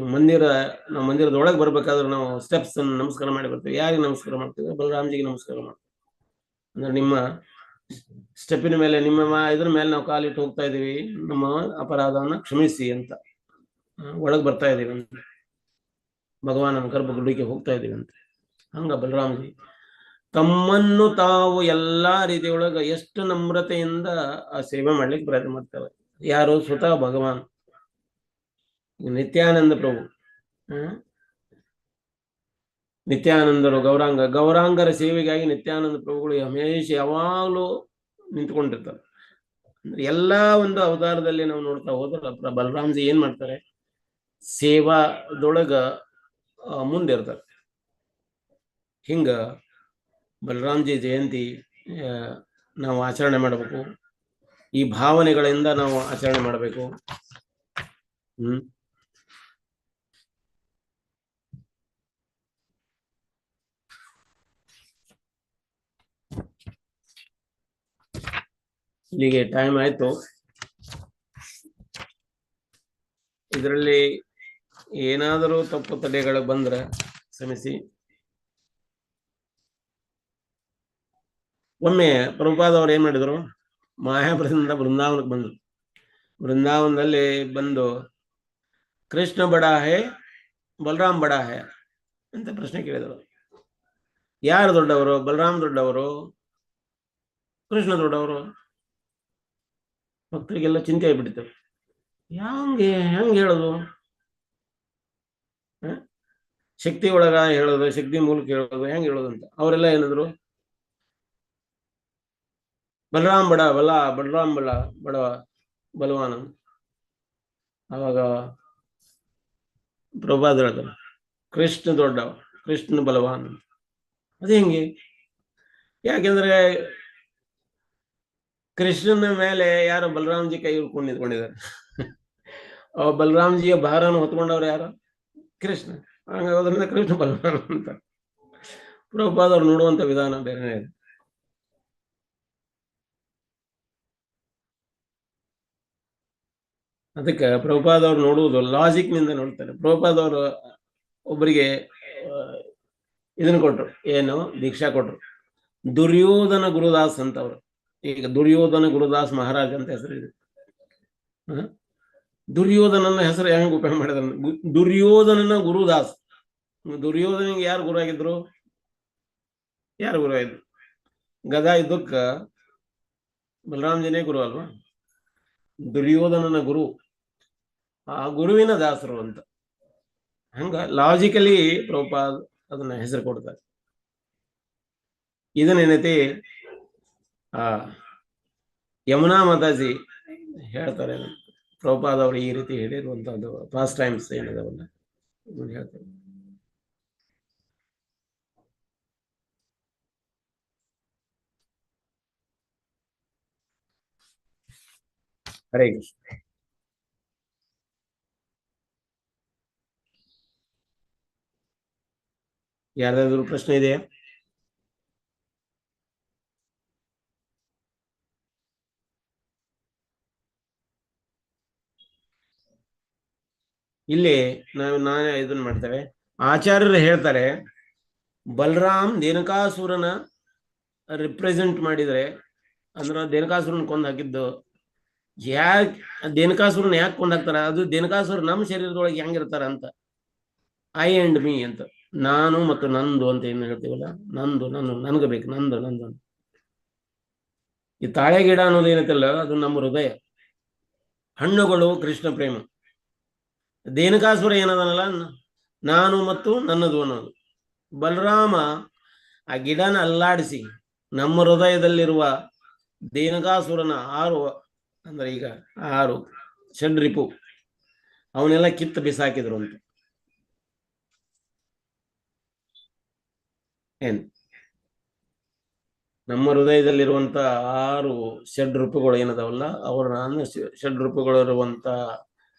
ನಾವು ಮಂದಿರದೊಳಗೆ ಬರ್ಬೇಕಾದ್ರೆ ನಾವು ಸ್ಟೆಪ್ಸ್ ಅನ್ನು ನಮಸ್ಕಾರ ಮಾಡಿ ಬರ್ತೇವೆ. ಯಾರಿಗೆ ನಮಸ್ಕಾರ ಮಾಡ್ತೇವೆ? ಬಲರಾಮ್ಜಿಗೆ ನಮಸ್ಕಾರ ಮಾಡ್ತೇವೆ. ಅಂದ್ರೆ ನಿಮ್ಮ ಸ್ಟೆಪ್ಪಿನ ಮೇಲೆ, ನಿಮ್ಮ ಇದ್ರ ಮೇಲೆ ನಾವು ಕಾಲಿಟ್ಟು ಹೋಗ್ತಾ ಇದೀವಿ, ನಮ್ಮ ಅಪರಾಧವನ್ನ ಕ್ಷಮಿಸಿ ಅಂತ ಒಳಗೆ ಬರ್ತಾ ಇದೀವಿ ಅಂತ, ಭಗವಾನ್ ನಮ್ಮ ಗರ್ಭಗುಡಿಗೆ ಹೋಗ್ತಾ ಇದೀವಿ ಅಂತ. ಹಂಗ ಬಲರಾಮ್ಜಿ ತಮ್ಮನ್ನು ತಾವು ಎಲ್ಲಾ ರೀತಿಯೊಳಗ ಎಷ್ಟು ನಮ್ರತೆಯಿಂದ ಆ ಸೇವೆ ಮಾಡ್ಲಿಕ್ಕೆ ಪ್ರಯತ್ನ ಮಾಡ್ತಾರೆ. ಯಾರು? ಸ್ವತಃ ಭಗವಾನ್ ನಿತ್ಯಾನಂದ ಪ್ರಭು. ನಿತ್ಯಾನಂದರು ಗೌರಾಂಗರ ಸೇವೆಗಾಗಿ ನಿತ್ಯಾನಂದ ಪ್ರಭುಗಳು ಹಮೇಶ ಯಾವಾಗಲೂ ನಿಂತ್ಕೊಂಡಿರ್ತಾರೆ. ಅಂದ್ರೆ ಎಲ್ಲಾ ಒಂದು ಅವತಾರದಲ್ಲಿ ನಾವು ನೋಡ್ತಾ ಹೋದ್ರೆ ಬಲರಾಮ್ಜಿ ಏನ್ ಮಾಡ್ತಾರೆ? ಸೇವಾದೊಳಗ ಮುಂದಿರ್ತಾರೆ. ಹಿಂಗ ಬಲರಾಮ್ಜಿ ಜಯಂತಿ ನಾವು ಆಚರಣೆ ಮಾಡಬೇಕು. ಈ ಭಾವನೆಗಳಿಂದ ನಾವು ಆಚರಣೆ ಮಾಡಬೇಕು. ಇಲ್ಲಿಗೆ ಟೈಮ್ ಆಯ್ತು. ಇದರಲ್ಲಿ ಏನಾದರೂ ತಪ್ಪು ತಡೆಗಳು ಬಂದ್ರೆ ಕ್ಷಮಿಸಿ. ಒಮ್ಮೆ ಪ್ರಭುಪಾದವ್ರು ಏನ್ ಮಾಡಿದ್ರು, ಮಾಯಾಪುರದಿಂದ ಬೃಂದಾವನಕ್ಕೆ ಬಂದ್ರು. ಬೃಂದಾವನದಲ್ಲಿ ಬಂದು ಕೃಷ್ಣ ಬಡಾ ಹೇ ಬಲರಾಮ್ ಬಡಾ ಹೇ ಅಂತ ಪ್ರಶ್ನೆ ಕೇಳಿದರು. ಯಾರು ದೊಡ್ಡವರು? ಬಲರಾಮ್ ದೊಡ್ಡವರು, ಕೃಷ್ಣ ದೊಡ್ಡವರು? ಭಕ್ತರಿಗೆಲ್ಲ ಚಿಂತೆ ಆಗ್ಬಿಟ್ಟಿತ್ತು. ಹೆಂಗ್ ಹೇಳೋದು? ಶಕ್ತಿ ಒಳಗ ಹೇಳೋದು, ಶಕ್ತಿ ಮೂಲಕ ಹೇಳೋದು, ಹೆಂಗ್ ಹೇಳೋದು ಅಂತ. ಅವರೆಲ್ಲ ಏನಿದ್ರು, ಬಲರಾಮ್ ಬಡ ಬಲರಾಮ್ ಬಡ ಬಲವಾನ. ಅವಾಗ ಪ್ರಭಾದ್ ಹೇಳ್ತಾರೆ, ಕೃಷ್ಣ ದೊಡ್ಡವ, ಕೃಷ್ಣ ಬಲವಾನ್. ಅದೇ ಹೆಂಗೆ? ಯಾಕೆಂದ್ರೆ ಕೃಷ್ಣನ ಮೇಲೆ ಯಾರು? ಬಲರಾಮ್ಜಿ ಕೈ ಹಿಡ್ಕೊಂಡು ನಿಂತ್ಕೊಂಡಿದ್ದಾರೆ. ಬಲರಾಮ್ಜಿಯ ಭಾರನ ಹೊತ್ಕೊಂಡವ್ರು ಯಾರು? ಕೃಷ್ಣ. ಹಂಗಾಗೋದ್ರಿಂದ ಕೃಷ್ಣ ಬಲವಾನ್ ಅಂತ. ಪ್ರಭುಪಾದವ್ರು ನೋಡುವಂತ ವಿಧಾನ ಬೇರೆನೇ ಇದೆ. ಅದಕ್ಕೆ ಪ್ರಭುಪಾದವ್ರು ನೋಡುವುದು ಲಾಜಿಕ್ ನಿಂದ ನೋಡ್ತಾರೆ. ಪ್ರಭುಪಾದವ್ರು ಒಬ್ಬರಿಗೆ ಇದನ್ನ ಕೊಟ್ರು, ಏನು ದೀಕ್ಷಾ ಕೊಟ್ರು, ದುರ್ಯೋಧನ ಗುರುದಾಸ್ ಅಂತ. ಅವರು ಈಗ ದುರ್ಯೋಧನ ಗುರುದಾಸ್ ಮಹಾರಾಜ್ ಅಂತ ಹೆಸರಿದೆ. ದುರ್ಯೋಧನನ ಹೆಸರು ಹೆಂಗ್ ಉಪಯೋಗ ಮಾಡಿದ? ದುರ್ಯೋಧನನ ಗುರುದಾಸ್. ದುರ್ಯೋಧನಿಗೆ ಯಾರು ಗುರು ಆಗಿದ್ರು? ಯಾರು ಗುರು ಆಗಿದ್ರು? ಗದಾ ಯುದ್ಧಕ್ಕ ಬಲರಾಮಜನೇ ಗುರು ಅಲ್ವಾ? ದುರ್ಯೋಧನನ ಗುರು, ಆ ಗುರುವಿನ ದಾಸರು ಅಂತ. ಹಂಗ ಲಾಜಿಕಲಿ ಪ್ರಭುಪಾದ್ ಅದನ್ನ ಹೆಸರು ಕೊಡ್ತಾರೆ. ಇದನ್ನೇನೈತಿ ಯಮುನಾ ಮಾತಾಜಿ ಹೇಳ್ತಾರೆ, ಪ್ರಭುಪಾದ್ ಅವರು ಈ ರೀತಿ ಹೇಳಿರುವಂತಹದ್ದು ಫಾಸ್ಟ್ ಟೈಮ್ಸ್ ಏನದವಲ್ಲ ಹೇಳ್ತಾರೆ. ಹರೇ ಕೃಷ್ಣ. ಯಾರ್ದಾದ್ರು ಪ್ರಶ್ನೆ ಇದೆಯಾ? ಇಲ್ಲಿ ನಾನೇ ಇದನ್ನ ಮಾಡ್ತೇವೆ. ಆಚಾರ್ಯರು ಹೇಳ್ತಾರೆ, ಬಲರಾಮ್ ದೇನಕಾಸುರನ ರಿಪ್ರೆಸೆಂಟ್ ಮಾಡಿದ್ರೆ, ಅಂದ್ರೆ ದೇನಕಾಸುರನ್ ಕೊಂದ್ ಹಾಕಿದ್ದು ಯಾಕೆ, ದೇನಕಾಸುರನ್ ಯಾಕೆ ಕೊಂದ್ ಹಾಕ್ತಾರ? ಅದು ದೇನಕಾಸುರ ನಮ್ಮ ಶರೀರದೊಳಗೆ ಹೆಂಗಿರ್ತಾರ ಅಂತ. ಐ ಅಂಡ್ ಮೀ ಅಂತ, ನಾನು ಮತ್ತು ನಂದು ಅಂತ ಏನು ಹೇಳ್ತೀವಲ್ಲ, ನಂದು ನನ್ಗೆ ಬೇಕು, ನಂದು. ಈ ತಾಳೆ ಗಿಡ ಅನ್ನೋದು ಏನೈತಲ್ಲ, ಅದು ನಮ್ಮ ಹೃದಯ. ಹಣ್ಣುಗಳು ಕೃಷ್ಣ ಪ್ರೇಮ. ದೇನಕಾಸುರ ಏನದನಲ್ಲ, ನಾನು ಮತ್ತು ನನ್ನದು ಅನ್ನೋದು. ಬಲರಾಮ ಆ ಗಿಡನ ಅಲ್ಲಾಡಿಸಿ ನಮ್ಮ ಹೃದಯದಲ್ಲಿರುವ ದೇನಕಾಸುರನ 6 ಅಂದ್ರೆ ಈಗ 6 ಷಡ್ರಿಪು ಅವನ್ನೆಲ್ಲ ಕಿತ್ತು ಬಿಸಾಕಿದ್ರು ಅಂತ. ಏನ್ ನಮ್ಮ ಹೃದಯದಲ್ಲಿರುವಂತ 6 ಷಡ್ರೂಪಗಳು ಏನದಾವಲ್ಲ, ಅವ್ರ ಷಡ್ರೂಪಗಳು ಇರುವಂತ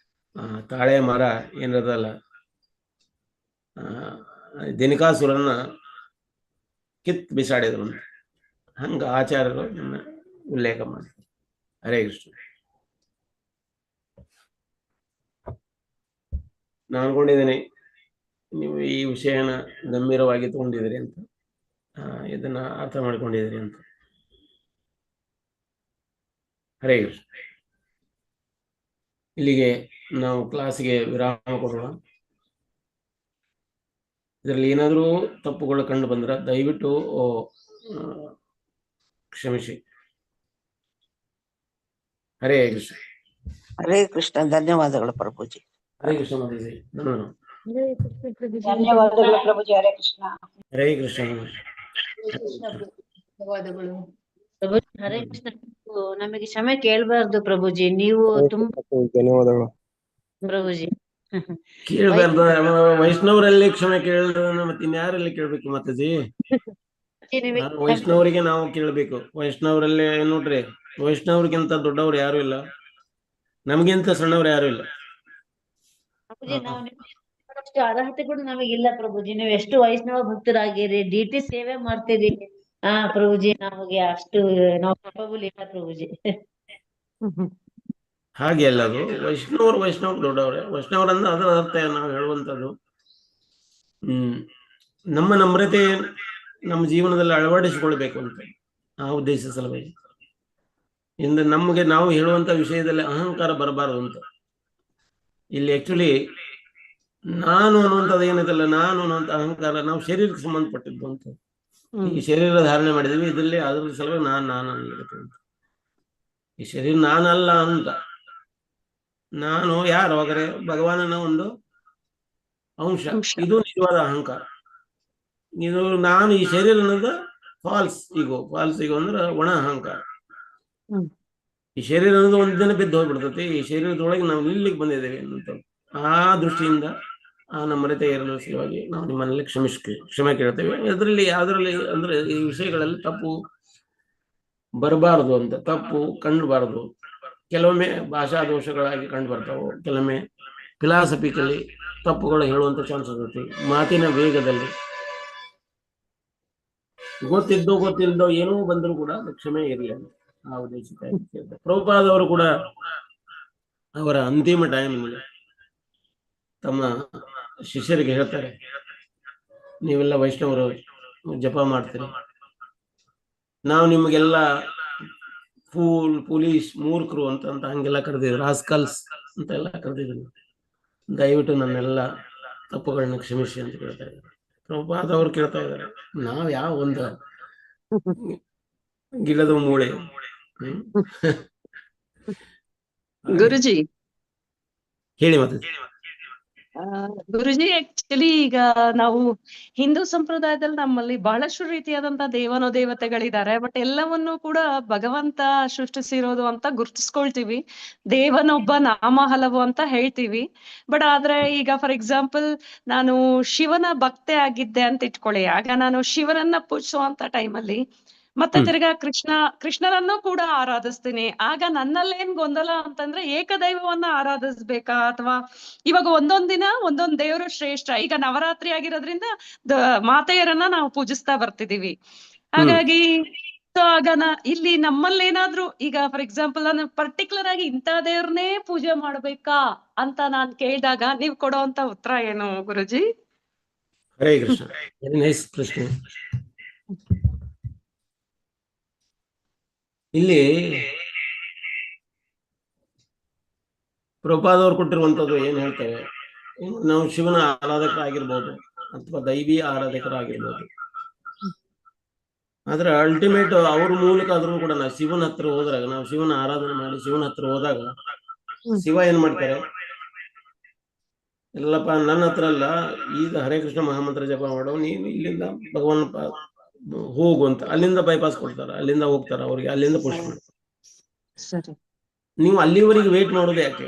ತಾಳೆ ಮರ ಏನದಲ್ಲ, ದೇನಿಕಾಸುರನ್ನ ಕಿತ್ ಬಿಸಾಡಿದ್ರು ಅಂತ. ಹಂಗ ಆಚಾರ್ಯರು ಉಲ್ಲೇಖ ಮಾಡ್ತಾರೆ. ಹರೇ ಕೃಷ್ಣ. ನಾನು ಅನ್ಕೊಂಡಿದ್ದೇನೆ ನೀವು ಈ ವಿಷಯನ ಗಂಭೀರವಾಗಿ ತಗೊಂಡಿದ್ದೀರಿ ಅಂತ, ಇದನ್ನ ಅರ್ಥ ಮಾಡ್ಕೊಂಡಿದ್ದೀರಿ ಅಂತ. ಹರೇ ಕೃಷ್ಣ. ಇಲ್ಲಿಗೆ ನಾವು ಕ್ಲಾಸಿಗೆ ವಿರಾಮ ಕೊಡೋಣ. ಇದರಲ್ಲಿ ಏನಾದರೂ ತಪ್ಪುಗಳು ಕಂಡು ಬಂದ್ರೆ ದಯವಿಟ್ಟು ಕ್ಷಮಿಸಿ. ಹರೇ ಕೃಷ್ಣ. ಹರೇ ಕೃಷ್ಣ. ಧನ್ಯವಾದಗಳು ಪ್ರಭುಜಿ. ಹರೇ ಕೃಷ್ಣ ಮಾತಾಜಿ. ಧನ್ಯವಾದಗಳು ಪ್ರಭುಜಿ. ಹರೇ ಕೃಷ್ಣ. ಹರೇ ಕೃಷ್ಣ. ಧನ್ಯವಾದಗಳು ಪ್ರಭುಜಿ. ಹರೇ ಕೃಷ್ಣ. ನಮಗೆ ಕ್ಷಮೆ ಕೇಳಬಾರ್ದು ಪ್ರಭುಜಿ, ನೀವು ತುಂಬಾ ಧನ್ಯವಾದಗಳು ಪ್ರಭುಜಿ. ಕೇಳಬಾರ್ದು. ವೈಷ್ಣವರಲ್ಲಿ ಕ್ಷಮೆ ಕೇಳಿದ್ರೆ ಮತ್ತೆ ಇನ್ಯಾರಲ್ಲಿ ಕೇಳ್ಬೇಕು ಮಾತಾಜಿ? ವೈಷ್ಣವರಿಗೆ ನಾವು ಕೇಳ್ಬೇಕು. ವೈಷ್ಣವರಲ್ಲಿ ನೋಡ್ರಿ, ವೈಷ್ಣವ್ರಿಗಿಂತ ದೊಡ್ಡವ್ರು ಯಾರು ಇಲ್ಲ, ನಮ್ಗಿಂತ ಸಣ್ಣವ್ರು ಯಾರು ಇಲ್ಲ. ಪ್ರಭುಜಿ, ನಾವು ಅಷ್ಟು ಅರ್ಹತೆ ಕೂಡ ನಮಗಿಲ್ಲ ಪ್ರಭುಜಿ. ನೀವು ಎಷ್ಟು ವೈಷ್ಣವ ಭಕ್ತರಾಗಿರಿ, ಡಿಟಿ ಸೇವೆ ಮಾಡ್ತೀರಿ. ಪ್ರಭುಜಿ, ನಮಗೆ ಅಷ್ಟು ನಾವು ಕೇಪಬಲ್ ಇಲ್ಲ ಪ್ರಭುಜಿ. ಹಾಗೆ ಅಲ್ಲ, ಅದು ವೈಷ್ಣವರು ದೊಡ್ಡವ್ರೆ. ವೈಷ್ಣವರಂದ್ರೆ ಅದರ ಅರ್ಥ ನಾವು ಹೇಳುವಂಥದ್ದು ನಮ್ಮ ನಮ್ರತೆ ನಮ್ಮ ಜೀವನದಲ್ಲಿ ಅಳವಡಿಸಿಕೊಳ್ಬೇಕು ಅಂತ ಆ ಉದ್ದೇಶ ಸಲುವಾಗಿ. ಇಂದ ನಮಗೆ ನಾವು ಹೇಳುವಂತ ವಿಷಯದಲ್ಲಿ ಅಹಂಕಾರ ಬರಬಾರದು ಅಂತ. ಇಲ್ಲಿ ಆಕ್ಚುಲಿ ನಾನು ಅನ್ನುವಂಥದ್ದು ಏನಿದಲ್ಲ, ನಾನು ಅನ್ನುವಂಥ ಅಹಂಕಾರ ನಾವು ಶರೀರಕ್ಕೆ ಸಂಬಂಧಪಟ್ಟಿದ್ದು ಅಂತ. ಈ ಶರೀರ ಧಾರಣೆ ಮಾಡಿದೀವಿ, ಇದರಲ್ಲಿ ಅದ್ರ ಸಲುವಾಗಿ ನಾನು ಅನ್ಲಿಕ್ಕೆ ಅಂತ. ಈ ಶರೀರ ನಾನಲ್ಲ ಅಂತ. ನಾನು ಯಾರು ಹಾಗಾದ್ರೆ? ಭಗವಾನನ ಒಂದು ಅಂಶ. ಇದು ನಿಜವಾದ ಅಹಂಕಾರ. ಇದು ನಾನು ಈ ಶರೀರ ಅನ್ನೋದು ಫಾಲ್ಸ್ ಈಗೋ ಅಂದ್ರೆ ಒಣ ಅಹಂಕಾರ. ಈ ಶರೀರ ಅನ್ನೋದು ಒಂದ್ ದಿನ ಬಿದ್ದು ಹೋಗ್ಬಿಡ್ತೈತಿ. ಈ ಶರೀರದೊಳಗೆ ನಾವು ಇಲ್ಲಿಗೆ ಬಂದಿದ್ದೇವೆ ಅನ್ನೋದು ಆ ದೃಷ್ಟಿಯಿಂದ ಆ ನಮ್ರತೆ ಇರಲು ಸಲುವಾಗಿ ನಾವು ನಿಮ್ಮನ್ನೆಲ್ಲ ಕ್ಷಮೆ ಕೇಳ್ತೇವೆ. ಯಾವ್ದ್ರಲ್ಲಿ ಅಂದ್ರೆ ಈ ವಿಷಯಗಳಲ್ಲಿ ತಪ್ಪು ಬರಬಾರದು ಅಂತ, ತಪ್ಪು ಕಂಡುಬಾರದು. ಕೆಲವೊಮ್ಮೆ ಭಾಷಾ ದೋಷಗಳಾಗಿ ಕಂಡು ಬರ್ತಾವೆ, ಕೆಲವೊಮ್ಮೆ ಫಿಲಾಸಫಿಕಲಿ ತಪ್ಪುಗಳು ಹೇಳುವಂತ ಚಾನ್ಸಸ್ ಇರುತ್ತೆ. ಮಾತಿನ ವೇಗದಲ್ಲಿ ಗೊತ್ತಿಲ್ದೋ ಏನೋ ಬಂದರೂ ಕೂಡ ಕ್ಷಮೆ ಇರಲಿ ಅಂತ ಆ ಉದ್ದೇಶಕ್ಕೆ. ಪ್ರಭುಪಾದ್ ಅವರು ಕೂಡ ಅವರ ಅಂತಿಮ ಟೈಮ್ನಲ್ಲಿ ತಮ್ಮ ಶಿಷ್ಯರಿಗೆ ಹೇಳ್ತಾರೆ, ನೀವೆಲ್ಲ ವೈಷ್ಣವರು ಜಪ ಮಾಡ್ತೀರಿ, ನಾವು ನಿಮಗೆಲ್ಲ ಫೂಲ್, ಪೊಲೀಸ್, ಮೂರ್ಖರು ಅಂತ ಹಂಗೆಲ್ಲ ಕರೆದಿದ್ರು, ರಾಸ್ಕಲ್ಸ್ ಅಂತೆಲ್ಲ ಕರೆದಿದ್ರು. ದಯವಿಟ್ಟು ನನ್ನೆಲ್ಲ ತಪ್ಪುಗಳನ್ನ ಕ್ಷಮಿಸಿ ಅಂತ ಕೇಳ್ತಾ ಇದ್ದಾರೆ. ಪ್ರಭುಪಾದ ಅವ್ರು ಕೇಳ್ತಾ ಇದ್ದಾರೆ, ನಾವ್ ಯಾವ ಒಂದು ಗಿಡದ ಮೂಳೆ. ಗುರುಜಿ ಹೇಳಿ ಮತ್ತೆ. ಗುರುಜಿ ಆಕ್ಚುಲಿ ಈಗ ನಾವು ಹಿಂದೂ ಸಂಪ್ರದಾಯದಲ್ಲಿ ನಮ್ಮಲ್ಲಿ ಬಹಳಷ್ಟು ರೀತಿಯಾದಂತ ದೇವತೆಗಳಿದ್ದಾರೆ. ಬಟ್ ಎಲ್ಲವನ್ನೂ ಕೂಡ ಭಗವಂತ ಸೃಷ್ಟಿಸಿರೋದು ಅಂತ ಗುರ್ತಿಸ್ಕೊಳ್ತೀವಿ. ದೇವನೊಬ್ಬ ನಾಮ ಹಲವು ಅಂತ ಹೇಳ್ತೀವಿ. ಬಟ್ ಆದ್ರೆ ಈಗ ಫಾರ್ ಎಕ್ಸಾಂಪಲ್ ನಾನು ಶಿವನ ಭಕ್ತೆ ಆಗಿದ್ದೆ ಅಂತ ಇಟ್ಕೊಳ್ಳಿ. ಆಗ ನಾನು ಶಿವನನ್ನ ಪೂಜಿಸುವಂತ ಟೈಮಲ್ಲಿ ಮತ್ತೆ ತಿರ್ಗಾ ಕೃಷ್ಣನನ್ನು ಕೂಡ ಆರಾಧಿಸ್ತೀನಿ. ಆಗ ನನ್ನಲ್ಲೇನ್ ಗೊಂದಲ ಅಂತಂದ್ರೆ ಏಕದೈವವನ್ನ ಆರಾಧಿಸ್ಬೇಕಾ ಅಥವಾ ಇವಾಗ ಒಂದೊಂದ್ ದಿನ ಒಂದೊಂದ್ ದೇವರು ಶ್ರೇಷ್ಠ. ಈಗ ನವರಾತ್ರಿ ಆಗಿರೋದ್ರಿಂದ ಮಾತೆಯರನ್ನ ನಾವು ಪೂಜಿಸ್ತಾ ಬರ್ತಿದೀವಿ. ಹಾಗಾಗಿ ಆಗ ಇಲ್ಲಿ ನಮ್ಮಲ್ಲೇನಾದ್ರೂ ಈಗ ಫಾರ್ ಎಕ್ಸಾಂಪಲ್ ನಾನು ಪರ್ಟಿಕ್ಯುಲರ್ ಆಗಿ ಇಂಥ ದೇವ್ರನ್ನೇ ಪೂಜೆ ಮಾಡ್ಬೇಕಾ ಅಂತ ನಾನ್ ಕೇಳಿದಾಗ ನೀವ್ ಕೊಡೋಂತ ಉತ್ತರ ಏನು ಗುರುಜಿ? ಹರೇ ಕೃಷ್ಣ. ವೆರಿ ನೈಸ್ ಪ್ರಶ್ನೆ. ಇಲ್ಲಿ ಪ್ರಭುಪಾದವ್ರು ಕೊಟ್ಟಿರುವಂತದ್ದು ಏನ್ ಹೇಳ್ತಾರೆ, ನಾವು ಶಿವನ ಆರಾಧಕರಾಗಿರ್ಬೋದು ಅಥವಾ ದೈವಿ ಆರಾಧಕರಾಗಿರ್ಬೋದು. ಆದ್ರೆ ಅಲ್ಟಿಮೇಟ್ ಅವ್ರ ಮೂಲಕ ಆದ್ರೂ ಕೂಡ ನಾವು ಶಿವನ ಹತ್ರ ಹೋದಾಗ, ನಾವು ಶಿವನ ಆರಾಧನೆ ಮಾಡಿ ಶಿವನ ಹತ್ರ ಹೋದಾಗ ಶಿವ ಏನ್ ಮಾಡ್ತಾರೆ, ಎಲ್ಲಪ್ಪ ನನ್ನ ಹತ್ರ ಅಲ್ಲ, ಈಗ ಹರೇ ಕೃಷ್ಣ ಮಹಾಮಂತ್ರ ಜಪ ಮಾಡೋ, ನೀನು ಇಲ್ಲಿಂದ ಭಗವಾನ್ ಹೋಗು ಅಂತ ಅಲ್ಲಿಂದ ಬೈಪಾಸ್ ಕೊಡ್ತಾರ, ಅಲ್ಲಿಂದ ಹೋಗ್ತಾರ, ಅವ್ರಿಗೆ ಅಲ್ಲಿಂದ ಪುಷ್ ಮಾಡ್ತಾರೆ. ನೀವು ಅಲ್ಲಿವರೆಗೆ ವೇಟ್ ಮಾಡೋದು ಯಾಕೆ?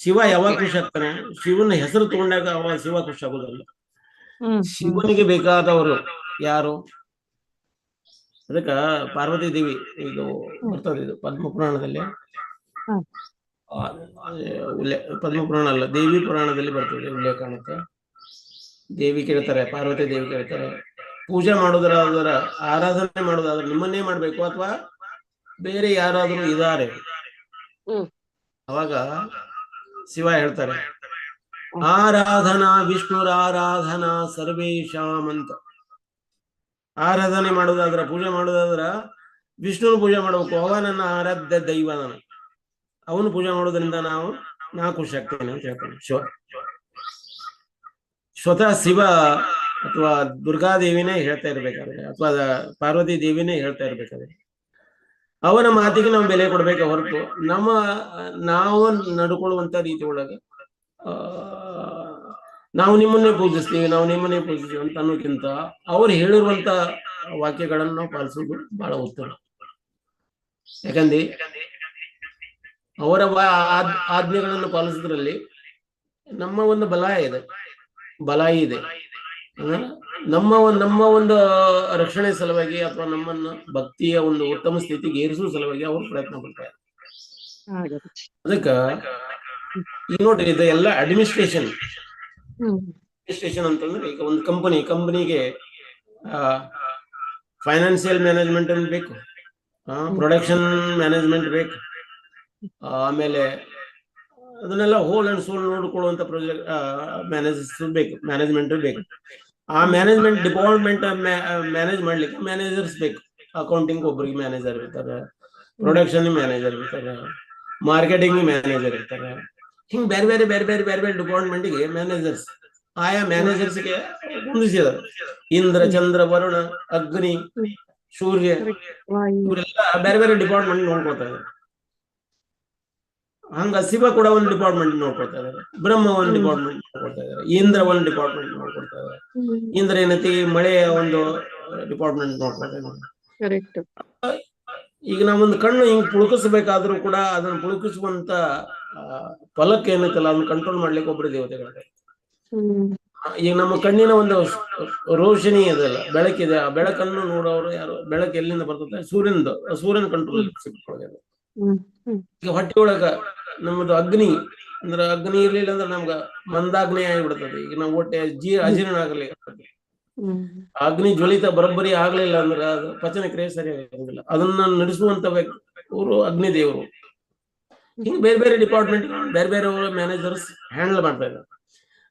ಶಿವ ಯಾವಾಗ ಖುಷಿ ಆಗ್ತಾನೆ? ಶಿವನ ಹೆಸರು ತಗೊಂಡಾಗ ಅವಾಗ ಶಿವ ಖುಷಿ ಆಗೋದಲ್ಲ. ಶಿವನಿಗೆ ಬೇಕಾದವರು ಯಾರು? ಅದಕ್ಕ ಪಾರ್ವತಿ ದೇವಿ ಇದು ಬರ್ತದೆ, ಇದು ಪದ್ಮಪುರಾಣದಲ್ಲಿ, ಪದ್ಮಪುರಾಣ ಅಲ್ಲ ದೇವಿ ಪುರಾಣದಲ್ಲಿ ಬರ್ತದೆ ಉಲ್ಲೇಖ ಕಾಣುತ್ತೆ. ದೇವಿ ಕೇಳ್ತಾರೆ, ಪಾರ್ವತಿ ದೇವಿ ಕೇಳ್ತಾರೆ, ಪೂಜೆ ಮಾಡೋದಾದ್ರ ಆರಾಧನೆ ಮಾಡೋದಾದ್ರೆ ನಿಮ್ಮನ್ನೇ ಮಾಡ್ಬೇಕು ಅಥವಾ ಬೇರೆ ಯಾರಾದ್ರೂ ಇದಾರೆ? ಅವಾಗ ಶಿವ ಹೇಳ್ತಾರೆ, ಆರಾಧನಾ ವಿಷ್ಣುರ ಆರಾಧನಾ ಸರ್ವೇಶಾಂ ಅಂತ. ಆರಾಧನೆ ಮಾಡೋದಾದ್ರ, ಪೂಜೆ ಮಾಡೋದಾದ್ರ ವಿಷ್ಣುನ ಪೂಜೆ ಮಾಡ್ಬೇಕು, ಅವ ನನ್ನ ಆರಾಧ್ಯ ದೈವ, ಅವನು ಪೂಜೆ ಮಾಡೋದ್ರಿಂದ ನಾ ಖುಷಿ ಆಗ್ತೇನೆ ಅಂತ ಹೇಳ್ತಾನೆ ಶಿವ. ಸ್ವತಃ ಶಿವ ಅಥವಾ ದುರ್ಗಾದೇವಿನೇ ಹೇಳ್ತಾ ಇರ್ಬೇಕಾದ್ರೆ ಅಥವಾ ಪಾರ್ವತಿ ದೇವಿನೇ ಹೇಳ್ತಾ ಇರ್ಬೇಕಾದ್ರೆ ಅವನ ಮಾತಿಗೆ ನಾವು ಬೆಲೆ ಕೊಡ್ಬೇಕ ಹೊರತು ನಾವು ನಡ್ಕೊಳ್ಳುವಂತ ರೀತಿ ಒಳಗೆ ನಾವು ನಿಮ್ಮನ್ನೇ ಪೂಜಿಸ್ತೀವಿ ಅಂತ ಅನ್ನೋಕ್ಕಿಂತ ಅವ್ರು ಹೇಳಿರುವಂತ ವಾಕ್ಯಗಳನ್ನು ನಾವು ಪಾಲಿಸೋದು ಬಹಳ ಉತ್ತಮ. ಯಾಕಂದ್ರೆ ಅವರ ಆಜ್ಞೆಗಳನ್ನು ಪಾಲಿಸೋದ್ರಲ್ಲಿ ನಮ್ಮ ಒಂದು ಬಲಾಯಿ ಇದೆ. ನಮ್ಮ ಒಂದು ರಕ್ಷಣೆ ಸಲುವಾಗಿ ಅಥವಾ ನಮ್ಮನ್ನ ಭಕ್ತಿಯ ಒಂದು ಉತ್ತಮ ಸ್ಥಿತಿಗೆ ಏರಿಸುವ ಸಲುವಾಗಿ ಅವರು ಪ್ರಯತ್ನ ಪಡ್ತಾರೆ. ಅದಕ್ಕ ಈಗ ನೋಡ್ರಿ, ಇದು ಎಲ್ಲ ಅಡ್ಮಿನಿಸ್ಟ್ರೇಷನ್ ಅಂತಂದ್ರೆ, ಈಗ ಒಂದು ಕಂಪನಿಗೆ ಫೈನಾನ್ಸಿಯಲ್ ಮ್ಯಾನೇಜ್ಮೆಂಟ್ ಅಂತ ಬೇಕು, ಪ್ರೊಡಕ್ಷನ್ ಮ್ಯಾನೇಜ್ಮೆಂಟ್ ಬೇಕು, ಆಮೇಲೆ ಅದನ್ನೆಲ್ಲ ಹೋಲ್ ಅಂಡ್ ಸೋಲ್ ನೋಡ್ಕೊಳ್ಳುವಂತ ಪ್ರಾಜೆಕ್ಟ್ ಮ್ಯಾನೇಜ್ಮೆಂಟ್ ಬೇಕು. ಆ ಮ್ಯಾನೇಜ್ಮೆಂಟ್ ಡಿಪಾರ್ಟ್ಮೆಂಟ್ ಮ್ಯಾನೇಜ್ ಮಾಡ್ಲಿಕ್ಕೆ ಮ್ಯಾನೇಜರ್ಸ್ ಬೇಕು. ಅಕೌಂಟಿಂಗ್ ಒಬ್ಬರಿಗೆ ಮ್ಯಾನೇಜರ್ ಇರ್ತಾರೆ, ಪ್ರೊಡಕ್ಷನ್ ಮ್ಯಾನೇಜರ್ ಇರ್ತಾರೆ, ಮಾರ್ಕೆಟಿಂಗ್ ಮ್ಯಾನೇಜರ್ ಇರ್ತಾರೆ. ಹಿಂಗ್ ಬೇರೆ ಬೇರೆ ಡಿಪಾರ್ಟ್ಮೆಂಟ್ಗೆ ಮ್ಯಾನೇಜರ್ಸ್, ಆಯಾ ಮ್ಯಾನೇಜರ್ಸ್ಗೆ ಹೊಂದಿಸಿದ್ದಾರೆ. ಇಂದ್ರ, ಚಂದ್ರ, ವರುಣ, ಅಗ್ನಿ, ಸೂರ್ಯ, ಇವರೆಲ್ಲ ಬೇರೆ ಡಿಪಾರ್ಟ್ಮೆಂಟ್ ನೋಡ್ಕೊತಾ ಇದ್ದಾರೆ. ಹಂಗ ಶಿವ ಕೂಡ ಒಂದು ಡಿಪಾರ್ಟ್ಮೆಂಟ್ ನೋಡ್ಕೊಳ್ತಾ ಇದ್ದಾರೆ, ಬ್ರಹ್ಮ ಒಂದು ಡಿಪಾರ್ಟ್ಮೆಂಟ್ ನೋಡ್ಕೊಳ್ತಾ ಇದ್ದಾರೆ, ಇಂದ್ರ ಒಂದು ಡಿಪಾರ್ಟ್ಮೆಂಟ್ ನೋಡ್ಕೊಳ್ತಾ ಇದ್ದಾರೆ, ಇಂದ್ರ ಏನೈತಿ ಮಳೆಯ ಒಂದು ಡಿಪಾರ್ಟ್ಮೆಂಟ್ ನೋಡ್ಕೊಳ್ತಾ ಇದ್ದಾರೆ. ಈಗ ನಾವೊಂದು ಕಣ್ಣು ಹಿಂಗ್ ಪುಳುಕಿಸ್ಬೇಕಾದ್ರೂ ಕೂಡ ಅದನ್ನ ಪುಳುಕಿಸುವಂತ ಫಲಕ್ ಏನೈತಲ್ಲ ಅದನ್ನ ಕಂಟ್ರೋಲ್ ಮಾಡ್ಲಿಕ್ಕೆ ಒಬ್ಬರು ದೇವತೆಗಳಿದ್ದಾರೆ. ಈಗ ನಮ್ಮ ಕಣ್ಣಿನ ಒಂದು ರೋಶನಿ ಇದೆಲ್ಲ, ಬೆಳಕಿದೆ, ಆ ಬೆಳಕನ್ನು ನೋಡೋರು ಯಾರು? ಬೆಳಕು ಎಲ್ಲಿಂದ ಬರ್ತದೆ? ಸೂರ್ಯನ ಕಂಟ್ರೋಲ್ ಸಿಕ್ಕೊಳ್ಳೋದು. ಈಗ ಹೊಟ್ಟೆ ಒಳಗ ನಮ್ಮದು ಅಗ್ನಿ ಅಂದ್ರೆ, ಅಗ್ನಿ ಇರ್ಲಿಲ್ಲ ಅಂದ್ರೆ ನಮ್ಗ ಮಂದಾಗ್ನಿ ಆಗಿಬಿಡ್ತದೆ. ಈಗ ನಾವು ಹೊಟ್ಟೆ ಅಜೀರ್ಣ ಆಗಲಿ, ಅಗ್ನಿ ಜ್ವಲಿತ ಬರೋಬ್ಬರಿ ಆಗ್ಲಿಲ್ಲ ಅಂದ್ರೆ ಅದು ಪಚನ ಕ್ರಿಯೆ ಸರಿಯಾಗಿರೋದಿಲ್ಲ. ಅದನ್ನ ನಡೆಸುವಂತ ವ್ಯಕ್ತಿ ಅವರು ಅಗ್ನಿ ದೇವರು. ಹಿಂಗ್ ಬೇರೆ ಡಿಪಾರ್ಟ್ಮೆಂಟ್ ಬೇರೆ ಮ್ಯಾನೇಜರ್ಸ್ ಹ್ಯಾಂಡಲ್ ಮಾಡ್ತಾ ಇದ್ದಾರೆ.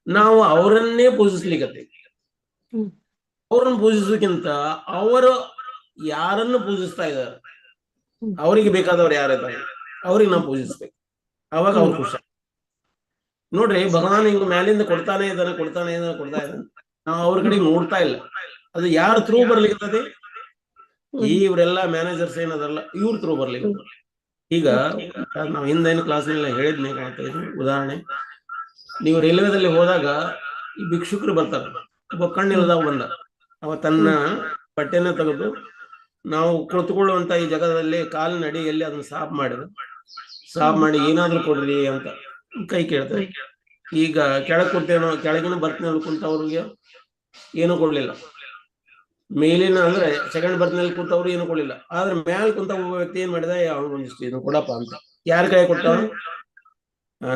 ನಾವು ಅವರನ್ನೇ ಪೂಜಿಸ್ಲಿಕ್ಕೆ, ಅವ್ರನ್ನ ಪೂಜಿಸೋಕ್ಕಿಂತ ಅವರು ಯಾರನ್ನು ಪೂಜಿಸ್ತಾ ಇದ್ದಾರೆ, ಅವರಿಗೆ ಬೇಕಾದವ್ರು ಯಾರಿದ್ದಾರೆ ಅವ್ರಿಗೆ ನಾವು ಪೂಜಿಸ್ಬೇಕು, ಅವಾಗ ಅವ್ರು ಖುಷಿ. ನೋಡ್ರಿ, ಭಗವಾನ್ ಹಿಂಗ್ ಮ್ಯಾಲಿಂದ ಕೊಡ್ತಾನೆ ಇದ್ದಾನೆ ಕೊಡ್ತಾ ಇದ್ದಾನೆ, ನಾವು ಅವ್ರ ಕಡೆಗೆ ನೋಡ್ತಾ ಇಲ್ಲ. ಅದು ಯಾರ ಥ್ರೂ ಬರ್ಲಿಕ್ಕೆ, ಇವರೆಲ್ಲ ಮ್ಯಾನೇಜರ್ಸ್ ಏನದಲ್ಲ, ಇವ್ರ ಥ್ರೂ ಬರ್ಲಿಕ್ಕೆ. ಈಗ ನಾವು ಹಿಂದಿನ ಕ್ಲಾಸ್ನಲ್ಲಿ ಹೇಳಿದ್ನಿ ಕಾಣ್ತಾ ಇದ್ವಿ ಉದಾಹರಣೆ. ನೀವು ರೈಲ್ವೆದಲ್ಲಿ ಹೋದಾಗ ಈ ಭಿಕ್ಷುಕರು ಬರ್ತಾರೆ. ಒಬ್ಬ ಕಣ್ಣಿಲ್ಲದವ ಬಂದ, ಅವ ತನ್ನ ಬಟ್ಟೆನ ತೆಗೆದು ನಾವು ಕುಳಿತುಕೊಳ್ಳುವಂತ ಈ ಜಗದಲ್ಲಿ ಕಾಲಿನ ಅಡಿಯಲ್ಲಿ ಅದನ್ನ ಸಾಫ್ ಮಾಡಿ ಏನಾದ್ರೂ ಕೊಡ್ರಿ ಅಂತ ಕೈ ಕೇಳ್ತಾರೆ. ಈಗ ಕೆಳಗ್ ಕೊಡ್ತೇನೋ, ಕೆಳಗಿನ ಬರ್ತ್ನಲ್ಲಿ ಕುಂತವ್ರಿಗೆ ಏನು ಕೊಡ್ಲಿಲ್ಲ. ಮೇಲಿನ ಅಂದ್ರೆ ಸೆಕೆಂಡ್ ಬರ್ತ್ನಲ್ಲಿ ಕುಂತವ್ರು ಏನು ಕೊಡ್ಲಿಲ್ಲ. ಆದ್ರೆ ಮ್ಯಾಲ್ ಕುಂತ ಒಬ್ಬ ವ್ಯಕ್ತಿ ಏನ್ ಮಾಡಿದ, ಅವನಿಗೊಂದಿಷ್ಟು ಏನು ಕೊಡಪ್ಪ ಅಂತ ಯಾರ ಕೈ ಕೊಟ್ಟವ?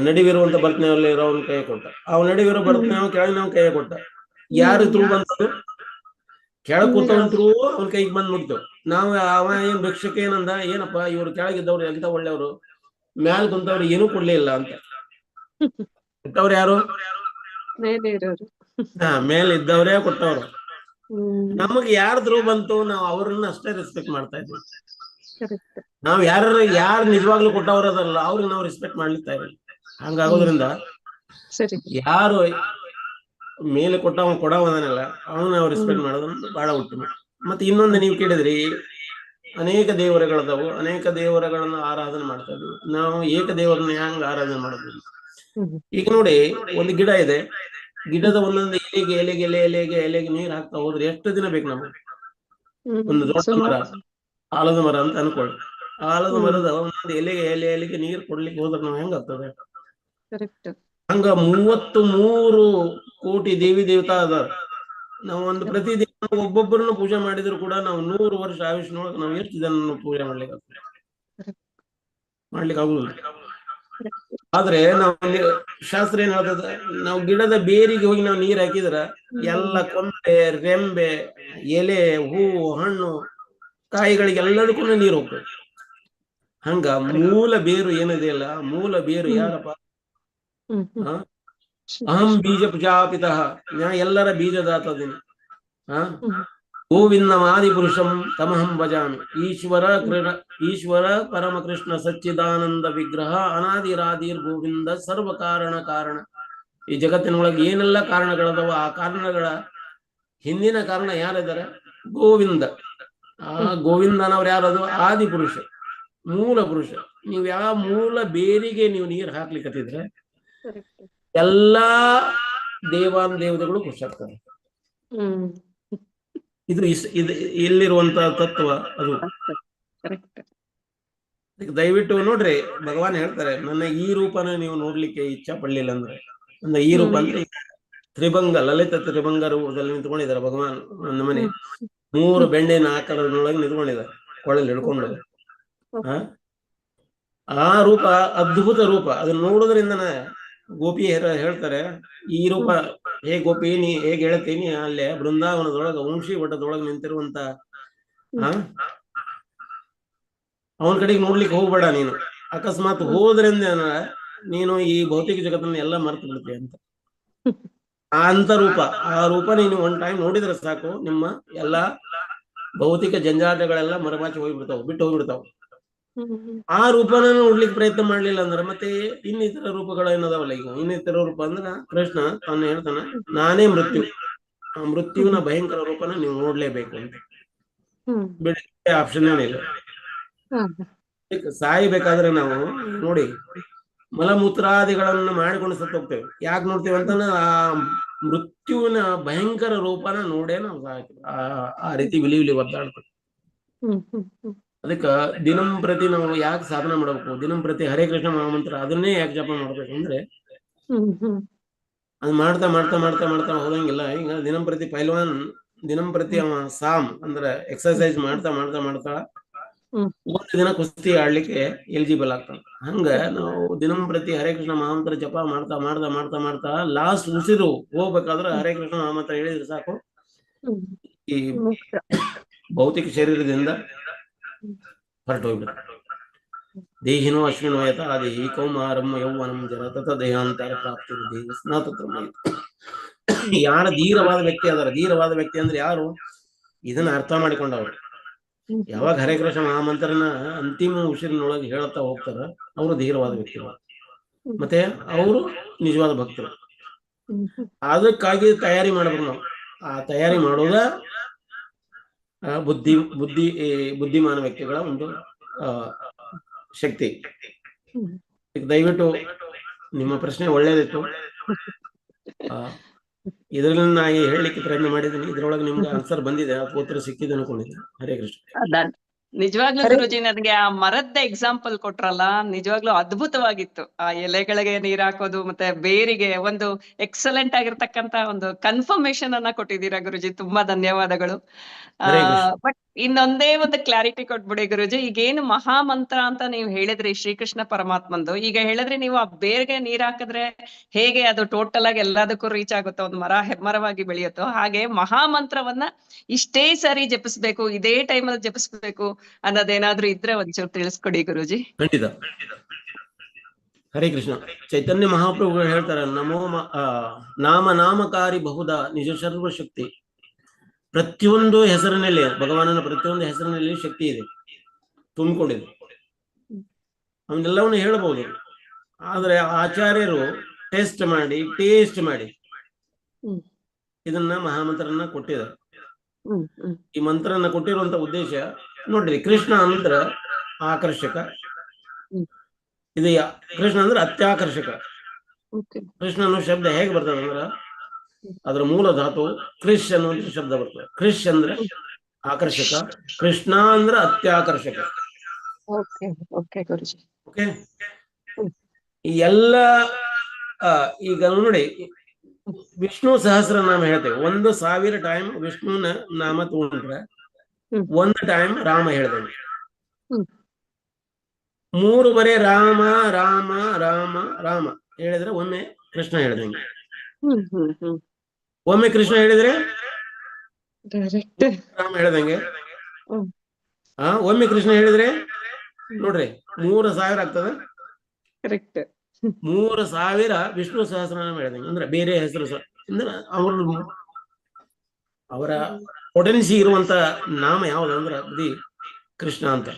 ನಡಿವಿರುವಂತ ಬರ್ತ್ನಲ್ಲಿ ಇರೋವನ್ ಕೈ ಕೊಟ್ಟ. ಅವ್ ನಡಿವಿರೋ ಬರ್ತ್ನ ಕೆಳಗಿನ ಕೈ ಕೊಟ್ಟ. ಯಾರು ಥ್ರೂ ಬಂತದ್ದು? ಕೆಳಗ್ ಕೂತವನ್ ಥ್ರೂ ಅವ್ನ ಕೈಗೆ ಬಂದ್ ಮುಗ್ತೇವ್ ನಾವು. ಅವ ಏನ್ ಭಿಕ್ಷಕ ಏನಂದ, ಏನಪ್ಪಾ ಇವ್ರು ಕೆಳಗಿದ್ದವ್ರು ಎಂತ ಒಳ್ಳೆಯವ್ರು, ಮ್ಯಾಲ್ ಕುಂತವ್ರು ಏನೂ ಕೊಡ್ಲೇ ಇಲ್ಲ ಅಂತ. ಕೊಟ್ಟವ್ರು ಯಾರು? ಮೇಲೆ ಇದ್ದವ್ರೇ ಕೊಟ್ಟವ್ರು. ನಮಗ್ ಯಾರ ಥ್ರೂ ಬಂತು ನಾವು ಅವ್ರನ್ನ ಅಷ್ಟೇ ರೆಸ್ಪೆಕ್ಟ್ ಮಾಡ್ತಾ ಇದ್ವಿ. ನಾವ್ ಯಾರು ನಿಜವಾಗ್ಲೂ ಕೊಟ್ಟವ್ರ ಅದಲ್ಲ ಅವ್ರಿಗೆ ನಾವು ರೆಸ್ಪೆಕ್ಟ್ ಮಾಡ್ಲಿಕ್ತಾ ಇರಲಿಲ್ಲ. ಹಂಗಾಗೋದ್ರಿಂದ ಯಾರು ಮೇಲೆ ಕೊಟ್ಟವ ಕೊಡವನಲ್ಲ ಅವನು ನಾವು ರೆಸ್ಪೆಕ್ಟ್ ಮಾಡೋದನ್ನ ಬಹಳ ಉತ್ತಮ. ಮತ್ತೆ ಇನ್ನೊಂದು ನೀವು ಕೇಳಿದ್ರಿ, ಅನೇಕ ದೇವರುಗಳದಾವು, ಅನೇಕ ದೇವರುಗಳನ್ನ ಆರಾಧನೆ ಮಾಡ್ತಾ ಇದ್ವಿ. ನಾವು ಏಕ ದೇವರನ್ನ ಹೆಂಗ್ ಆರಾಧನೆ ಮಾಡಿದ್ವಿ? ಈಗ ನೋಡಿ, ಒಂದು ಗಿಡ ಇದೆ, ಗಿಡದ ಒಂದೊಂದು ಎಲೆಗೆ ನೀರ್ ಹಾಕ್ತಾ ಹೋದ್ರೆ ಎಷ್ಟು ದಿನ ಬೇಕು ನಮಗೆ? ಒಂದು ದೊಡ್ಡ ಮರ, ಆಲದ ಮರ ಅಂತ ಅನ್ಕೊಳ್ಳಿ. ಆಲದ ಮರದ ಒಂದೊಂದು ಎಲೆಗೆ ನೀರ್ ಕೊಡ್ಲಿಕ್ಕೆ ಹೋದ್ರೆ ನಾವ್ ಹೆಂಗ್ ಆಗ್ತದೆ? ಹಂಗ 33 ಕೋಟಿ ದೇವಿ ದೇವತಾ ಅದಾರ. ನಾವು ಒಂದು ಪ್ರತಿ ದಿನ ಒಬ್ಬೊಬ್ಬರನ್ನು ಪೂಜೆ ಮಾಡಿದ್ರು ಕೂಡ ನಾವು 100 ವರ್ಷ ಆಯುಷ್ನೊಳಗೆ ನಾವು ಎಷ್ಟು ಜನ ಪೂಜೆ ಮಾಡ್ಲಿಕ್ಕೆ ಆಗುದಿಲ್ಲ. ಆದ್ರೆ ನಾವು ಶಾಸ್ತ್ರ ಏನ್ ಹೇಳ್ತದ, ನಾವು ಗಿಡದ ಬೇರಿಗೆ ಹೋಗಿ ನಾವು ನೀರ್ ಹಾಕಿದ್ರ ಎಲ್ಲ ಕೊಂಬೆ, ರೆಂಬೆ, ಎಲೆ, ಹೂವು, ಹಣ್ಣು, ಕಾಯಿಗಳಿಗೆಲ್ಲದಕ್ಕೂ ನೀರು ಹೋಗ್ತದೆ. ಹಂಗ ಮೂಲ ಬೇರು ಏನಿದೆಯಲ್ಲ, ಮೂಲ ಬೇರು ಯಾರಪ್ಪ? ಅಹಂ ಬೀಜ ಪ್ರಜಾಪಿತಃ, ನಾ ಎಲ್ಲರ ಬೀಜದಾತದಿನಿ. ಗೋವಿಂದಮಾದಿ ಪುರುಷಂ ತಮಹಂ ಭಜಾಮಿ. ಈಶ್ವರ ಪರಮ ಕೃಷ್ಣ ಸಚ್ಚಿದಾನಂದ ವಿಗ್ರಹ ಅನಾದಿರಾದಿರ್ ಗೋವಿಂದ ಸರ್ವ ಕಾರಣ. ಈ ಜಗತ್ತಿನೊಳಗೆ ಏನೆಲ್ಲ ಕಾರಣಗಳದವ ಆ ಕಾರಣಗಳ ಹಿಂದಿನ ಕಾರಣ ಯಾರಿದ್ದಾರೆ? ಗೋವಿಂದ. ಆ ಗೋವಿಂದನವ್ರು ಯಾರದು? ಆದಿ ಪುರುಷ, ಮೂಲ ಪುರುಷ. ನೀವ್ ಯಾವ ಮೂಲ ಬೇರಿಗೆ ನೀವು ನೀರು ಹಾಕ್ಲಿಕ್ಕತ್ತಿದ್ರೆ ಎಲ್ಲಾ ದೇವಾನ್ ದೇವತೆಗಳು ಖುಷಿಯಾಗ್ತಾರೆ. ಇದು ಇಲ್ಲಿರುವಂತ ತತ್ವ ಅದು. ದಯವಿಟ್ಟು ನೋಡ್ರಿ, ಭಗವಾನ್ ಹೇಳ್ತಾರೆ, ನನ್ನ ಈ ರೂಪನ ನೀವು ನೋಡ್ಲಿಕ್ಕೆ ಇಚ್ಛಾ ಪಡ್ಲಿಲ್ಲ ಅಂದ್ರೆ, ಈ ರೂಪ ಅಂದ್ರೆ ತ್ರಿಭಂಗ, ಲಲಿತ ತ್ರಿಭಂಗ ರೂಪದಲ್ಲಿ ನಿಂತ್ಕೊಂಡಿದ್ದಾರೆ ಭಗವಾನ್. ನನ್ನ ಮನೆ 3 ಬೆಂಡಿನ ಆಕಾರದೊಳಗೆ ನಿಂತ್ಕೊಂಡಿದ್ದಾರೆ, ಕೊಳಲ್ಲಿ ಹಿಡ್ಕೊಂಡು. ಆ ರೂಪ ಅದ್ಭುತ ರೂಪ. ಅದನ್ನ ನೋಡೋದ್ರಿಂದ ಗೋಪಿ ಹೇಳ್ತಾರೆ, ಈ ರೂಪ ಹೇ ಗೋಪಿ, ನೀ ಹೇಗೆ ಹೇಳ್ತೀನಿ, ಅಲ್ಲೇ ಬೃಂದಾವನದೊಳಗ ವಂಶಿ ವಟದೊಳಗೆ ನಿಂತಿರುವಂತ ಅವನ ಕಡೆಗೆ ನೋಡ್ಲಿಕ್ಕೆ ಹೋಗ್ಬೇಡ ನೀನು. ಅಕಸ್ಮಾತ್ ಹೋದ್ರಿಂದ ನೀನು ಈ ಭೌತಿಕ ಜಗತ್ತನ್ನ ಎಲ್ಲ ಮರ್ತು ಬಿಡ್ತೀಯ ಅಂತ. ಅಂತ ರೂಪ, ಆ ರೂಪ ನೀನು ಒನ್ ಟೈಮ್ ನೋಡಿದ್ರೆ ಸಾಕು, ನಿಮ್ಮ ಎಲ್ಲಾ ಭೌತಿಕ ಜಂಜಾಟಗಳೆಲ್ಲ ಮರಮಾಚಿ ಬಿಟ್ಟು ಹೋಗ್ಬಿಡ್ತಾವ. ಆ ರೂಪನ ನೋಡ್ಲಿಕ್ಕೆ ಪ್ರಯತ್ನ ಮಾಡ್ಲಿಲ್ಲ ಅಂದ್ರೆ ಮತ್ತೆ ಇನ್ನಿತರ ರೂಪಗಳು ಏನದಾವಲ್ಲ. ಈಗ ಇನ್ನಿತರ ರೂಪ ಅಂದ್ರ ಕೃಷ್ಣ ತಾನು ಹೇಳ್ತಾನ, ನಾನೇ ಮೃತ್ಯು, ಆ ಮೃತ್ಯುವಿನ ಭಯಂಕರ ರೂಪನ ನೀವು ನೋಡ್ಲೇಬೇಕು ಅಂತ. ಬಿಡಲಿಕ್ಕೆ ಆಪ್ಷನ್ ಏನಿಲ್ಲ. ಸಾಯ್ಬೇಕಾದ್ರೆ ನಾವು ನೋಡಿ ಮಲಮೂತ್ರಾದಿಗಳನ್ನ ಮಾಡಿಕೊಂಡು ಸತ್ತು ಹೋಗ್ತೇವೆ. ಯಾಕೆ ನೋಡ್ತೇವೆ ಅಂತಂದ್ರೆ ಆ ಮೃತ್ಯುವಿನ ಭಯಂಕರ ರೂಪನ ನೋಡೇ ನಾವು ಸಾಯ್ತೇವೆ. ಆ ರೀತಿ ವಿಲಿ ಒದ್ದಾಡ್ತೇವೆ. ಅದಕ್ಕ ದಿನಂಪ್ರತಿ ನಾವು ಯಾಕೆ ಸಾಧನೆ ಮಾಡಬೇಕು? ದಿನಂಪ್ರತಿ ಹರೇ ಕೃಷ್ಣ ಮಹಾಮಂತ್ರ ಅದನ್ನೇ ಯಾಕೆ ಜಪ ಮಾಡ್ಬೇಕು ಅಂದ್ರೆ, ಅದು ಮಾಡ್ತಾ ಮಾಡ್ತಾ ಮಾಡ್ತಾ ಮಾಡ್ತಾ ಹೋದಂಗಿಲ್ಲ. ಈಗ ದಿನಂಪ್ರತಿ ಪೈಲ್ವಾನ್ ದಿನಂಪ್ರತಿ ಅವ ಸಾಮ್ ಅಂದ್ರೆ ಎಕ್ಸರ್ಸೈಸ್ ಮಾಡ್ತಾ ಮಾಡ್ತಾ ಮಾಡ್ತಾ ಒಂದು ದಿನ ಕುಸ್ತಿ ಆಡ್ಲಿಕ್ಕೆ ಎಲಿಜಿಬಲ್ ಆಗ್ತಾನ. ಹಂಗ ನಾವು ದಿನಂಪ್ರತಿ ಹರೇ ಕೃಷ್ಣ ಮಹಾಮಂತ್ರ ಜಪ ಮಾಡ್ತಾ ಮಾಡ್ತಾ ಮಾಡ್ತಾ ಮಾಡ್ತಾ ಲಾಸ್ಟ್ ಉಸಿರು ಹೋಗ್ಬೇಕಾದ್ರೆ ಹರೇ ಕೃಷ್ಣ ಮಹಾಮಂತ್ರ ಹೇಳಿದ್ರೆ ಸಾಕು, ಈ ಭೌತಿಕ ಶರೀರದಿಂದ ಹೊರಟೋಗ್ಬಿಡ. ದೇಹಿನೋ ಅಶ್ವಿನೋ ಯಥಾ ದೇಹಿ ಕೌಮಾರಂ ಯೌವನಂ ಜರ ತತ ದೇಹಾಂತರ ಪ್ರಾಪ್ತಿ ದೇಹ ಸ್ನಾತತ್ರ. ಯಾರ ಧೀರವಾದ ವ್ಯಕ್ತಿ ಅದಾರ, ಧೀರವಾದ ವ್ಯಕ್ತಿ ಅಂದ್ರೆ ಯಾರು? ಇದನ್ನ ಅರ್ಥ ಮಾಡಿಕೊಂಡವ್ರು. ಯಾವಾಗ ಹರೇ ಕೃಷ್ಣ ಮಹಾಮಂತ್ರನ ಅಂತಿಮ ಉಸಿರಿನೊಳಗೆ ಹೇಳ್ತಾ ಹೋಗ್ತಾರ ಅವರು ಧೀರವಾದ ವ್ಯಕ್ತಿಗಳು, ಮತ್ತೆ ಅವರು ನಿಜವಾದ ಭಕ್ತರು. ಅದಕ್ಕಾಗಿ ತಯಾರಿ ಮಾಡ್ಬೇಕು ನಾವು. ಆ ತಯಾರಿ ಮಾಡೋದ ಬುದ್ಧಿಮಾನ ವ್ಯಕ್ತಿಗಳ ಒಂದು ಶಕ್ತಿ. ಈಗ ದಯವಿಟ್ಟು ನಿಮ್ಮ ಪ್ರಶ್ನೆ ಒಳ್ಳೇದಿತ್ತು. ಇದರಲ್ಲಿ ನಾ ಹೇಳಲಿಕ್ಕೆ ಪ್ರಯತ್ನ ಮಾಡಿದ್ದೀನಿ. ಇದ್ರೊಳಗೆ ನಿಮ್ಗೆ ಆನ್ಸರ್ ಬಂದಿದೆ, ಉತ್ತರ ಸಿಕ್ಕಿದೆ ಅನ್ಕೊಂಡಿದ್ದೀನಿ. ಹರೇ ಕೃಷ್ಣ. ನಿಜವಾಗ್ಲೂ ಗುರುಜಿ ನನಗೆ ಆ ಮರದ ಎಕ್ಸಾಂಪಲ್ ಕೊಟ್ರಲ್ಲ, ನಿಜವಾಗ್ಲೂ ಅದ್ಭುತವಾಗಿತ್ತು. ಆ ಎಲೆಗಳಿಗೆ ನೀರ್ ಹಾಕೋದು ಮತ್ತೆ ಬೇರಿಗೆ ಒಂದು ಎಕ್ಸಲೆಂಟ್ ಆಗಿರ್ತಕ್ಕಂತ ಒಂದು ಕನ್ಫರ್ಮೇಶನ್ ಅನ್ನ ಕೊಟ್ಟಿದ್ದೀರಾ ಗುರುಜಿ, ತುಂಬಾ ಧನ್ಯವಾದಗಳು. ಬಟ್ ಇನ್ನೊಂದೇ ಒಂದು ಕ್ಲಾರಿಟಿ ಕೊಟ್ಬಿಡಿ ಗುರುಜಿ. ಈಗೇನು ಮಹಾಮಂತ್ರ ಅಂತ ನೀವು ಹೇಳಿದ್ರಿ ಶ್ರೀಕೃಷ್ಣ ಪರಮಾತ್ಮಂದು, ಈಗ ಹೇಳಿದ್ರಿ ನೀವು ಆ ಬೇರ್ಗೆ ನೀರ್ ಹಾಕಿದ್ರೆ ಹೇಗೆ ಅದು ಟೋಟಲ್ ಆಗಿ ಎಲ್ಲದಕ್ಕೂ ರೀಚ್ ಆಗುತ್ತೋ, ಒಂದು ಮರ ಹೆಮ್ಮರವಾಗಿ ಬೆಳೆಯುತ್ತೋ, ಹಾಗೆ ಮಹಾಮಂತ್ರವನ್ನ ಇಷ್ಟೇ ಸಾರಿ ಜಪಿಸ್ಬೇಕು, ಇದೇ ಟೈಮಲ್ಲಿ ಜಪಿಸ್ಬೇಕು ಅನ್ನೋದೇನಾದ್ರೂ ಇದ್ರೆ ಒಂಚೂರು ತಿಳಿಸ್ಕೊಡಿ ಗುರುಜಿ. ಖಂಡಿತ. ಹರೇ ಕೃಷ್ಣ. ಚೈತನ್ಯ ಮಹಾಪ್ರಭುಗಳು ಹೇಳ್ತಾರೆ, ನಾಮಕಾರಿ ಬಹುದ ನಿಜ ಸರ್ವಶಕ್ತಿ. ಪ್ರತಿಯೊಂದು ಹೆಸರಿನಲ್ಲಿ, ಭಗವಾನನ ಪ್ರತಿಯೊಂದು ಹೆಸರಿನಲ್ಲಿ ಶಕ್ತಿ ಇದೆ, ತುಂಬಿಕೊಂಡಿದೆ. ಅವನ್ನೆಲ್ಲವನ್ನು ಹೇಳಬಹುದು. ಆದ್ರೆ ಆಚಾರ್ಯರು ಟೇಸ್ಟ್ ಮಾಡಿ ಇದನ್ನ ಮಹಾಮಂತ್ರನ ಕೊಟ್ಟಿದ್ದಾರೆ. ಈ ಮಂತ್ರನ ಕೊಟ್ಟಿರುವಂತ ಉದ್ದೇಶ ನೋಡ್ರಿ, ಕೃಷ್ಣ ಅಂದ್ರ ಆಕರ್ಷಕ, ಇದು ಕೃಷ್ಣ ಅಂದ್ರೆ ಅತ್ಯಾಕರ್ಷಕ. ಕೃಷ್ಣ ಅನ್ನೋ ಶಬ್ದ ಹೇಗೆ ಬರ್ತದೆ ಅಂದ್ರ ಅದ್ರ ಮೂಲ ಧಾತು ಕ್ರಿಶ್ ಅನ್ನುವಂತ ಶಬ್ದ ಬರ್ತದೆ. ಕ್ರಿಶ್ ಅಂದ್ರೆ ಆಕರ್ಷಕ, ಕೃಷ್ಣ ಅಂದ್ರೆ ಅತ್ಯಾಕರ್ಷಕ. ಓಕೆ, ಈ ಎಲ್ಲ ಈಗ ನೋಡಿ, ವಿಷ್ಣು ಸಹಸ್ರನಾಮ ಹೇಳ್ತೇವೆ. 1000 ಟೈಮ್ ವಿಷ್ಣುನ ನಾಮ ತಗೊಂಡ್ರೆ 1 ಟೈಮ್ ರಾಮ ಹೇಳ್ತೇವೆ. 3 ಬರೇ ರಾಮ ರಾಮ ರಾಮ ರಾಮ ಹೇಳಿದ್ರೆ ಒಮ್ಮೆ ಕೃಷ್ಣ ಹೇಳ್ದಂಗೆ, ಒಮ್ಮೆ ಕೃಷ್ಣ ಹೇಳಿದ್ರೆ ರಾಮ ಹೇಳ್ದಂಗೆ, ಒಮ್ಮೆ ಕೃಷ್ಣ ಹೇಳಿದ್ರೆ ನೋಡ್ರಿ 3000 ಆಗ್ತದ. 3000 ವಿಷ್ಣು ಸಹಸ್ರನಾಮ ಹೇಳ್ದಂಗೆ. ಅಂದ್ರೆ ಬೇರೆ ಹೆಸರು ಅಂದ್ರೆ ಅವರ ಪೊಟೆನ್ಸಿ ಇರುವಂತ ನಾಮ ಯಾವ್ದಂದ್ರ ಅದಿ ಕೃಷ್ಣ ಅಂತ.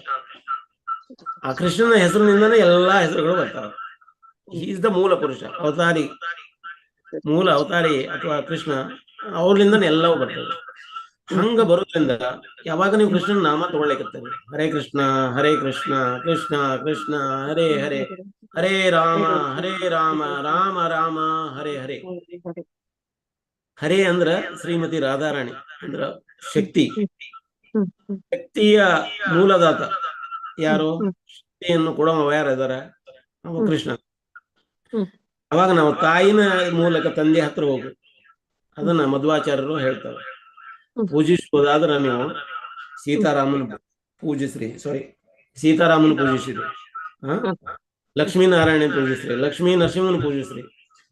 ಆ ಕೃಷ್ಣನ ಹೆಸರಿನಿಂದನೇ ಎಲ್ಲಾ ಹೆಸರುಗಳು ಬರ್ತಾವ. ಈಸ್ ದ ಮೂಲ ಪುರುಷ, ಅವತಾರಿ, ಮೂಲ ಅವತಾರಿ ಅಥವಾ ಕೃಷ್ಣ, ಅವ್ರಲಿಂದನೇ ಎಲ್ಲವೂ ಬರ್ತವೆ. ಹಂಗ ಬರೋದ್ರಿಂದ ಯಾವಾಗ ನೀವು ಕೃಷ್ಣನ ನಾಮ ತಗೊಳ್ಳಿಕತ್ತೀರಿ, ಹರೇ ಕೃಷ್ಣ ಕೃಷ್ಣ ಕೃಷ್ಣ ಹರೇ ಹರೇ, ಹರೇ ರಾಮ ರಾಮ ರಾಮ ಹರೇ ಹರೇ. ಹರೇ ಅಂದ್ರ ಶ್ರೀಮತಿ ರಾಧಾರಾಣಿ ಅಂದ್ರ ಶಕ್ತಿ, ಶಕ್ತಿಯ ಮೂಲದಾತ. ಯಾರು ಶಕ್ತಿಯನ್ನು ಕೊಡುವ ಯಾರಿದಾರ? ಕೃಷ್ಣ. ಅವಾಗ ನಾವು ತಾಯಿನ ಮೂಲಕ ತಂದೆ ಹತ್ರ ಹೋಗು, ಅದನ್ನ ಮಧ್ವಾಚಾರ್ಯರು ಹೇಳ್ತಾರೆ. ಪೂಜಿಸುವುದಾದ್ರ ನೀವು ಸೀತಾರಾಮನ ಪೂಜಿಸ್ರಿ, ಲಕ್ಷ್ಮೀನಾರಾಯಣ ಪೂಜಿಸ್ರಿ, ಲಕ್ಷ್ಮೀ ನರಸಿಂಹನ ಪೂಜಿಸ್ರಿ,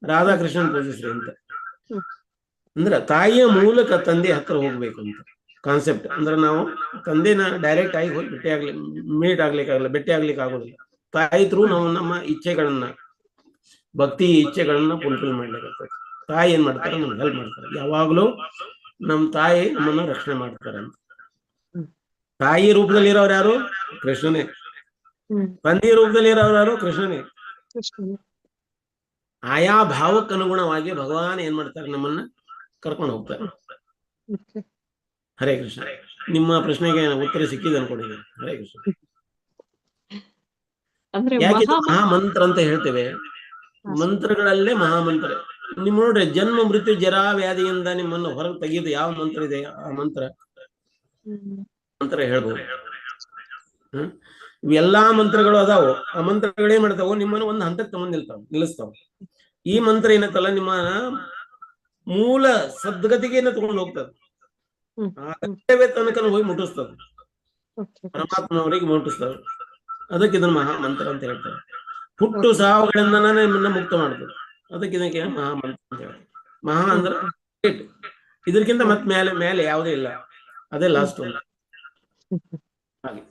ರಾಧಾಕೃಷ್ಣನ್ ಪೂಜಿಸ್ರಿ ಅಂತ. ಅಂದ್ರ ತಾಯಿಯ ಮೂಲಕ ತಂದೆ ಹತ್ರ ಹೋಗ್ಬೇಕು ಅಂತ ಕಾನ್ಸೆಪ್ಟ್. ಅಂದ್ರೆ ನಾವು ತಂದೆನ ಡೈರೆಕ್ಟ್ ಆಗಿ ಹೋಗಿ ಭೇಟಿ ಆಗ್ಲಿಕ್ಕೆ ಆಗೋದಿಲ್ಲ. ತಾಯಿ ಥ್ರೂ ನಾವು ನಮ್ಮ ಇಚ್ಛೆಗಳನ್ನ, ಭಕ್ತಿ ಇಚ್ಛೆಗಳನ್ನ ಫುಲ್ಫಿಲ್ ಮಾಡ್ಲಿಕ್ಕೆ ತಾಯಿ ಏನ್ ಮಾಡ್ತಾರೆ, ನಮ್ಗೆ ಹೆಲ್ಪ್ ಮಾಡ್ತಾರೆ. ಯಾವಾಗ್ಲೂ ನಮ್ ತಾಯಿ ನಮ್ಮನ್ನ ರಕ್ಷಣೆ ಮಾಡ್ತಾರೆ ಅಂತ. ತಾಯಿ ರೂಪದಲ್ಲಿ ಇರೋರು ಯಾರು? ಕೃಷ್ಣನೇ. ತಂದೆಯ ರೂಪದಲ್ಲಿ ಇರೋರು ಯಾರು? ಕೃಷ್ಣನೇ. ಆಯಾ ಭಾವಕ್ಕೆ ಅನುಗುಣವಾಗಿ ಭಗವಾನ್ ಏನ್ ಮಾಡ್ತಾರೆ, ನಮ್ಮನ್ನ ಕರ್ಕೊಂಡು ಹೋಗ್ತಾರೆ. ಹರೇ ಕೃಷ್ಣ. ನಿಮ್ಮ ಪ್ರಶ್ನೆಗೆ ಉತ್ತರ ಸಿಕ್ಕಿದೆ ಅನ್ಕೊಂಡಿದ್ದೀನಿ. ಹರೇ ಕೃಷ್ಣ. ಯಾಕೆ ಮಹಾಮಂತ್ರ ಅಂತ ಹೇಳ್ತೇವೆ? ಮಂತ್ರಗಳಲ್ಲೇ ಮಹಾಮಂತ್ರ. ನಿಮ್ ನೋಡ್ರಿ, ಜನ್ಮ ಮೃತ್ಯು ಜರಾ ವ್ಯಾಧಿಯಿಂದ ನಿಮ್ಮನ್ನು ಹೊರಗೆ ತೆಗೆಯೋದು ಯಾವ ಮಂತ್ರ ಇದೆ, ಆ ಮಂತ್ರ ಹೇಳ್ಬೋದು. ಇವೆಲ್ಲಾ ಮಂತ್ರಗಳು ಅದಾವು. ಆ ಮಂತ್ರಗಳು ಏನ್ ಮಾಡ್ತಾವ, ನಿಮ್ಮನ್ನು ಒಂದು ಹಂತಕ್ಕೆ ತಗೊಂಡ್ ನಿಲ್ಲಿಸ್ತಾವ. ಈ ಮಂತ್ರ ಏನತ್ತಲ್ಲ, ನಿಮ್ಮ ಮೂಲ ಸದ್ಗತಿಗೆ ತಗೊಂಡು ಹೋಗ್ತದೆ. ತನಕ ಹೋಗಿ ಮುಟ್ಟಿಸ್ತದ, ಪರಮಾತ್ಮನವರಿಗೆ ಮುಟ್ಟಿಸ್ತದೆ. ಅದಕ್ಕೆ ಇದನ್ನ ಮಹಾಮಂತ್ರ ಅಂತ ಹೇಳ್ತಾರೆ. ಹುಟ್ಟು ಸಾವುಗಳಿಂದ ನಿಮ್ಮನ್ನ ಮುಕ್ತ ಮಾಡ್ತದೆ. ಅದಕ್ಕೆ ಇದಕ್ಕೆ ಮಹಾಮಂತ್ರ ಅಂತ ಹೇಳ್ತಾರೆ. ಮಹಾ ಅಂದ್ರೆ ಇದಕ್ಕಿಂತ ಮತ್ ಮೇಲೆ ಯಾವುದೇ ಇಲ್ಲ, ಅದೇ ಲಾಸ್ಟ್ ಒಂದು. ಹಾಗೆ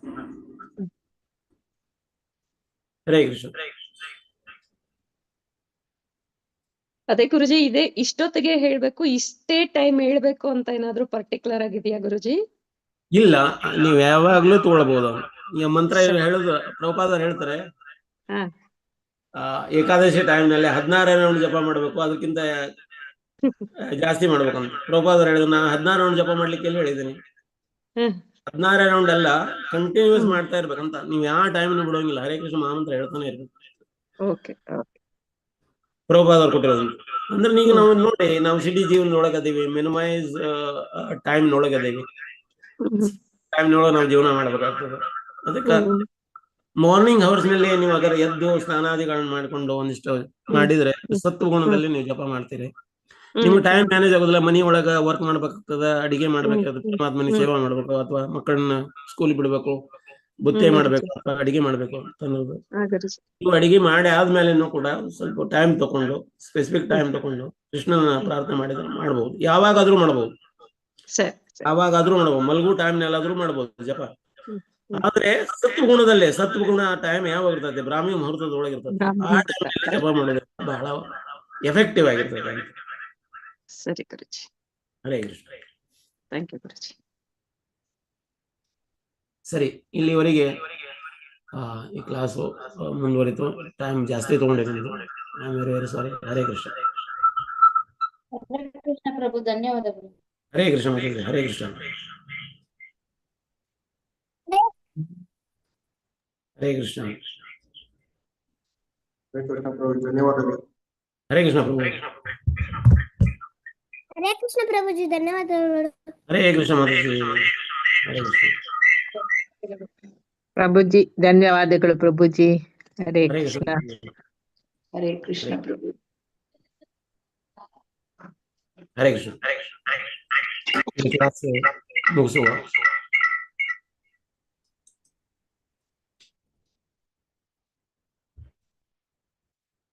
ಹರೇ ಕೃಷ್ಣ. ಅದೇ ಗುರುಜಿ, ಇಷ್ಟೊತ್ತಿಗೆ ಹೇಳ್ಬೇಕು, ಇಷ್ಟೇ ಟೈಮ್ ಹೇಳ್ಬೇಕು ಅಂತ ಏನಾದ್ರು ಪರ್ಟಿಕ್ಯುಲರ್ ಆಗಿದೆಯಾ ಗುರುಜಿ? ಇಲ್ಲ, ನೀವು ಯಾವಾಗ್ಲೂ ತಗೊಳ್ಬಹುದು. ಈಗ ಮಂತ್ರ ಹೇಳುದು ಪ್ರಭುಪಾದರು ಹೇಳ್ತಾರೆ, ಹಾ. ಏಕಾದಶಿ ಟೈಮ್ನಲ್ಲಿ 16 ರೌಂಡ್ ಜಪ ಮಾಡ್ಬೇಕು, ಅದಕ್ಕಿಂತ ಜಾಸ್ತಿ ಮಾಡ್ಬೇಕಂತ ಪ್ರಭುಪಾದರು ಹೇಳಿದ್ರು. ನಾ 16 ರೌಂಡ್ ಜಪ ಮಾಡ್ಲಿಕ್ಕೆ ಎಲ್ಲಿ ಹೇಳಿದ್ದೀನಿ? 16 ರೌಂಡ್ ಅಲ್ಲ, ಕಂಟಿನ್ಯೂಸ್ ಮಾಡ್ತಾ ಇರ್ಬೇಕಂತ. ನೀವು ಯಾವ ಟೈಮ್ ಬಿಡೋಂಗಿಲ್ಲ. ಹರೇ ಕೃಷ್ಣ ಮಹಾಮಂತ್ರ ಹೇಳ್ತಾನೆ ಇರ್ಬೇಕು. ಓಕೆ ಪ್ರಭುಪಾದರು ಕೊಟ್ಟಿರೋದು. ಅಂದ್ರೆ ಈಗ ನಾವು ನೋಡಿ, ನಾವು ಸಿಟಿ ಜೀವನದೊಳಗದೀವಿ, ಮಿನಿಮೈಸ್ ಟೈಮ್ ನೊಳಗದೀವಿ, ಟೈಮ್ನೊಳಗೆ ನಾವು ಜೀವನ ಮಾಡ್ಬೇಕಾಗ್ತದೆ. ಅದಕ್ಕೆ ಮಾರ್ನಿಂಗ್ ಅವರ್ಸ್ ನಲ್ಲಿ ನೀವು ಅದರ ಎದ್ದು ಸ್ನಾನಾದಿಗಳನ್ನ ಮಾಡ್ಕೊಂಡು ಒಂದಿಷ್ಟು ಮಾಡಿದ್ರೆ ಸತ್ವ ಗುಣದಲ್ಲಿ ನೀವು ಜಪ ಮಾಡ್ತೀರಿ. ನಿಮ್ಗೆ ಟೈಮ್ ಮ್ಯಾನೇಜ್ ಆಗೋದಿಲ್ಲ. ಮನಿ ಒಳಗ ವರ್ಕ್ ಮಾಡ್ಬೇಕಾಗ್ತದ, ಅಡಿಗೆ ಮಾಡ್ಬೇಕಾಗ್ತದೆ, ಪರಮಾತ್ಮನಿಗೆ ಸೇವೆ ಮಾಡ್ಬೇಕು, ಅಥವಾ ಮಕ್ಕಳನ್ನ ಸ್ಕೂಲ್ ಬಿಡ್ಬೇಕು, ಬುತ್ತೆ ಮಾಡ್ಬೇಕು, ಅಥವಾ ಅಡಿಗೆ ಮಾಡ್ಬೇಕು ಅನ್ನೋದು. ನೀವು ಅಡಿಗೆ ಮಾಡಿ ಆದ್ಮೇಲೆನೂ ಕೂಡ ಸ್ವಲ್ಪ ಟೈಮ್ ತಕೊಂಡು, ಸ್ಪೆಸಿಫಿಕ್ ಟೈಮ್ ತಕೊಂಡು ಕೃಷ್ಣನ ಪ್ರಾರ್ಥನೆ ಮಾಡಿದ್ರೆ ಮಾಡ್ಬೋದು. ಯಾವಾಗಾದ್ರೂ ಮಾಡ್ಬೋದು, ಯಾವಾಗಾದ್ರೂ ಮಾಡ್ಬೋದು. ಮಲಗು ಟೈಮ್ನಲ್ಲಾದ್ರೂ ಮಾಡ್ಬೋದು ಜಪ. ಆದ್ರೆ ಸತ್ವಗುಣದಲ್ಲೇ, ಸತ್ವಗುಣ ಟೈಮ್ ಯಾವಾಗ ಇರ್ತದೆ? ಬ್ರಾಹ್ಮಿ ಮುಹೂರ್ತದೊಳಗೆ ಇರ್ತದೆ. ಆ ಟೈಮ್ ಜಪ ಮಾಡಿದ್ರೆ ಬಹಳ ಎಫೆಕ್ಟಿವ್ ಆಗಿರ್ತದೆ. ಸರಿ ಗುರುಜಿ. ಹರೇ ಕೃಷ್ಣ. Thank you Guruji. ಸರಿ, ಇಲ್ಲಿವರೆಗೆ ಈ ಕ್ಲಾಸು ಮುಂದುವರಿತು. ಟೈಮ್ ಜಾಸ್ತಿ ತಗೊಂಡಿದ್ದೀನಿ. I am very sorry. Hare Krishna. Krishna Prabhu, ಧನ್ಯವಾದಗಳು. ಹರೇ ಕೃಷ್ಣ. ಹರೇ ಕೃಷ್ಣ. ಹರೇ ಕೃಷ್ಣ. ಧನ್ಯವಾದಗಳು. ಹರೇ ಕೃಷ್ಣ ಪ್ರಭು. ಹರೇ ಕೃಷ್ಣ ಪ್ರಭುಜಿ, ಧನ್ಯವಾದಗಳು. ಹರೇ ಕೃಷ್ಣ ಮಾತಾಜಿ. ಹರೇ ಕೃಷ್ಣ ಪ್ರಭುಜಿ, ಧನ್ಯವಾದಗಳು ಪ್ರಭುಜಿ. ಹರೇ ಹರೇ ಕೃಷ್ಣ. ಕೃಷ್ಣ. ಹರೇ ಕೃಷ್ಣ ಪ್ರಭು. ಹರೇ ಕೃಷ್ಣ. ಈ ಕ್ಲಾಸ್ ಮುಗಿಸುವ.